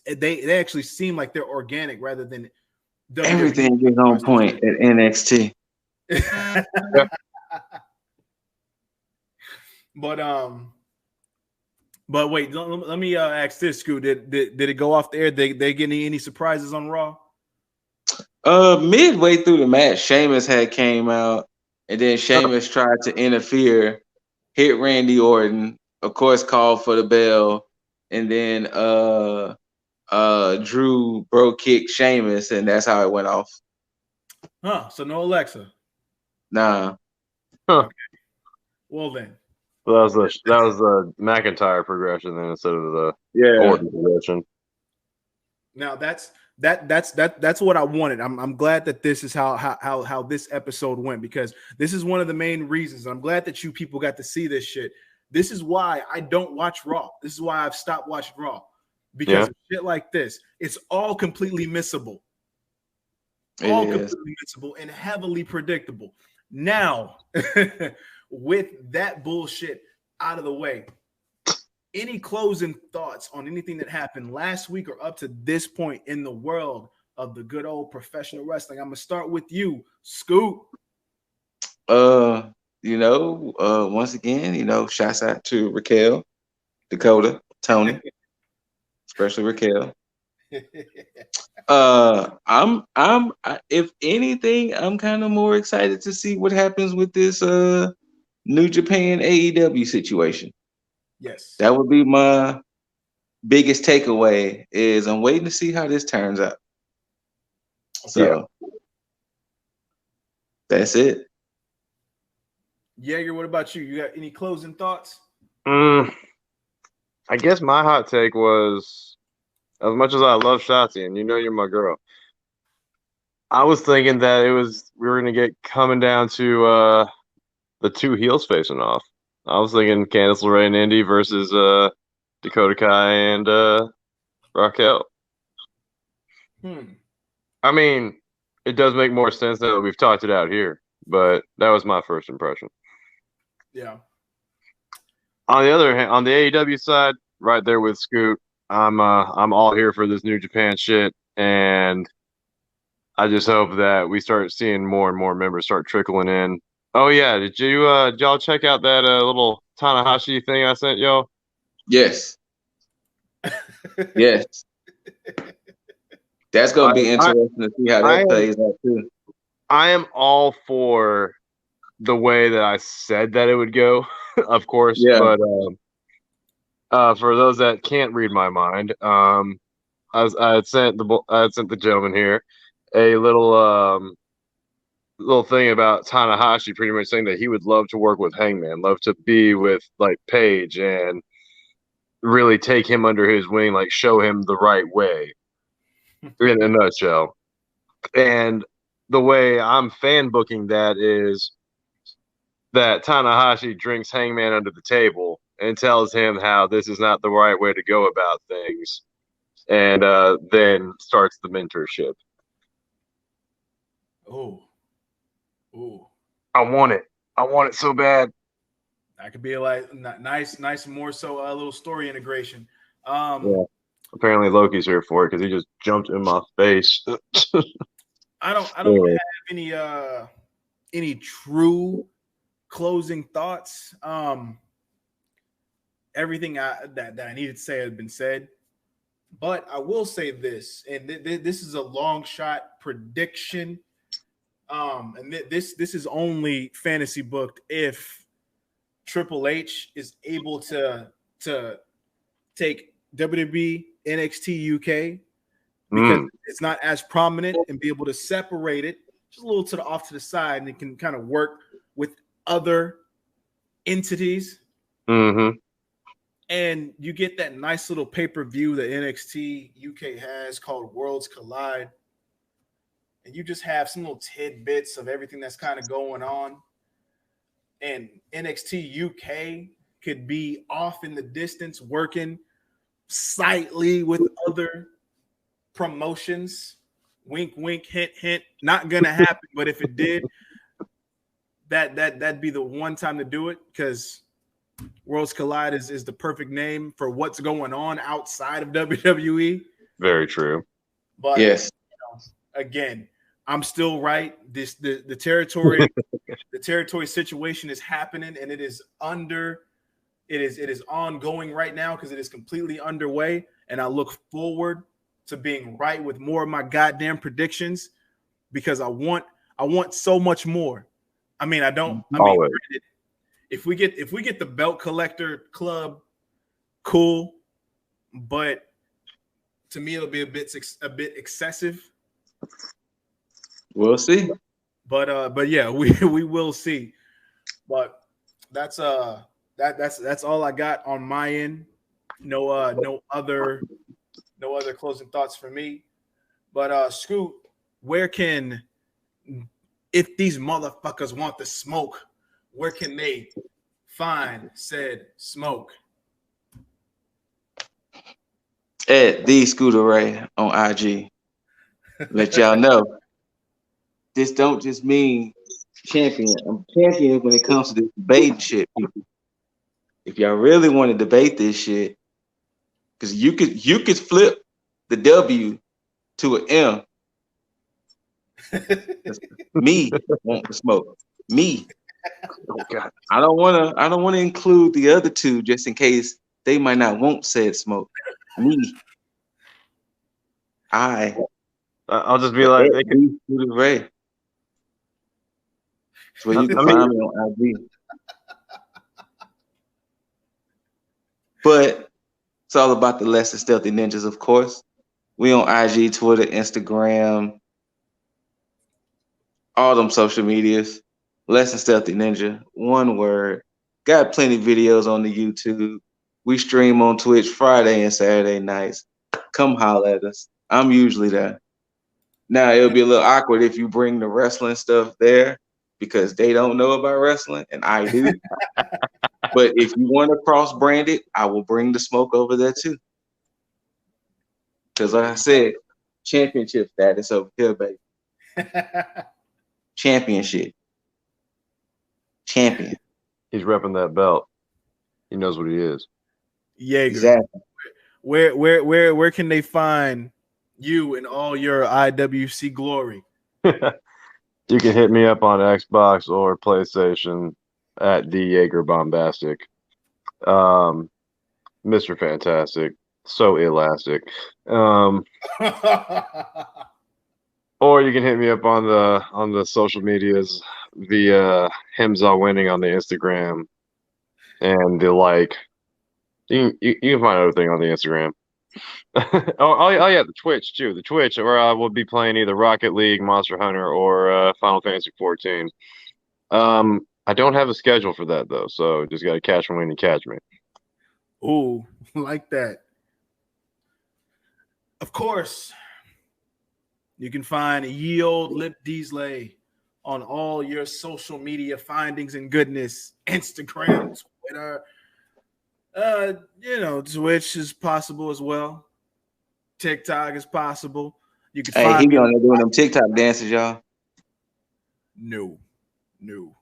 S1: they actually seem like they're organic rather than
S3: Everything is on point at NXT.
S1: But wait, let me ask this, Scoot. Did it go off the air? They get any surprises on Raw?
S3: Midway through the match, Sheamus had came out, and then Sheamus tried to interfere, hit Randy Orton, of course, called for the bell, and then Drew bro kicked Sheamus, and that's how it went off.
S1: Huh? So no Alexa.
S3: Nah.
S4: Huh.
S1: Okay. Well then.
S4: Well, that was the McIntyre progression then instead of the Orton progression.
S1: Now that's what I wanted. I'm glad that this is how this episode went because this is one of the main reasons. I'm glad that you people got to see this shit. This is why I don't watch Raw. This is why I've stopped watching Raw because of shit like this. It's all completely missable. Completely missable and heavily predictable. Now, with that bullshit out of the way, any closing thoughts on anything that happened last week or up to this point in the world of the good old professional wrestling? I'm gonna start with you, Scoot.
S3: Once again, shouts out to Raquel, Dakota, Tony, especially Raquel. If anything, I'm kind of more excited to see what happens with this New Japan AEW situation.
S1: Yes,
S3: that would be my biggest takeaway. Is I'm waiting to see how this turns out. So that's it.
S1: Yeager, what about you? You got any closing thoughts?
S4: I guess my hot take was, as much as I love Shotzi, and you know you're my girl, I was thinking that we were going to get coming down to the two heels facing off. I was thinking Candice LeRae and Indy versus Dakota Kai and Raquel. I mean, it does make more sense now that we've talked it out here, but that was my first impression.
S1: Yeah.
S4: On the other hand, on the AEW side, right there with Scoot, I'm all here for this New Japan shit, and I just hope that we start seeing more and more members start trickling in. Oh yeah, did y'all check out that little Tanahashi thing I sent y'all?
S3: Yes. Yes. That's gonna be interesting to see how that plays out too.
S4: I am all for the way that I said that it would go, of course. Yeah. But for those that can't read my mind, I had sent the gentleman here a little thing about Tanahashi, pretty much saying that he would love to work with Hangman, love to be with like Paige, and really take him under his wing, like show him the right way. In a nutshell. And the way I'm fan booking that is that Tanahashi drinks Hangman under the table and tells him how this is not the right way to go about things, and then starts the mentorship.
S1: Oh.
S4: I want it so bad.
S1: That could be like nice, more so a little story integration.
S4: Yeah. Apparently Loki's here for it because he just jumped in my face.
S1: I don't really have any true closing thoughts. Everything that I needed to say has been said, but I will say this, and this is a long shot prediction. And this is only fantasy booked if Triple H is able to take WWE NXT UK because it's not as prominent and be able to separate it just a little off to the side, and it can kind of work with other entities.
S4: Mm-hmm.
S1: And you get that nice little pay-per-view that NXT UK has called Worlds Collide. And you just have some little tidbits of everything that's kind of going on. And NXT UK could be off in the distance working slightly with other promotions. Wink, wink, hint, hint. Not going to happen, but if it did, that'd be the one time to do it, because Worlds Collide is the perfect name for what's going on outside of WWE.
S4: Very true.
S1: But
S3: yes,
S1: again, I'm still right. The territory, the territory situation is happening, and it is ongoing right now because it is completely underway. And I look forward to being right with more of my goddamn predictions, because I want so much more. I mean, if we get the belt collector club, cool, but to me it'll be a bit excessive.
S3: we'll see.
S1: But yeah, we will see. But that's all I got on my end. No other closing thoughts for me. But Scoot, where can, if these motherfuckers want the smoke, where can they find said smoke?
S3: At the ScooterRay on IG. Let y'all know. This don't just mean champion. I'm champion when it comes to this debate shit, people. If y'all really want to debate this shit, because you could flip the W to an M. Me want the smoke. Me.
S4: Oh, God.
S3: I don't wanna include the other two just in case they might not want said smoke. Me.
S4: I'll just be like, they can,
S3: Ray. That's where you can find me on IG. But it's all about the Less Than Stealthy Ninjas, of course. We on IG, Twitter, Instagram, all them social medias. Less Than Stealthy Ninja, one word. Got plenty of videos on the YouTube. We stream on Twitch Friday and Saturday nights. Come holler at us. I'm usually there. Now, it'll be a little awkward if you bring the wrestling stuff there because they don't know about wrestling and I do. But if you want to cross-brand it, I will bring the smoke over there too. Because like I said, championship status over here, baby. Championship. Champion.
S4: he's repping that belt. He knows what he is.
S1: Yeager.
S3: Exactly.
S1: Where can they find you and all your IWC glory?
S4: You can hit me up on Xbox or PlayStation at the Yeager Bombastic. Mr. Fantastic. So elastic. Or you can hit me up on the social medias via Himza Winning on the Instagram and the like. You can find everything on the Instagram. oh yeah, the Twitch too. The Twitch, where we'll be playing either Rocket League, Monster Hunter, or Final Fantasy 14. I don't have a schedule for that though, so just gotta catch me when you catch me.
S1: Ooh, like that. Of course, you can find ye old Lipdizzle on all your social media findings and goodness. Instagram, Twitter, Twitch is possible as well. TikTok is possible. You can find
S3: he be on there doing them TikTok dances, y'all.
S1: No.
S4: You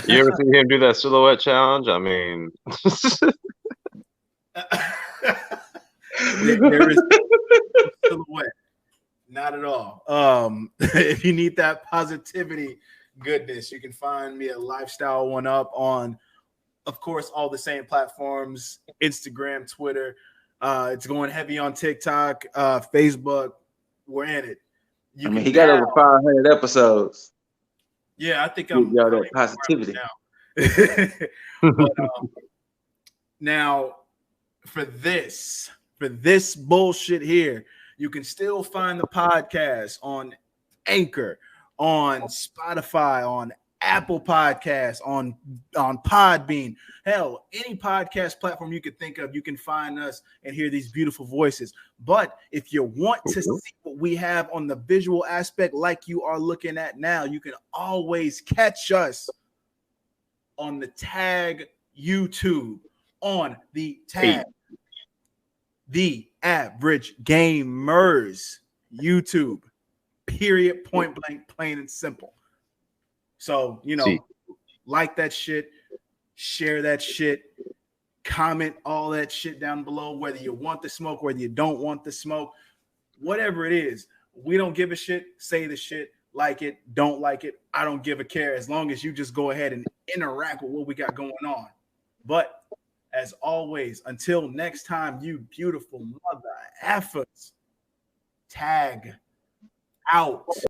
S4: ever see him do that silhouette challenge? I mean,
S1: there is silhouette. Not at all. If you need that positivity goodness, you can find me at Lifestyle One Up on, of course, all the same platforms: Instagram, Twitter. It's going heavy on TikTok, Facebook. We're in it.
S3: He got over 500 episodes.
S1: Yeah, I think I'm
S3: y'all that positivity
S1: now. But, now, for this bullshit here, you can still find the podcast on Anchor, on Spotify, on Apple Podcasts, on Podbean. Hell, any podcast platform you could think of, you can find us and hear these beautiful voices. But if you want to see what we have on the visual aspect like you are looking at now, you can always catch us on the T.A.G YouTube, on the T.A.G The Average Gamers YouTube, period, point blank, plain and simple. So, like that shit, share that shit, comment all that shit down below, whether you want the smoke, whether you don't want the smoke, whatever it is. We don't give a shit. Say the shit, like it, don't like it. I don't give a care, as long as you just go ahead and interact with what we got going on. But as always, until next time, you beautiful mother effers, T.A.G out.